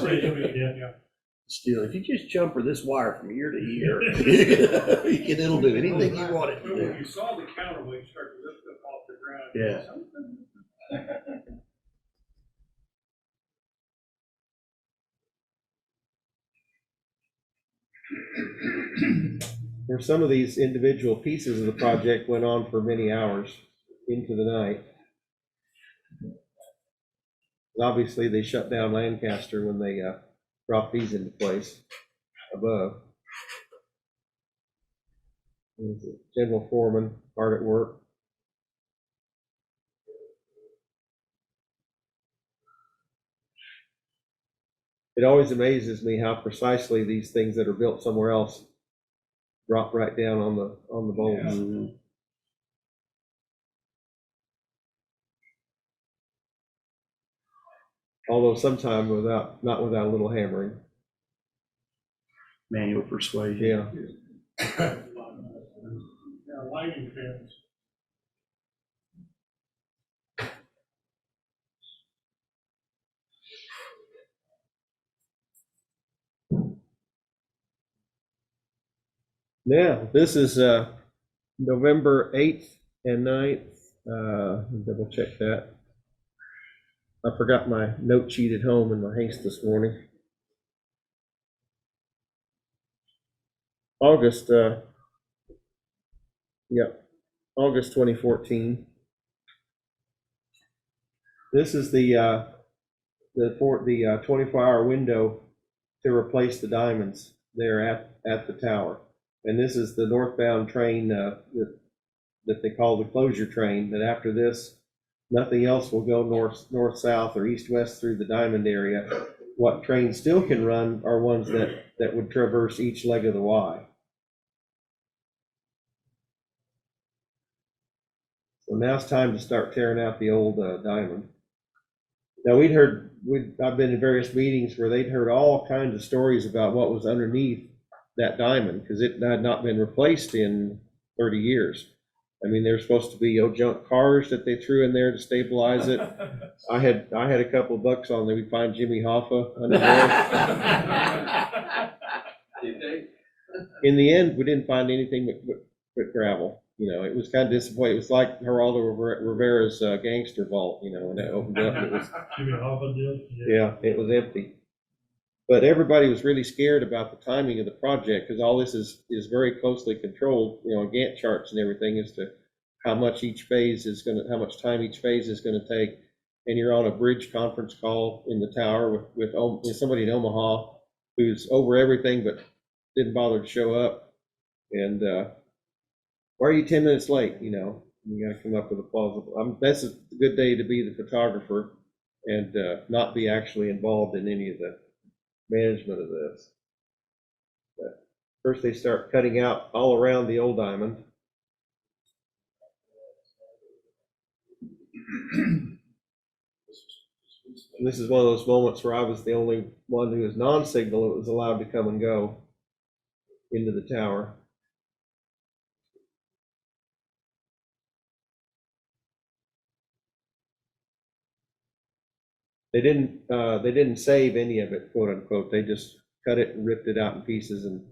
still, if you just jumper this wire from ear to ear, it'll do anything you want it to But when do. you saw the counterweight start to lift up off the ground. Yeah. where some of these individual pieces of the project went on for many hours into the night. Obviously, they shut down Lancaster when they dropped these into place above. There's the general foreman, hard at work. It always amazes me how precisely these things that are built somewhere else drop right down on the bolts. Although sometimes not without a little hammering. Manual persuasion. Yeah. Yeah, lighting fence. Yeah, this is November 8th and 9th. Double check that. I forgot my note sheet at home in my haste this morning. August, August 2014. This is the 24-hour window to replace the diamonds there at the tower. And this is the northbound train that they call the closure train, that after this, nothing else will go north-south or east-west through the diamond area. What trains still can run are ones that would traverse each leg of the Y. So now it's time to start tearing out the old diamond. Now I've been in various meetings where they'd heard all kinds of stories about what was underneath that diamond, because it had not been replaced in 30 years. I mean, there's supposed to be junk cars that they threw in there to stabilize it. I had a couple of bucks on there. We'd find Jimmy Hoffa under there. Did they? In the end, we didn't find anything but gravel. You know, it was kind of disappointing. It was like Geraldo Rivera's gangster vault, you know, when it opened up. It was, Jimmy Hoffa deal? yeah, it was empty. But everybody was really scared about the timing of the project, because all this is very closely controlled, you know, Gantt charts and everything as to how much time each phase is going to take. And you're on a bridge conference call in the tower with somebody in Omaha who's over everything but didn't bother to show up. And why are you 10 minutes late? You know, you got to come up with a plausible. That's a good day to be the photographer and not be actually involved in any of the management of this. But first they start cutting out all around the old diamond. And this is one of those moments where I was the only one who was non-signal that was allowed to come and go into the tower. They didn't save any of it, quote unquote. They just cut it and ripped it out in pieces and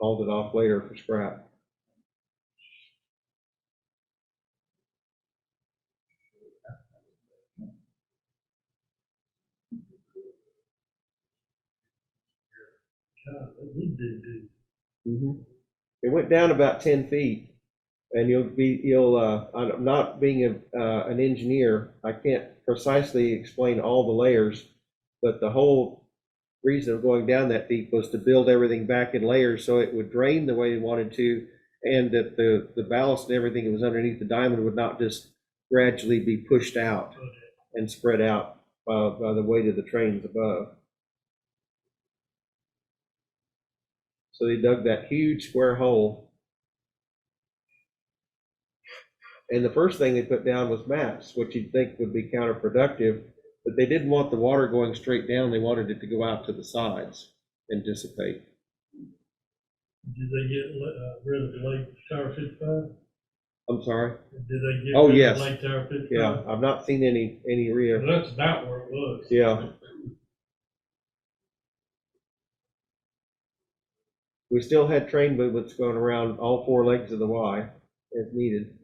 hauled it off later for scrap. It went down about 10 feet. And I'm not being an engineer, I can't precisely explain all the layers, but the whole reason of going down that deep was to build everything back in layers so it would drain the way you wanted to, and that the ballast and everything that was underneath the diamond would not just gradually be pushed out and spread out by the weight of the trains above. So they dug that huge square hole. And the first thing they put down was mats, which you'd think would be counterproductive, but they didn't want the water going straight down. They wanted it to go out to the sides and dissipate. Did they get rid of Lake Tower 55? I'm sorry? Did they get Oh, rid yes. of Lake Tower 55? Yeah, I've not seen any rear. Well, that's about where it was. Yeah. We still had train movements going around all four legs of the Y as needed.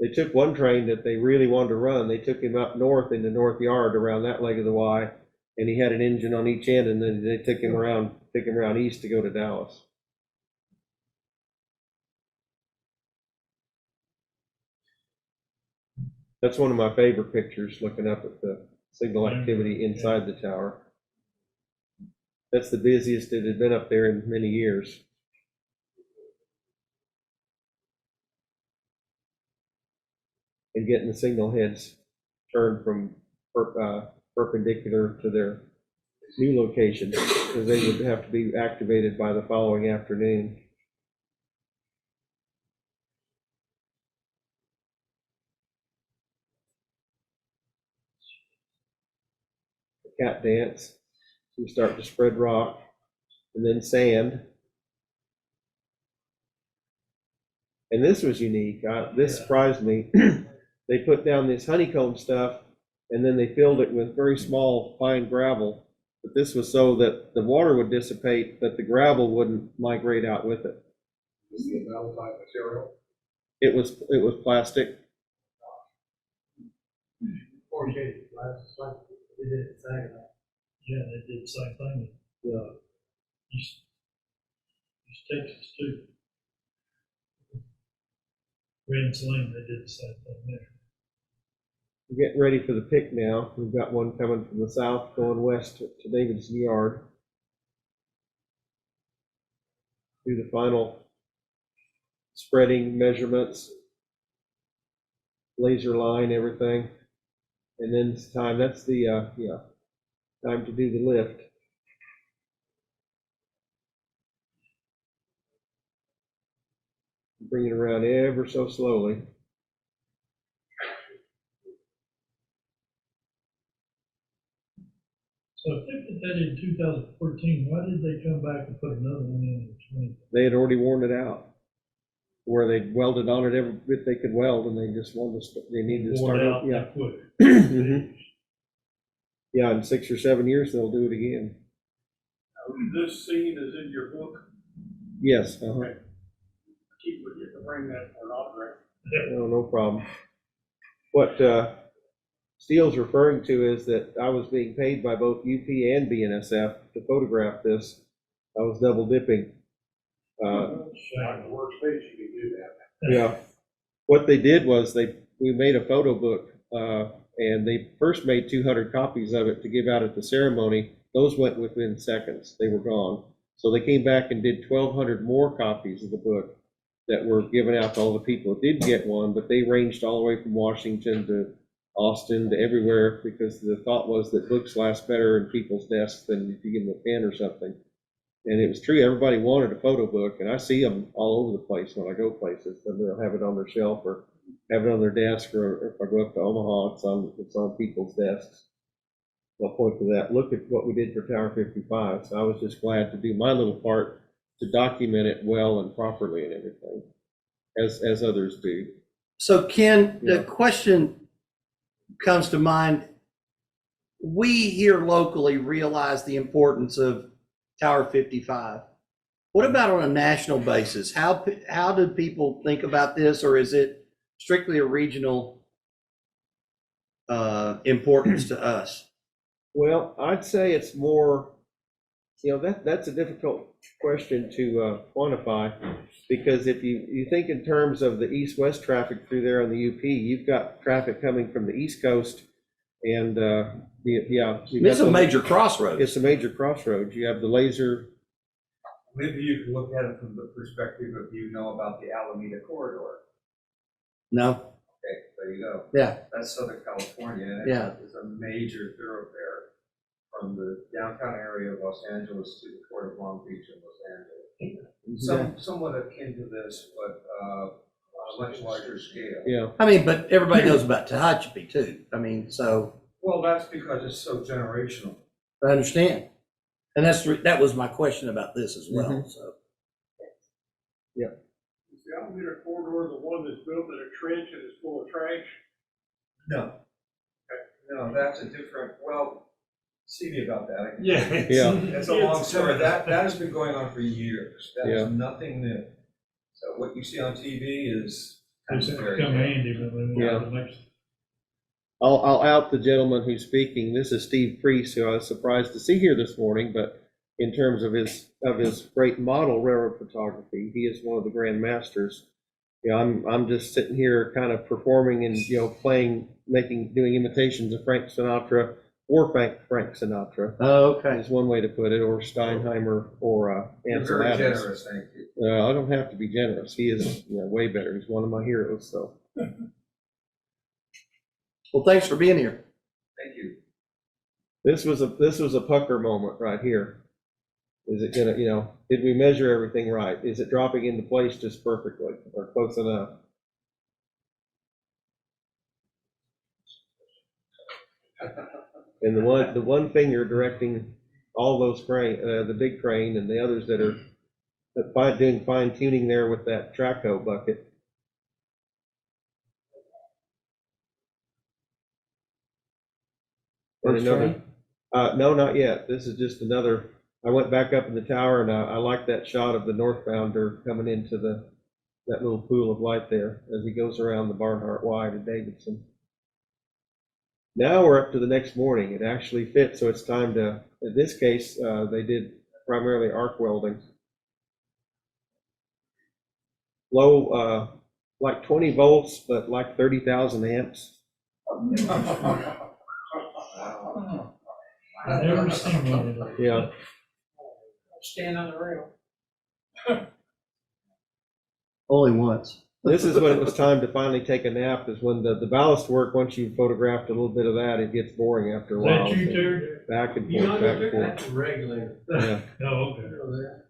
They took one train that they really wanted to run. They took him up north in the north yard around that leg of the Y And he had an engine on each end, and then they took him around east to go to Dallas. That's one of my favorite pictures, looking up at the signal activity inside the tower. That's the busiest it had been up there in many years. And getting the signal heads turned from perpendicular to their new location, because they would have to be activated by the following afternoon. The cat dance. We start to spread rock and then sand. And this was unique. This surprised me. They put down this honeycomb stuff, and then they filled it with very small, fine gravel. But this was so that the water would dissipate, but the gravel wouldn't migrate out with it. Is it a metal type material? It was plastic. Corrugated glass, it's like they did it Saginaw. Yeah, they did the same thing. Yeah. East Texas too. Grand Sling, they did the same thing there. We're getting ready for the pick now. We've got one coming from the south going west to Davidson Yard. Do the final spreading measurements, laser line, everything. And then it's time, that's the, time to do the lift. Bring it around ever so slowly. So if they put that in 2014, why did they come back and put another one in 20? They had already worn it out, where they welded on it every bit they could weld, and they just wanted to, they needed to start out. Yeah. Quick. Mhm. Yeah, in 6 or 7 years, they'll do it again. This scene is in your book. Yes. Keep forgetting to bring that for an autograph. No problem. What Steele's referring to is that I was being paid by both UP and BNSF to photograph this. I was double dipping. Not the worst place you can do that. Yeah. What they did was we made a photo book, and they first made 200 copies of it to give out at the ceremony. Those went within seconds. They were gone. So they came back and did 1,200 more copies of the book that were given out to all the people that did get one, but they ranged all the way from Washington to Austin to everywhere, because the thought was that books last better in people's desks than if you give them a pen or something. And it was true. Everybody wanted a photo book, and I see them all over the place when I go places. And they'll have it on their shelf or have it on their desk, or if I go up to Omaha, it's on people's desks. I'll point to that. Look at what we did for Tower 55. So I was just glad to do my little part to document it well and properly and everything, as others do. So Ken, the question comes to mind. We here locally realize the importance of Tower 55. What about on a national basis? How do people think about this, or is it strictly a regional importance to us? Well, I'd say it's more, that's a difficult question to quantify, because if you think in terms of the east-west traffic through there on the UP, you've got traffic coming from the East Coast, and it's a major crossroads. It's a major crossroads. You have the laser. Maybe you can look at it from the perspective of, about the Alameda corridor. No. Okay, there you go. Yeah. That's Southern California, and it's a major thoroughfare from the downtown area of Los Angeles to the Port of Long Beach in Los Angeles. Somewhat akin to this, but on a much larger scale. Yeah. I mean, but everybody knows about Tehachapi too. I mean, so. Well, that's because it's so generational. I understand. And that was my question about this as well. Mm-hmm. So. Yeah. Is the Alameda corridor the one that's built in a trench and is full of trash? No. No, that's a different, see me about that. It's a long story. That has been going on for years. That is nothing new. So what you see on TV is It's become handy, but I'll out the gentleman who's speaking. This is Steve Priest, who I was surprised to see here this morning, but in terms of his great model railroad photography, he is one of the grand masters. I'm just sitting here kind of performing and, playing, doing imitations of Frank Sinatra or Frank Sinatra. Oh, okay. Is one way to put it, or Steinheimer, or Ansel Very Adams. generous, thank you. I don't have to be generous. He is way better. He's one of my heroes. So. Well, thanks for being here. Thank you. This was a pucker moment right here. Is it gonna, did we measure everything right? Is it dropping into place just perfectly or close enough? And the one finger directing all those crane, the big crane and the others that are doing fine tuning there with that Traco bucket. And another, no, not yet. This is just another. I went back up in the tower, and I like that shot of the northbounder coming into that little pool of light there as he goes around the Barnhart Y to Davidson. Now we're up to the next morning. It actually fits, so it's time to. In this case, they did primarily arc welding. Low, like 20 volts, but like 30,000 amps. I've never seen one. Yeah. Stand on the rail. Only once. This is when it was time to finally take a nap, is when the ballast work, once you've photographed a little bit of that, it gets boring after a while. Is that you, Terry? Back and You forth, on back that, and forth. That's regular. Yeah. Oh, okay. No,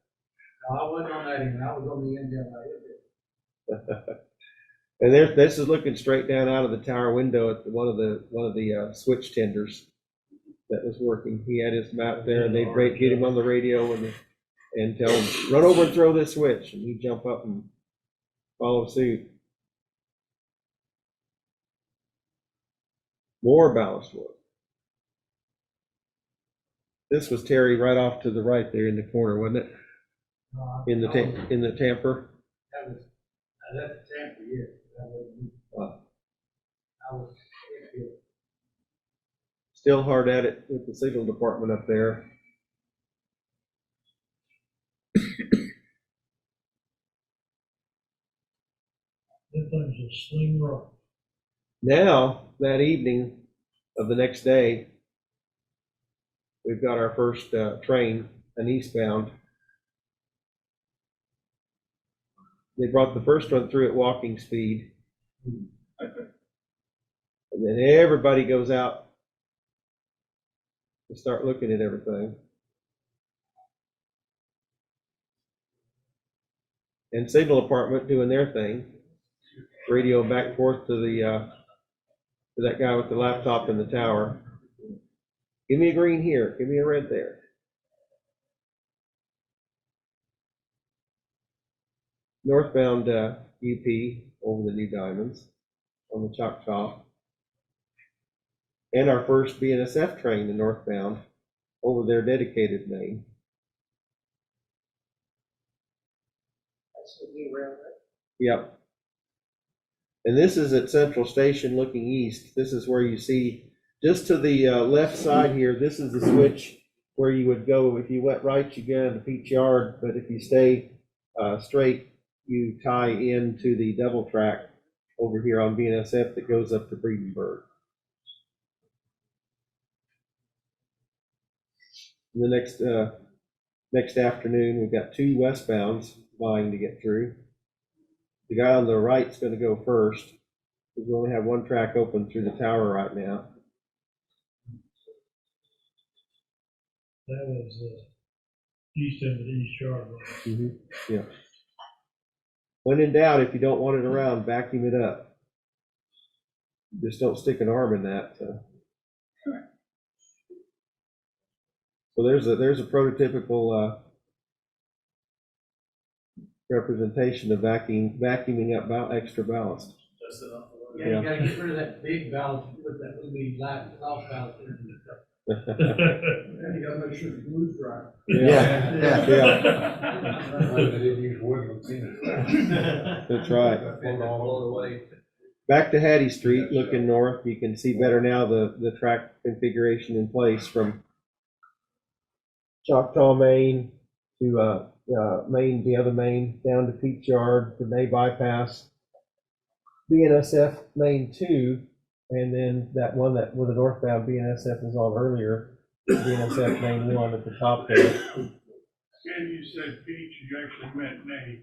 I wasn't on that even, I was on the end of it. And this is looking straight down out of the tower window at one of the switch tenders that was working. He had his map there, and they'd get him on the radio and tell him, run over and throw this switch, and he'd jump up and follow suit. More ballast work. This was Terry right off to the right there in the corner, wasn't it? In the tamper. That's a tamper, yeah. Still hard at it with the signal department up there. That thing's a sling rock. Now, that evening of the next day, we've got our first train, an eastbound. They brought the first one through at walking speed. And then everybody goes out to start looking at everything. And signal department doing their thing. Radio back and forth to that guy with the laptop in the tower. Give me a green here, give me a red there. Northbound UP over the New Diamonds on the Choctaw. And our first BNSF train in northbound over their dedicated main. That's the new railroad. Yep. And this is at Central Station looking east. This is where you see, just to the left side here, this is the switch where you would go. If you went right, you get into Peach Yard, but if you stay straight, you tie into the double track over here on BNSF that goes up to Breedenburg. The next afternoon, we've got two westbounds vying to get through. The guy on the right is going to go first, because we only have one track open through the tower right now. That was east end of the East Yard. Yeah. When in doubt, if you don't want it around, vacuum it up. Just don't stick an arm in that. So there's a prototypical representation of vacuuming up extra ballast. Yeah, you gotta get rid of that big valve, with that little off valve there. And you gotta make sure the glue's dry. Yeah. They didn't use wood with cement. That's right. All the way. back to Hattie Street, looking north, you can see better now the track configuration in place from Choctaw Main to Main, the other Main, down to Peach Yard, the May bypass, BNSF Main 2, and then that one that where the northbound BNSF was on earlier, BNSF Main 1 at the top there. Ken, you said Peach, you actually meant May.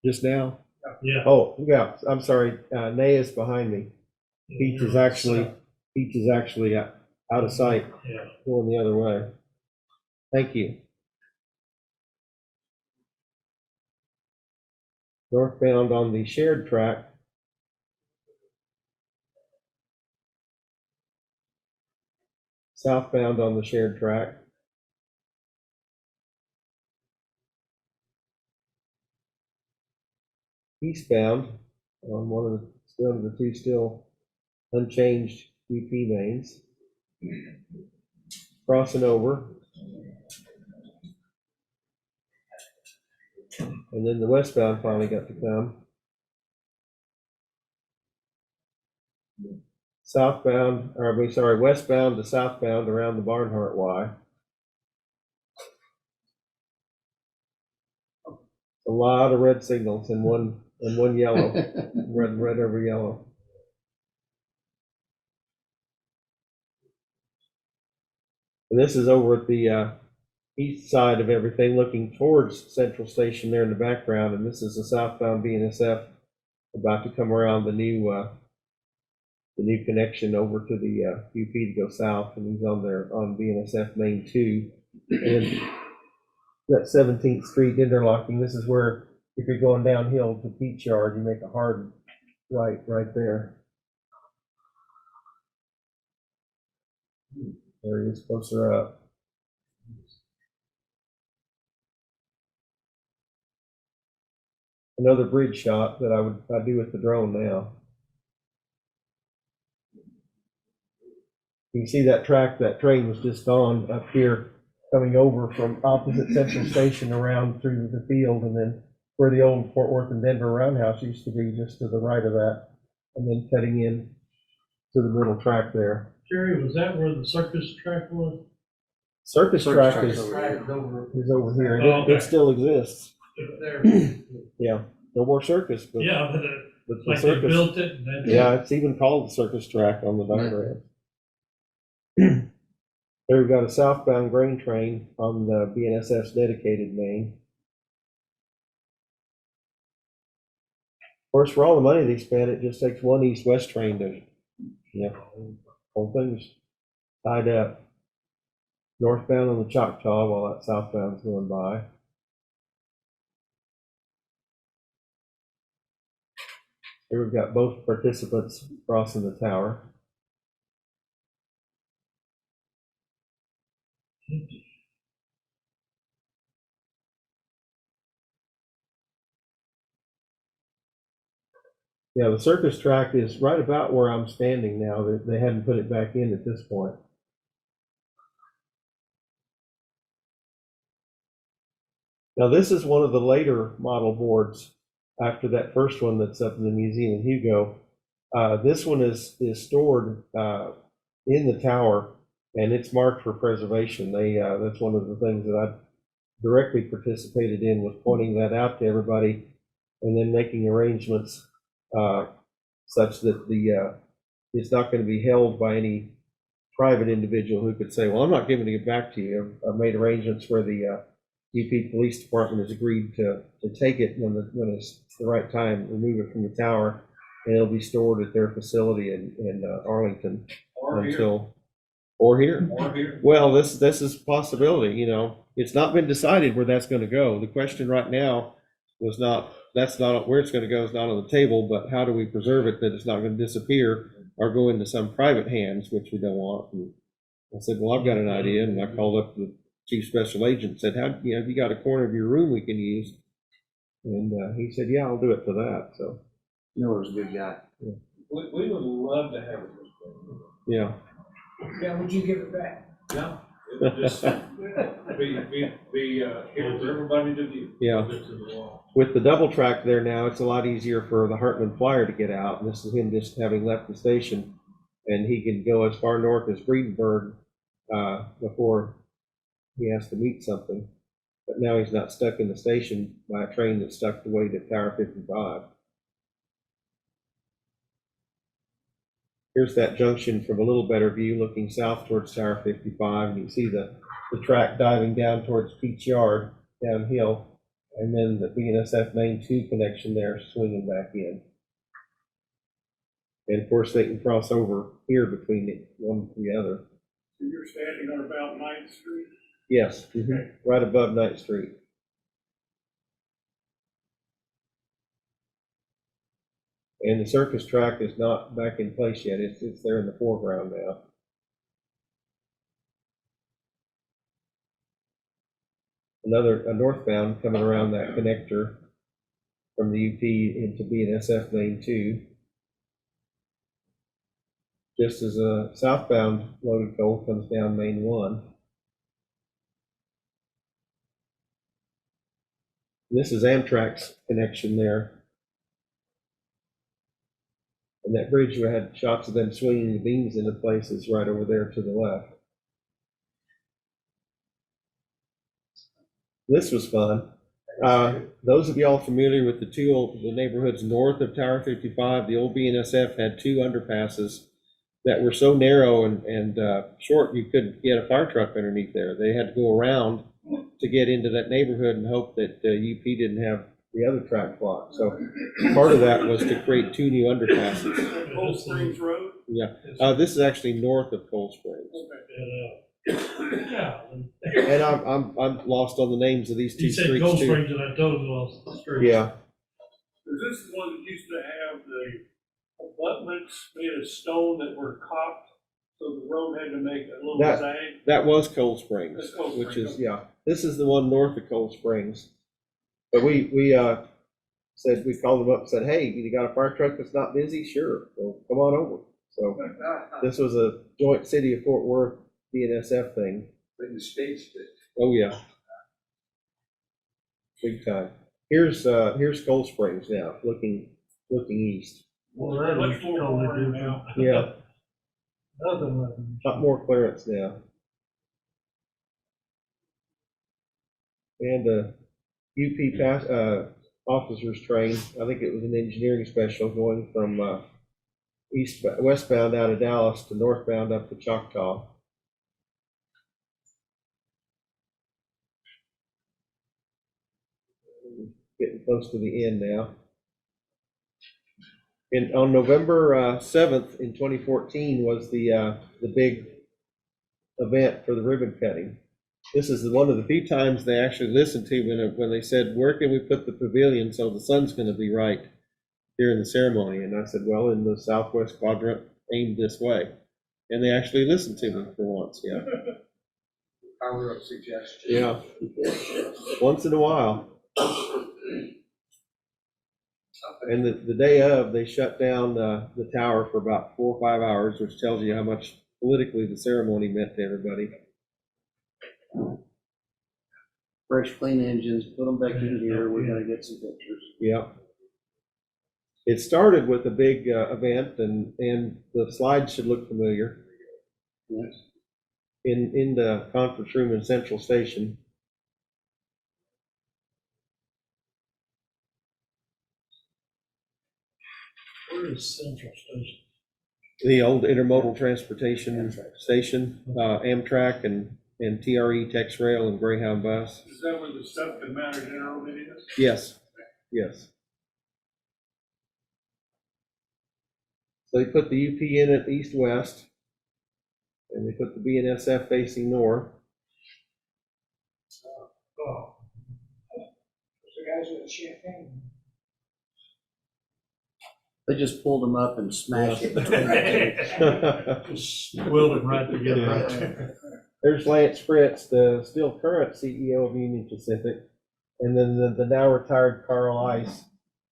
Just now? Yeah. Oh, yeah, I'm sorry, Nay is behind me. Peach is actually out of sight, Yeah. going the other way. Thank you. Northbound on the shared track. Southbound on the shared track. Eastbound on one of the two still unchanged UP mains. Crossing over. And then the westbound finally got to come. Westbound to southbound around the Barnhart Y. A lot of red signals and one yellow, red over yellow. And this is over at the east side of everything, looking towards Central Station there in the background. And this is the southbound BNSF about to come around the new connection over to the UP to go south, and he's on BNSF Main 2. And that 17th Street interlocking, this is where if you're going downhill to Peach Yard, you make a hard right there. There he is, closer up. Another bridge shot that I do with the drone now. You can see that train was just on up here, coming over from opposite Central Station around through the field, and then where the old Fort Worth and Denver Roundhouse used to be, just to the right of that, and then cutting in to the middle track there. Jerry, was that where the circus track was? Circus track is over here. Oh, okay. It still exists. There. Yeah, no more circus. But, Yeah, but the like circus, they built it. And then yeah, it's even called the circus track on the diagram. There we've got a southbound grain train on the BNSF's dedicated main. Of course, for all the money they spent, it just takes one east-west train to, whole thing's tied up. Northbound on the Choctaw while that southbound's going by. Here we've got both participants crossing the tower. Yeah, the circus track is right about where I'm standing now. They hadn't put it back in at this point. Now this is one of the later model boards after that first one that's up in the museum in Hugo. This one is stored in the tower, and it's marked for preservation. That's one of the things that I directly participated in, was pointing that out to everybody and then making arrangements such that it's not going to be held by any private individual who could say, well, I'm not giving it back to you. I've made arrangements where the UP Police Department has agreed to take it when it's the right time, remove it from the tower, and it'll be stored at their facility in Arlington or here. Well, this is a possibility. It's not been decided where that's going to go. The question right now was that's not where it's going to go, is not on the table, but how do we preserve it that it's not going to disappear or go into some private hands, which we don't want. And I said, well, I've got an idea, and I called up the chief special agent and said, have you got a corner of your room we can use? And he said, yeah, I'll do it for that. So Miller's a good guy. Yeah. We would love to have it. Yeah. Yeah, would you give it back? Yeah, Just here for everybody to view. Yeah. To the wall. With the double track there now, it's a lot easier for the Heartland Flyer to get out. And this is him just having left the station, and he can go as far north as Breedenburg before he has to meet something. But now he's not stuck in the station by a train that's stuck away to Tower 55. Here's that junction from a little better view looking south towards Tower 55, and you see the track diving down towards Peach Yard downhill, and then the BNSF Main 2 connection there swinging back in. And of course, they can cross over here between one and the other. So you're standing on about 9th Street? Yes, right above 9th Street. And the circus track is not back in place yet. It's there in the foreground now. A northbound coming around that connector from the UP into BNSF Main 2. Just as a southbound loaded coal comes down Main 1. This is Amtrak's connection there. And that bridge, we had shots of them swinging the beams into places right over there to the left. This was fun. Those of y'all familiar with the neighborhoods north of Tower 55, the old BNSF had 2 underpasses that were so narrow and short you couldn't get a fire truck underneath there. They had to go around to get into that neighborhood and hope that UP didn't have the other track blocked. So part of that was to create 2 new underpasses. Cold Springs Road? Yeah, this is actually north of Cold Springs. And I'm lost on the names of these 2 streets too. You said Cold Springs and I totally lost the street. Yeah. Is this the one that used to have the abutments made of stone that were caulked, so the road had to make a little zag? That was Cold Springs, That's Cold which Springs, is, yeah. This is the one north of Cold Springs. But we said, we called them up and said, hey, you got a fire truck that's not busy? Sure, well, come on over. So this was a joint city of Fort Worth BNSF thing. But the states did. Oh, yeah. Big time. Here's Cold Springs now, looking east. Well, that looks totally different. Yeah. Nothing like it. Lot more clearance now. And UP officers train. I think it was an engineering special going from westbound out of Dallas to northbound up to Choctaw. Getting close to the end now. And on November 7th in 2014 was the big event for the ribbon cutting. This is one of the few times they actually listened to when they said, where can we put the pavilion so the sun's going to be right during the ceremony? And I said, well, in the southwest quadrant, aimed this way. And they actually listened to me for once, yeah. Power of suggestion. Yeah, once in a while. And the day of, they shut down the tower for about 4 or 5 hours, which tells you how much politically the ceremony meant to everybody. Fresh, clean engines, put them back in here, we're gonna get some pictures. Yeah. It started with a big event, and the slides should look familiar. Yes. In the conference room in Central Station. Where is Central Station? The old intermodal transportation station, Amtrak and TRE, Tex Rail, and Greyhound bus. Is that where the stuff that matters interrelated is? Yes, yes. So they put the UP in at east-west, and they put the BNSF facing north. Oh. The guys with the champagne. They just pulled them up and smashed it between the two. Just welded right together. There's Lance Fritz, the still current CEO of Union Pacific, and then the now retired Carl Ice,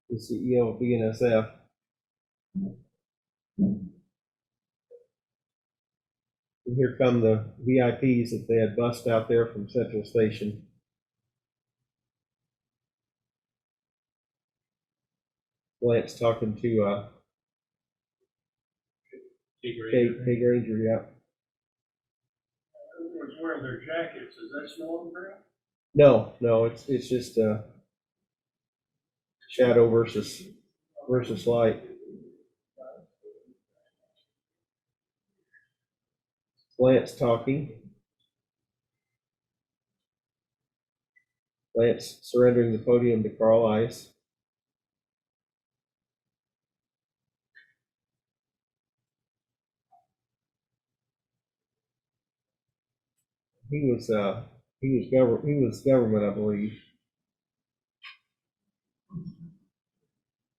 the CEO of BNSF. And here come the VIPs that they had bussed out there from Central Station. Lance talking to Kay Granger, yeah. Everyone's wearing their jackets, is that snow on the ground? No, it's just shadow versus light. Lance talking. Lance surrendering the podium to Carl Ice. He was government, I believe.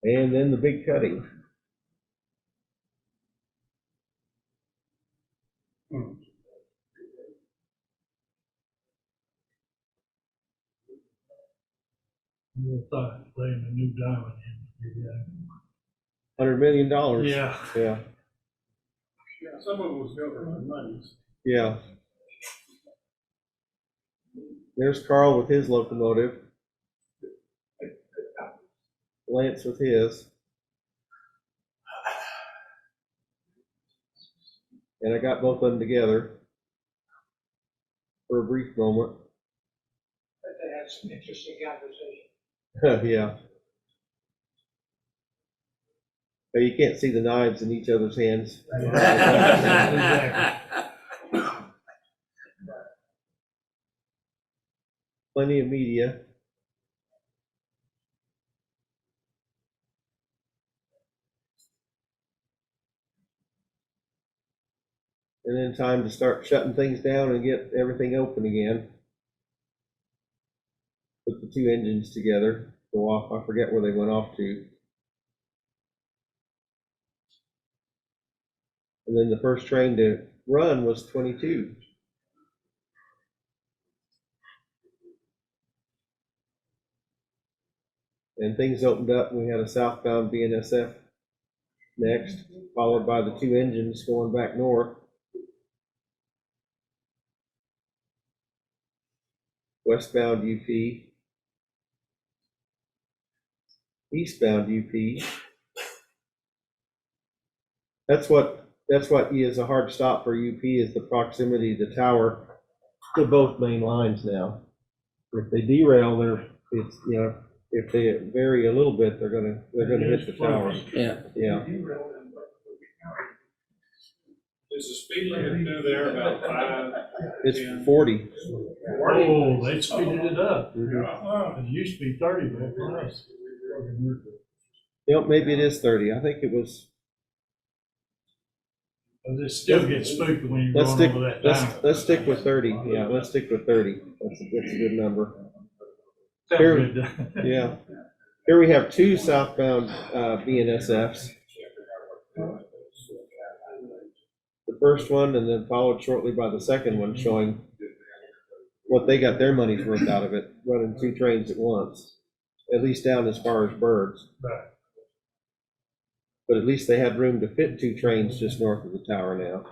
And then the big cutting. You thought laying a new diamond in. $100 million. Yeah. Yeah. Yeah, some of it was government monies. Yeah. There's Carl with his locomotive. Lance with his. And I got both of them together for a brief moment. But they had some interesting conversation. Yeah. But you can't see the knives in each other's hands. Plenty of media. And then time to start shutting things down and get everything open again. Put the two engines together, go off. I forget where they went off to. And then the first train to run was 22. And things opened up, and we had a southbound BNSF next, followed by the two engines going back north. Westbound UP, eastbound UP. That's what is a hard stop for UP, is the proximity of the tower to both main lines now. If they derail, if they vary a little bit, they're gonna hit the tower. Yeah. Is the speed limit through there about 5? It's 40. Oh, they speeded it up. Mhm. It used to be 30, but for us. Maybe it is 30. I think it was. But it still gets spooky when you're going over that time. Let's stick with 30. Yeah, let's stick with 30. That's a good number. Sounds Here, good. yeah. Here we have two southbound BNSFs. The first one, and then followed shortly by the second one, showing what they got their money's worth out of it, running two trains at once, at least down as far as Birds. Right. But at least they had room to fit two trains just north of the tower now.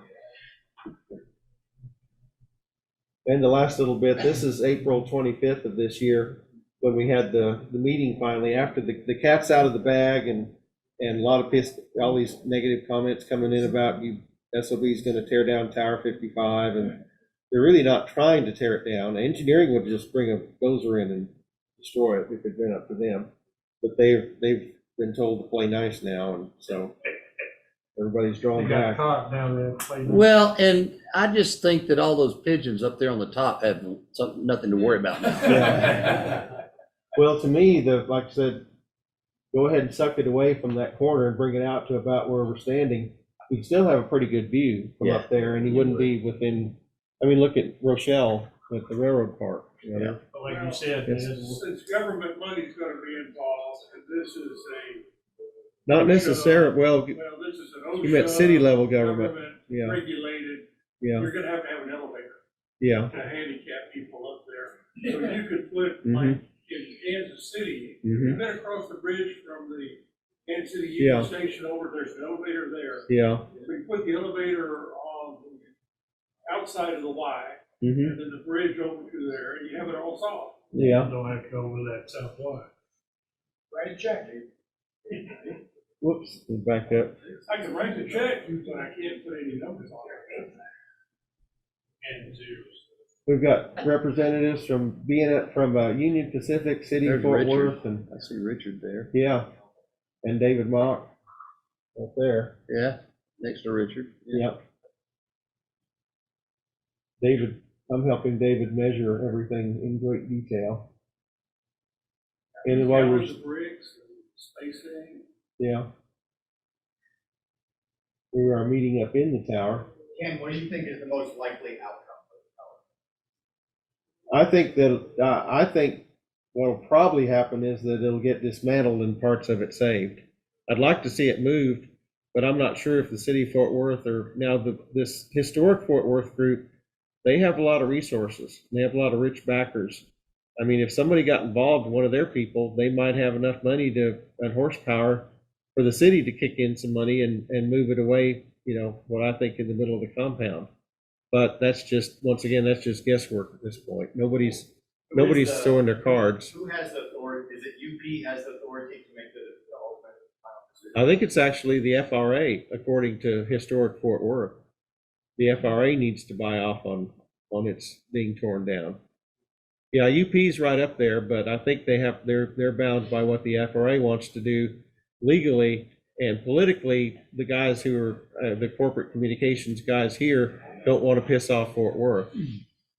And the last little bit, this is April 25th of this year, when we had the meeting finally, after the cat's out of the bag, and a lot of all these negative comments coming in about SOB's going to tear down Tower 55, and they're really not trying to tear it down. Engineering would just bring a dozer in and destroy it if it'd been up to them. But they've been told to play nice now, and so everybody's drawing They got back. caught down there. Playing. Well, and I just think that all those pigeons up there on the top have nothing to worry about now. Yeah. Well, to me, like I said, go ahead and suck it away from that corner and bring it out to about where we're standing. We'd still have a pretty good view from up there, and you wouldn't be within. I mean, look at Rochelle with the railroad park. But like you said, Since government money's gonna be involved, and this is not necessarily. Well, this is an you meant OSHA city level government. Yeah. regulated, Yeah. you're gonna have an elevator Yeah. to handicap people up there. So you could put, Mhm. like, in Kansas City, Mhm. you've been across the bridge from the Kansas City Yeah. Union Station over, there's an elevator there. Yeah. So you put the elevator on outside of the Y, Mm-hmm. and then the bridge over to there, and you have it all solved. Yeah. Don't have to go over that south Y. Write a check, dude. Whoops, back up. I can write the check, but I can't put any numbers on it. And zeros. We've got representatives from Union Pacific, City, There's Fort Richard. Worth, and I see Richard there. yeah, and David Mock up there. Yeah, next to Richard. Yep. David, I'm helping David measure everything in great detail. And while we're, Counters of bricks, spacing. yeah, we are meeting up in the tower. Ken, what do you think is the most likely outcome? I think what'll probably happen is that it'll get dismantled and parts of it saved. I'd like to see it moved, but I'm not sure if the city of Fort Worth or now this historic Fort Worth group, they have a lot of resources. They have a lot of rich backers. I mean, if somebody got involved, one of their people, they might have enough money and horsepower for the city to kick in some money and move it away, what I think in the middle of the compound. But that's just, once again, that's just guesswork at this point. Nobody's throwing their cards. Who has the authority? Is it UP has the authority to make the ultimate final decision? I think it's actually the FRA, according to Historic Fort Worth. The FRA needs to buy off on its being torn down. Yeah, UP's right up there, but I think they're bound by what the FRA wants to do legally and politically. The guys who are the corporate communications guys here don't want to piss off Fort Worth,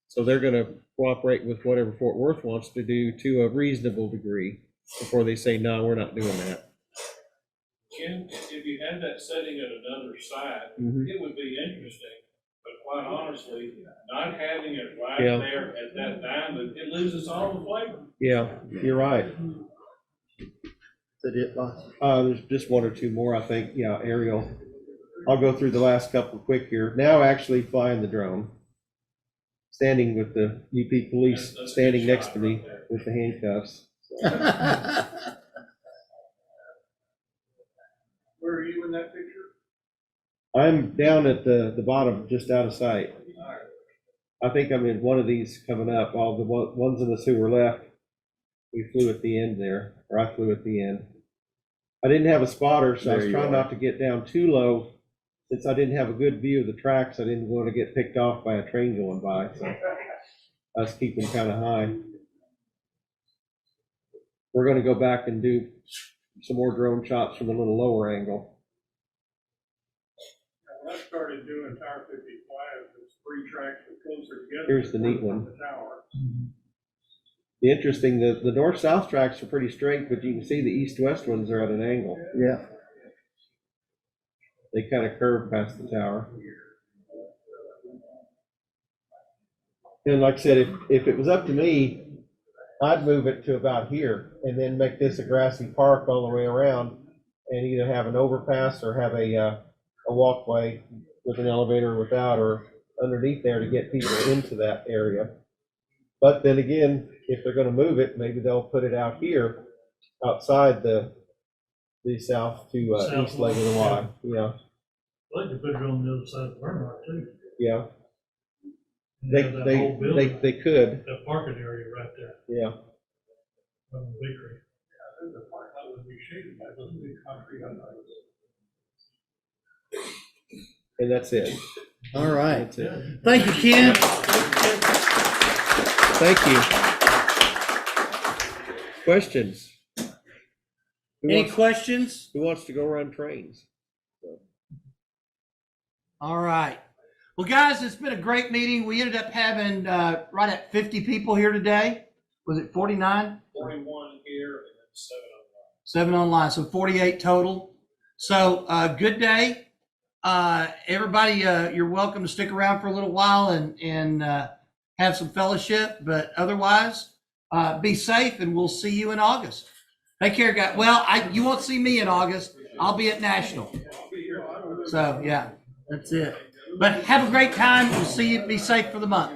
so they're going to cooperate with whatever Fort Worth wants to do to a reasonable degree before they say, no, we're not doing that. Ken, if you had that setting at another site, Mhm. it would be interesting. But quite honestly, not having it right Yeah. there at that diamond, it loses all the flavor. Yeah, you're right. That it, boss? There's just one or two more, I think. Yeah, aerial. I'll go through the last couple quick here. Now actually flying the drone. Standing with the UP police standing next to me with the handcuffs. Where are you in that picture? I'm down at the bottom, just out of sight. I think I'm in one of these coming up. All the ones of us who were left, we flew at the end there, or I flew at the end. I didn't have a spotter, so I was trying not to get down too low. Since I didn't have a good view of the tracks, I didn't want to get picked off by a train going by, so I was keeping kind of high. We're going to go back and do some more drone shots from a little lower angle. When I started doing Tower 55, those three tracks were closer together. Here's the neat one. The tower. The interesting, the north-south tracks are pretty straight, but you can see the east-west ones are at an angle. Yeah. They kind of curve past the tower. And like I said, if it was up to me, I'd move it to about here and then make this a grassy park all the way around and either have an overpass or have a walkway with an elevator without or underneath there to get people into that area. But then again, if they're going to move it, maybe they'll put it out here outside the south to east leg of the Y. Yeah. I'd like to put it on the other side of the Bernhardt too. Yeah. And have that whole building, They could. that parking area right there. Yeah. From the bakery. The park lot would be shaded by those big concrete uprights. And that's it. All right. That's it. Thank you, Ken. Thank you. Questions? Any questions? Who wants to go run trains? All right. Well, guys, it's been a great meeting. We ended up having right at 50 people here today. Was it 49? 41 here and then 7 online. 7 online, so 48 total. So good day. Everybody, you're welcome to stick around for a little while and have some fellowship. But otherwise, be safe, and we'll see you in August. Take care, guys. Well, you won't see me in August. I'll be at National. So, yeah, that's it. But have a great time. We'll see you. Be safe for the month.